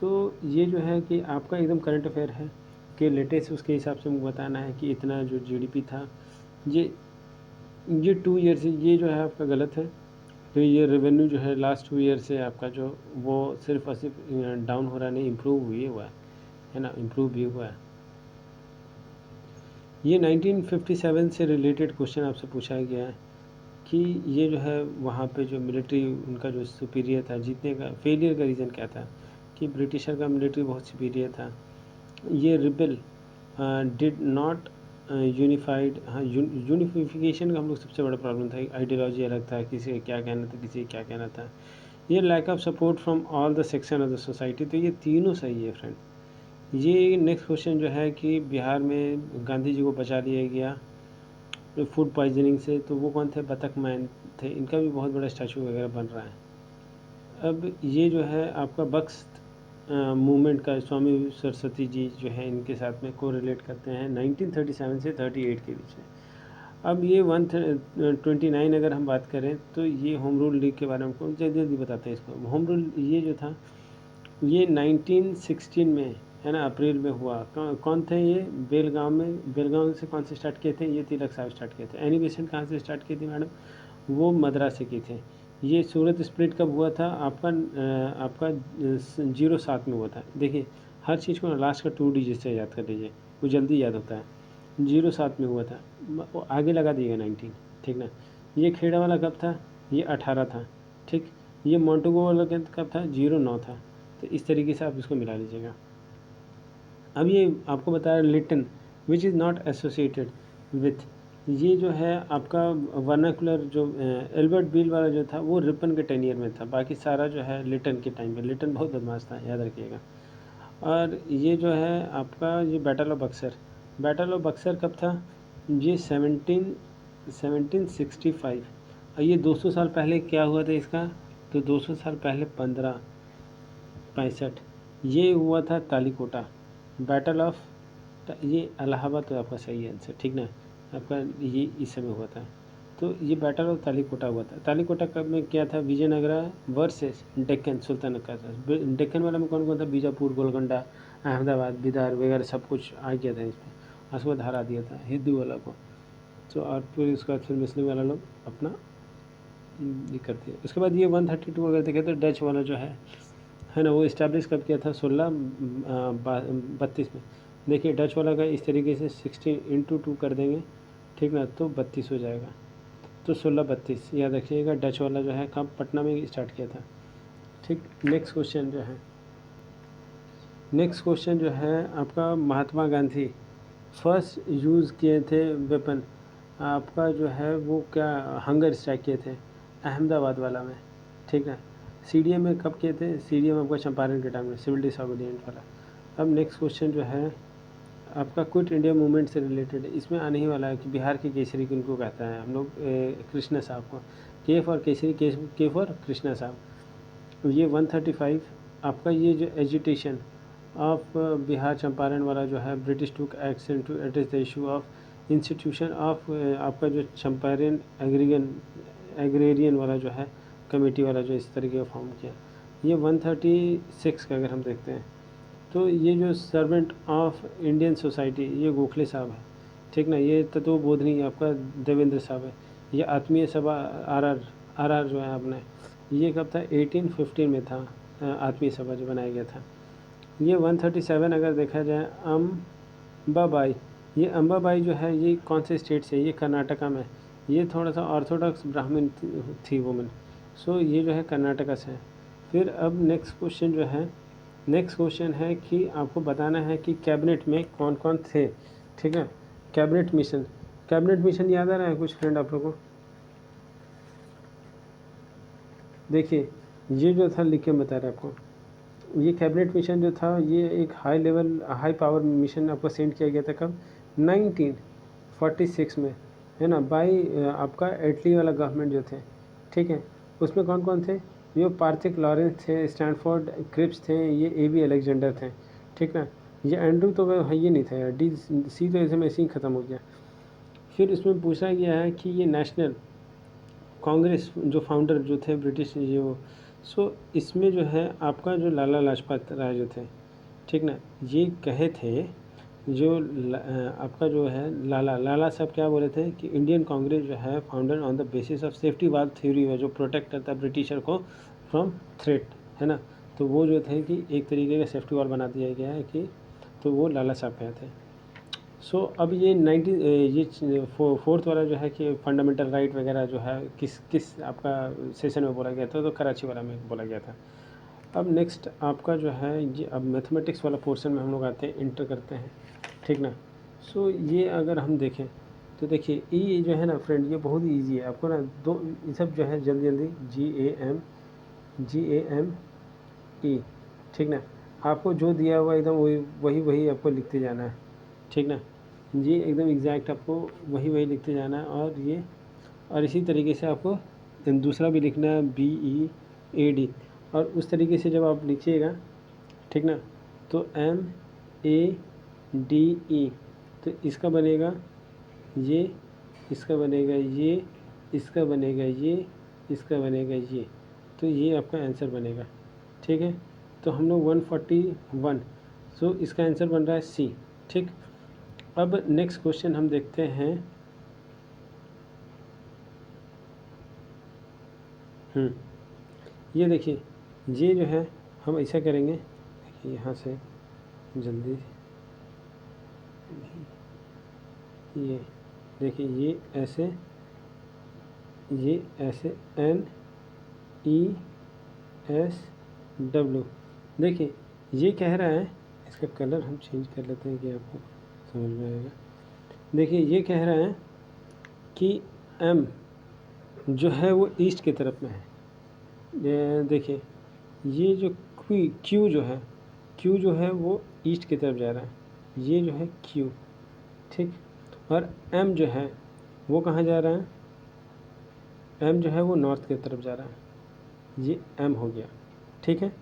Speaker 1: तो ये जो है कि आपका एकदम करंट अफेयर है कि लेटेस्ट उसके हिसाब से मुझे बताना है कि इतना जो GDP था, ये ये 2 ईयर से ये जो है आपका गलत है। तो ये रेवेन्यू जो है लास्ट 2 ईयर से आपका जो वो सिर्फ और सिर्फ डाउन हो रहा नहीं, इम्प्रूव हुई हुआ है ना, इम्प्रूव भी हुआ है। ये 1957 से रिलेटेड क्वेश्चन आपसे पूछा गया है कि ये जो है वहाँ पे जो मिलिट्री उनका जो सुपीरियर था, जीतने का फेलियर का रीज़न क्या था कि ब्रिटिशर का मिलिट्री बहुत सुपीरियर था। ये रिबेल डिड नॉट यूनिफाइड, हाँ यूनिफिकेशन का हम लोग सबसे बड़ा प्रॉब्लम था, आइडियोलॉजी अलग था, किसी का क्या कहना था, किसी का क्या कहना था। ये lack of support from all the section of the society, तो ये तीनों सही है फ्रेंड। ये नेक्स्ट क्वेश्चन जो है कि बिहार में गांधी जी को बचा लिया गया फूड पॉइजनिंग से, तो वो कौन थे, बतख मैन थे, इनका भी बहुत बड़ा स्टैचू वगैरह बन रहा है। अब ये जो है आपका बक्स मूवमेंट का स्वामी सरस्वती जी जो है इनके साथ में को रिलेट करते हैं 1937 से 38 के बीच में। अब ये 129 अगर हम बात करें तो ये होम रूल लीग के बारे में जल्दी जल्दी बताते हैं इसको। होम रूल ये जो था ये 1916 में है ना, अप्रैल में हुआ। कौन थे ये, बेलगांव से कौन से स्टार्ट किए थे, ये तिलक साहब स्टार्ट किए थे। एनी बेसेंट कहाँ से स्टार्ट की थी मैडम, वो मद्रास से की थे। ये सूरत स्प्लिट कब हुआ था आपका, आपका 07 में हुआ था। देखिए हर चीज़ को लास्ट का 2 डिजिट से याद कर लीजिए, वो जल्दी याद होता है। 07 में हुआ था, वो आगे लगा दिएगा 19, ठीक ना। ये खेड़ा वाला कब था, ये 18 था, ठीक। ये मोंटेगो वाला कब था, 09 था। तो इस तरीके से आप इसको मिला लीजिएगा। अब ये आपको बताया Lytton which is not associated with, ये जो है आपका वर्नाकुलर जो एल्बर्ट बील वाला जो था वो रिपन के टेनियर में था, बाकी सारा जो है लिटन के टाइम पे। लिटन बहुत बदमाश था, याद रखिएगा। और ये जो है आपका ये battle of Buxar, battle of Buxar कब था, ये 1765। और ये 200 साल पहले क्या हुआ था इसका, तो 200 साल पहले 1565 ये हुआ था तालीकोटा बैटल ऑफ, ये इलाहाबाद तो आपका सही आंसर, ठीक ना। आपका ये इस समय हुआ था, तो ये बैटल ऑफ तालीकोटा हुआ था। तालीकोटा कब में क्या था, विजयनगरा वर्सेस डेक्कन सुल्तानत का था। डेक्कन वाला में कौन कौन था, बीजापुर, गोलकोंडा, अहमदाबाद, बिदार वगैरह सब कुछ आ गया था इसमें, उसको हरा दिया था हिंदू वाला को। तो और फिर उसके बाद फिर मुस्लिम वाला लोग अपना ये करते हैं। उसके बाद ये 132 अगर देखें तो डच वाला जो है ना, वो इस्टेब्लिश कब किया था, 1632 में। देखिए डच वाला का इस तरीके से 16 × 2 कर देंगे, ठीक ना, तो 32 हो जाएगा। तो 1632 याद रखिएगा। डच वाला जो है कब, पटना में स्टार्ट किया था, ठीक। नेक्स्ट क्वेश्चन जो है आपका, महात्मा गांधी फर्स्ट यूज़ किए थे वेपन आपका जो है वो क्या, हंगर स्ट्राइक किए थे अहमदाबाद वाला में, ठीक है। सीडीएम में कब किए थे, सीडीएम आपका चंपारण के टाइम में, सिविल डिसोबीडियंट वाला। अब नेक्स्ट क्वेश्चन जो है आपका क्विट इंडिया मूवमेंट से रिलेटेड है, इसमें आने ही वाला है कि बिहार के केसरी किनको कहता है हम लोग, कृष्णा साहब को। के फॉर केसरी, के फॉर कृष्णा साहब। ये 135 आपका ये जो एजिटेशन ऑफ बिहार चंपारण वाला जो है, British took action to address the issue of institution of आपका जो चंपारण एग्रेरियन वाला जो है कमेटी वाला जो इस तरीके का फॉर्म किया। ये 136 का अगर हम देखते हैं तो ये जो सर्वेंट ऑफ इंडियन सोसाइटी ये गोखले साहब है, ठीक ना। ये तत्वबोधनी आपका देवेंद्र साहब है। ये आत्मीय सभा आर जो है आपने, ये कब था, 1815 में था आत्मीय सभा जो बनाया गया था। ये 137 अगर देखा जाए, अम्बाबाई, ये अम्बाबाई जो है ये कौन से स्टेट से, ये कर्नाटका में। ये थोड़ा सा ऑर्थोडॉक्स ब्राह्मण थी वुमेन, सो ये जो है कर्नाटका से है। फिर अब नेक्स्ट क्वेश्चन है कि आपको बताना है कि कैबिनेट में कौन कौन थे, ठीक है। कैबिनेट मिशन याद आ रहा है कुछ फ्रेंड आप लोगों को, देखिए ये जो था लिख के बता रहा है आपको। ये कैबिनेट मिशन जो था ये एक हाई पावर मिशन आपको सेंड किया गया था कब, 1946 में, है ना, बाई आपका एटली वाला गवर्नमेंट जो थे, ठीक है। उसमें कौन कौन थे, ये पार्थिक लॉरेंस थे, स्टैनफोर्ड क्रिप्स थे, ये AB अलेक्जेंडर थे, ठीक है। ये एंड्रू तो है ये नहीं था यार, DC तो ऐसे ही ख़त्म हो गया। फिर इसमें पूछा गया है कि ये नेशनल कांग्रेस जो फाउंडर जो थे ब्रिटिश जो, सो इसमें जो है आपका जो लाला लाजपत राय जो थे, ठीक ना, ये कहे थे आपका जो है लाला साहब क्या बोले थे कि इंडियन कांग्रेस जो है founded on the basis of safety वाल थ्योरी है, जो प्रोटेक्ट करता है ब्रिटिशर को फ्रॉम थ्रेट, है ना। तो वो जो थे कि एक तरीके का सेफ्टी वाल बना दिया गया है कि, तो वो लाला साहब कहे थे। सो अब ये फोर्थ वाला जो है कि फंडामेंटल राइट वगैरह जो है किस किस आपका सेशन में बोला गया था, तो कराची वाला में बोला गया था। अब नेक्स्ट आपका जो है ये अब मैथमेटिक्स वाला पोर्शन में हम लोग आते हैं, इंटर करते हैं, ठीक ना। सो ये अगर हम देखें तो देखिए ये जो है ना फ्रेंड, ये बहुत ही ईजी है आपको ना, दो ये सब जो है जल्दी जल्दी GAME, ठीक ना। आपको जो दिया हुआ एकदम वही वही आपको लिखते जाना है, ठीक ना। ये एकदम एग्जैक्ट आपको वही वही लिखते जाना है, और इसी तरीके से आपको दूसरा भी लिखना है BEAD, और उस तरीके से जब आप लिखिएगा, ठीक ना, तो MADE, तो इसका बनेगा ये, इसका बनेगा ये, इसका बनेगा ये, इसका बनेगा ये, तो ये आपका आंसर बनेगा, ठीक है। तो हम लोग 141, सो इसका आंसर बन रहा है C, ठीक। अब नेक्स्ट क्वेश्चन हम देखते हैं। ये देखिए, ये जो है हम ऐसा करेंगे, देखिए यहाँ से जल्दी, ये देखिए ये ऐसे NESW, देखिए ये कह रहा है, इसका कलर हम चेंज कर लेते हैं कि आपको समझ में आएगा। देखिए ये कह रहा है कि M जो है वो ईस्ट की तरफ में है। देखिए ये जो Q जो है वो ईस्ट की तरफ जा रहा है, ये जो है Q, ठीक। और M जो है वो कहाँ जा रहा है, M जो है वो नॉर्थ की तरफ जा रहा है, ये M हो गया, ठीक है।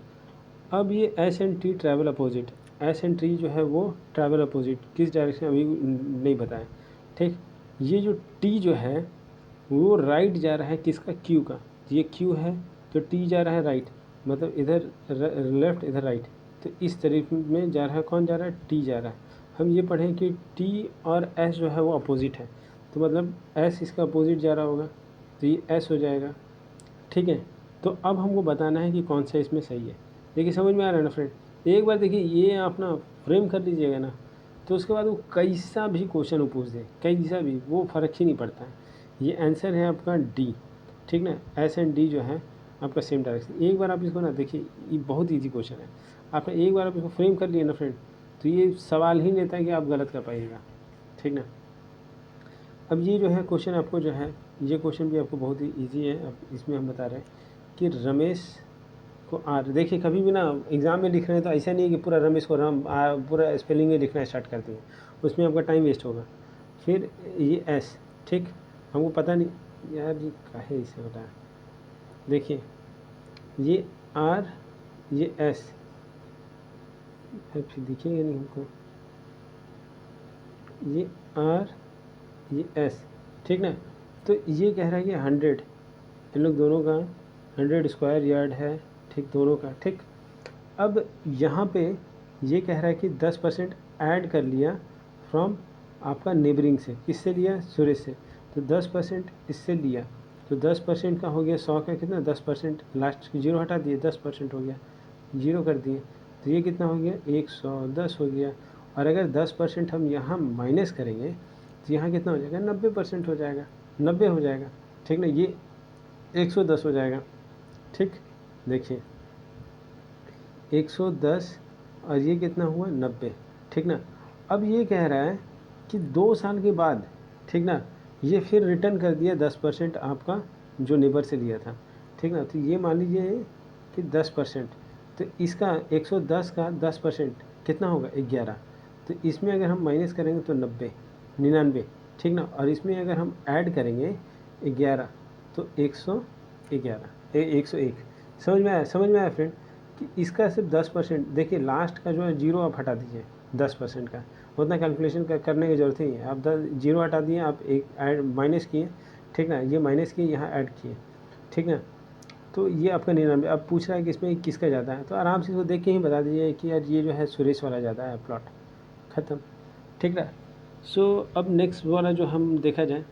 Speaker 1: अब ये S and T travel opposite, S and T जो है वो ट्रैवल अपोजिट, किस डायरेक्शन अभी नहीं बताया, ठीक। ये जो T जो है वो राइट जा रहा है किसका, Q का, ये Q है तो T जा रहा है राइट, मतलब इधर लेफ्ट इधर राइट, तो इस तरीके में जा रहा है, कौन जा रहा है, T जा रहा है। हम ये पढ़ें कि T और S जो है वो अपोजिट है, तो मतलब S इसका अपोजिट जा रहा होगा, तो ये S हो जाएगा, ठीक है। तो अब हमको बताना है कि कौन सा इसमें सही है। देखिए समझ में आ रहा है ना फ्रेंड, एक बार देखिए ये आप ना फ्रेम कर लीजिएगा ना, तो उसके बाद वो कैसा भी क्वेश्चन वो पूछ दे, कैसा भी, वो फ़र्क ही नहीं पड़ता है। ये आंसर है आपका D, ठीक ना। S एंड D जो है आपका सेम डायरेक्शन। एक बार आप इसको ना देखिए, ये बहुत ईजी क्वेश्चन है, आपने एक बार आप इसको फ्रेम कर लिए ना फ्रेंड, तो ये सवाल ही नहीं था कि आप गलत कर पाइएगा, ठीक ना। अब ये जो है क्वेश्चन आपको जो है, ये क्वेश्चन भी आपको बहुत ही ईजी है। अब इसमें हम बता रहे हैं कि रमेश को आर, देखिए कभी भी ना एग्ज़ाम में लिख रहे हैं तो ऐसा नहीं है कि पूरा रमेश को पूरा स्पेलिंग में लिखना स्टार्ट कर दिए, उसमें आपका टाइम वेस्ट होगा। फिर ये एस, ठीक, हमको पता नहीं यार ये काहे इसे होता है, देखिए ये आर, ये एस, फिर दिखेगा नहीं हमको, ये आर, ये एस, ठीक ना। तो ये कह रहा है कि 100, इन लोग दोनों का 100 स्क्वायर यार्ड है, ठीक, दोनों का, ठीक। अब यहाँ पे ये कह रहा है कि 10% ऐड कर लिया फ्रॉम आपका नेबरिंग से, किससे लिया, सुरेश से, तो 10% इससे लिया, तो 10% का हो गया 100 का कितना, 10%, लास्ट जीरो हटा दिए, 10% हो गया, जीरो कर दिए, तो ये कितना हो गया, 110 हो गया। और अगर 10% हम यहाँ माइनस करेंगे तो यहाँ कितना हो जाएगा, 90% हो जाएगा, 90 हो जाएगा, ठीक ना। ये 110 हो जाएगा, ठीक। देखिए 110 और ये कितना हुआ, 90, ठीक ना। अब ये कह रहा है कि 2 साल के बाद, ठीक ना, ये फिर रिटर्न कर दिया 10% आपका जो नेबर से लिया था, ठीक ना। तो ये मान लीजिए कि 10%, तो इसका 110 का 10% कितना होगा, 11, तो इसमें अगर हम माइनस करेंगे तो 90, 99, ठीक ना। और इसमें अगर हम ऐड करेंगे 11, तो 111, 101, समझ में आया फ्रेंड, कि इसका सिर्फ 10%, देखिए लास्ट का जो है जीरो आप हटा दीजिए, 10% का उतना कैलकुलेशन करने की ज़रूरत ही है, आप 10 जीरो हटा दिए, आप एक ऐड माइनस किए, ठीक ना, ये माइनस किए, यहाँ ऐड किए, ठीक ना। तो ये आपका 99। अब पूछ रहा है कि इसमें किसका ज़्यादा है, तो आराम से इसको देख के ही बता दीजिए कि यार ये जो है सुरेश वाला ज़्यादा है, प्लॉट ख़त्म। ठीक ना। सो अब नेक्स्ट वाला जो हम देखा जाए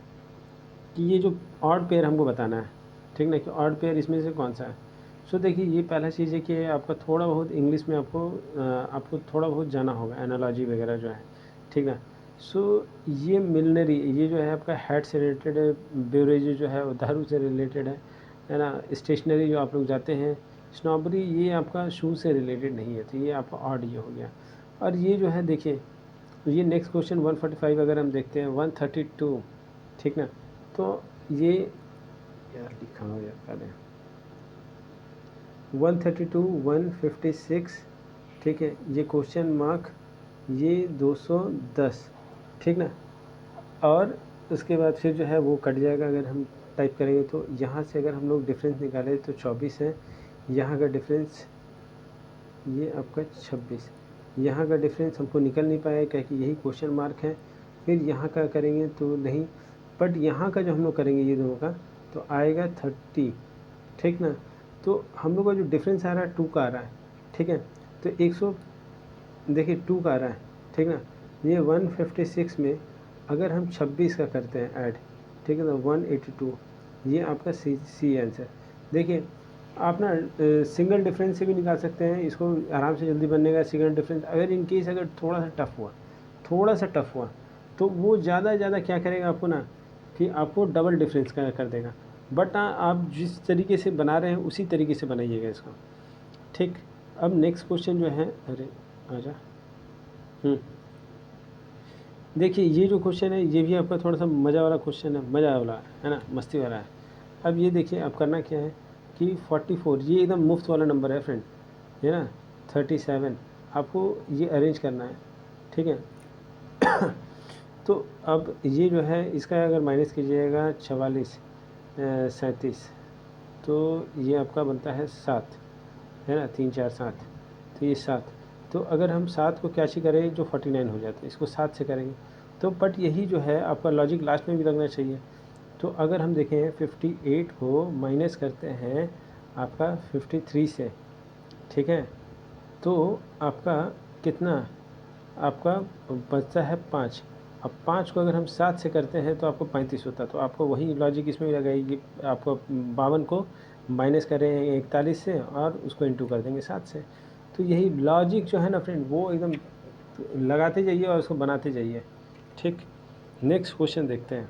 Speaker 1: कि ये जो ऑड पेयर हमको बताना है, ठीक ना, कि ऑड पेयर इसमें से कौन सा है। सो देखिए ये पहला चीज़ है कि आपका थोड़ा बहुत इंग्लिश में आपको थोड़ा बहुत जाना होगा, एनालॉजी वगैरह जो है, ठीक ना। सो ये मिलनरी, ये जो है आपका हैट से रिलेटेड है, बेवरेज जो है वो दारू से रिलेटेड है ना। स्टेशनरी जो आप लोग जाते हैं, स्नॉबरी, ये आपका शू से रिलेटेड नहीं है, तो ये आपका ऑड ये हो गया। और ये जो है देखिए, ये नेक्स्ट क्वेश्चन 145 अगर हम देखते हैं, 132, ठीक ना। तो ये यार लिखा हो यार पहले 132, 156, ठीक है, ये क्वेश्चन मार्क, ये 210, ठीक ना। और उसके बाद फिर जो है वो कट जाएगा अगर हम टाइप करेंगे। तो यहाँ से अगर हम लोग डिफरेंस निकालें तो 24 है, यहाँ का डिफरेंस ये आपका 26, यहाँ का डिफरेंस हमको निकल नहीं पाया क्या कि यही क्वेश्चन मार्क है। फिर यहाँ का करेंगे तो नहीं, बट यहाँ का जो हम लोग करेंगे ये दोनों का तो आएगा 30, ठीक ना। तो हम लोग का जो डिफरेंस आ रहा है 2 का आ रहा है, ठीक है। तो 100 देखिए 2 का आ रहा है, ठीक ना। ये 156 में अगर हम 26 का करते हैं ऐड, ठीक है, तो 182, ये आपका सी आंसर। देखिए आप ना सिंगल डिफरेंस से भी निकाल सकते हैं इसको, आराम से जल्दी बनने का सिंगल डिफरेंस। अगर इन केस अगर थोड़ा सा टफ हुआ तो वो ज़्यादा क्या करेगा आपको ना, कि आपको डबल डिफरेंस कर देगा। बट आप जिस तरीके से बना रहे हैं उसी तरीके से बनाइएगा इसको, ठीक। अब नेक्स्ट क्वेश्चन जो है, अरे आजा, देखिए ये जो क्वेश्चन है ये भी आपका थोड़ा सा मज़ा वाला क्वेश्चन है, मज़ा वाला है ना, मस्ती वाला है। अब ये देखिए आप करना क्या है कि 44, ये एकदम मुफ्त वाला नंबर है फ्रेंड, है ना। 37 आपको ये अरेंज करना है, ठीक है। तो अब ये जो है इसका अगर माइनस कीजिएगा 44 37, तो ये आपका बनता है 7, है ना, 3 4 7, तो ये 7। तो अगर हम 7 को कैसे करें जो 49 हो जाता है, इसको 7 से करेंगे तो, बट यही जो है आपका लॉजिक लास्ट में भी लगना चाहिए। तो अगर हम देखें 58 को माइनस करते हैं आपका 53 से, ठीक है, तो आपका कितना, आपका बचता है 5। अब 5 को अगर हम 7 से करते हैं तो आपको 35 होता है। तो आपको वही लॉजिक इसमें भी लगाएगी, आपको 52 को माइनस करें 41 से और उसको इंटू कर देंगे 7 से। तो यही लॉजिक जो है ना फ्रेंड, वो एकदम लगाते जाइए और उसको बनाते जाइए, ठीक। नेक्स्ट क्वेश्चन देखते हैं।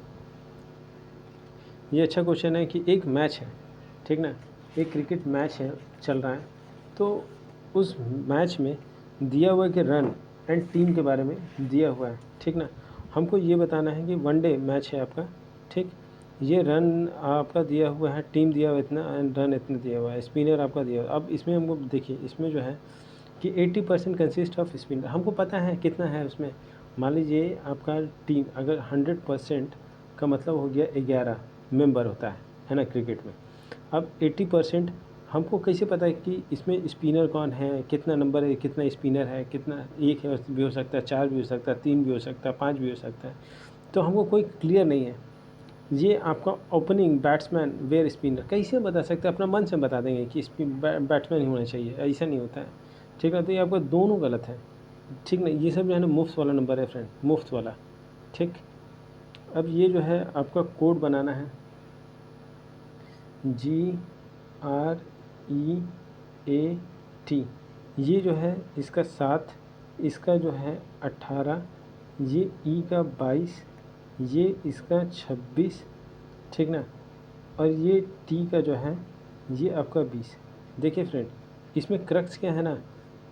Speaker 1: ये अच्छा क्वेश्चन है कि एक मैच है, ठीक ना, एक क्रिकेट मैच है चल रहा है। तो उस मैच में दिया हुआ कि रन एंड टीम के बारे में दिया हुआ है, ठीक ना। हमको ये बताना है कि वनडे मैच है आपका, ठीक। ये रन आपका दिया हुआ है, टीम दिया हुआ इतना एंड रन इतना दिया हुआ है, स्पिनर आपका दिया हुआ है। अब इसमें हमको देखिए, इसमें जो है कि 80% कंसिस्ट ऑफ स्पिनर, हमको पता है कितना है उसमें। मान लीजिए आपका टीम अगर 100% का मतलब हो गया 11 मेंबर होता है ना क्रिकेट में। अब 80% हमको कैसे पता है कि इसमें स्पिनर कौन है, कितना नंबर है, कितना स्पिनर है, कितना, एक है भी हो सकता है, 4 भी हो सकता है, 3 भी हो सकता है, 5 भी हो सकता है। तो हमको कोई क्लियर नहीं है। ये आपका ओपनिंग बैट्समैन वेयर स्पिनर कैसे बता सकते हैं, अपना मन से बता देंगे कि बैट्समैन ही होना चाहिए, ऐसा नहीं होता है, ठीक है। तो ये आपका दोनों गलत है, ठीक ना। ये सब जो है ना मुफ्त वाला नंबर है फ्रेंड, मुफ्त वाला, ठीक। अब ये जो है आपका कोड बनाना है, GREAT, ये जो है इसका 7, इसका जो है 18, ये E का 22, ये इसका 26, ठीक ना। और ये T का जो है ये आपका 20। देखिए फ्रेंड, इसमें क्रक्स क्या है ना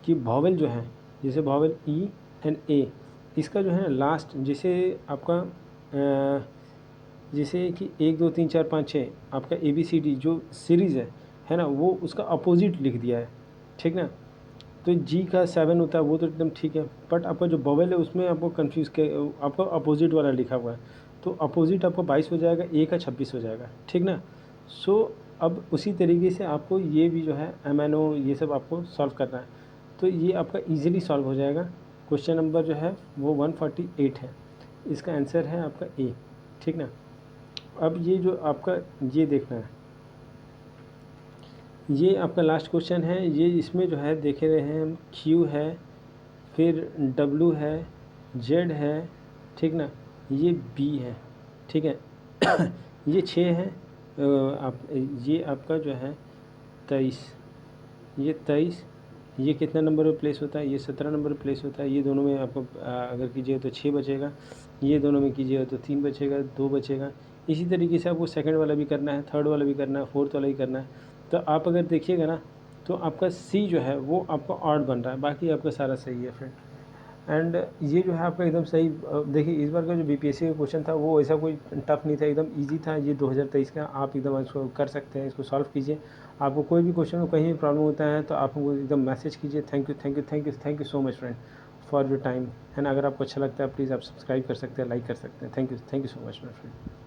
Speaker 1: कि वॉवेल जो है, जैसे वॉवेल E एंड A, इसका जो है ना लास्ट, जैसे आपका जैसे कि 1 2 3 4 5 6 आपका ABCD जो सीरीज़ है ना, वो उसका अपोजिट लिख दिया है, ठीक ना। तो G का 7 होता है वो तो एकदम ठीक है, बट आपका जो वॉवेल है उसमें आपको कंफ्यूज के आपका अपोजिट वाला लिखा हुआ है। तो अपोजिट आपका 22 हो जाएगा, A का 26 हो जाएगा, ठीक ना। सो अब उसी तरीके से आपको ये भी जो है MNO ये सब आपको सॉल्व करना है। तो ये आपका ईजिली सॉल्व हो जाएगा। क्वेश्चन नंबर जो है वो 148 है, इसका आंसर है आपका A, ठीक ना। अब ये जो आपका ये देखना है, ये आपका लास्ट क्वेश्चन है। ये इसमें जो है देखे रहे हैं हम, Q है, फिर W है, जेड है, ठीक ना, ये बी है, ठीक है। ये 6 है, आप ये आपका जो है 23, ये 23, ये कितना नंबर पे प्लेस होता है, ये 17 नंबर पे प्लेस होता है। ये दोनों में आपको अगर कीजिएगा तो 6 बचेगा, ये दोनों में कीजिएगा तो 3 बचेगा, 2 बचेगा। इसी तरीके से आपको सेकंड वाला भी करना है, थर्ड वाला भी करना है, फोर्थ वाला भी करना है। तो आप अगर देखिएगा ना तो आपका सी जो है वो आपका ऑड बन रहा है, बाकी आपका सारा सही है फ्रेंड। एंड ये जो है आपका एकदम सही। देखिए इस बार का जो बीपीएससी का क्वेश्चन था वो ऐसा कोई टफ नहीं था, एकदम इजी था। ये 2023 का, आप एकदम इसको कर सकते हैं, इसको सॉल्व कीजिए। आपको कोई भी क्वेश्चन में कहीं भी प्रॉब्लम होता है तो आप हमको एकदम मैसेज कीजिए। Thank you thank you thank you thank you so much friend for your time. And अगर आपको अच्छा लगता है प्लीज़ आप सब्सक्राइब कर सकते हैं, लाइक कर सकते हैं। Thank you so much my friend.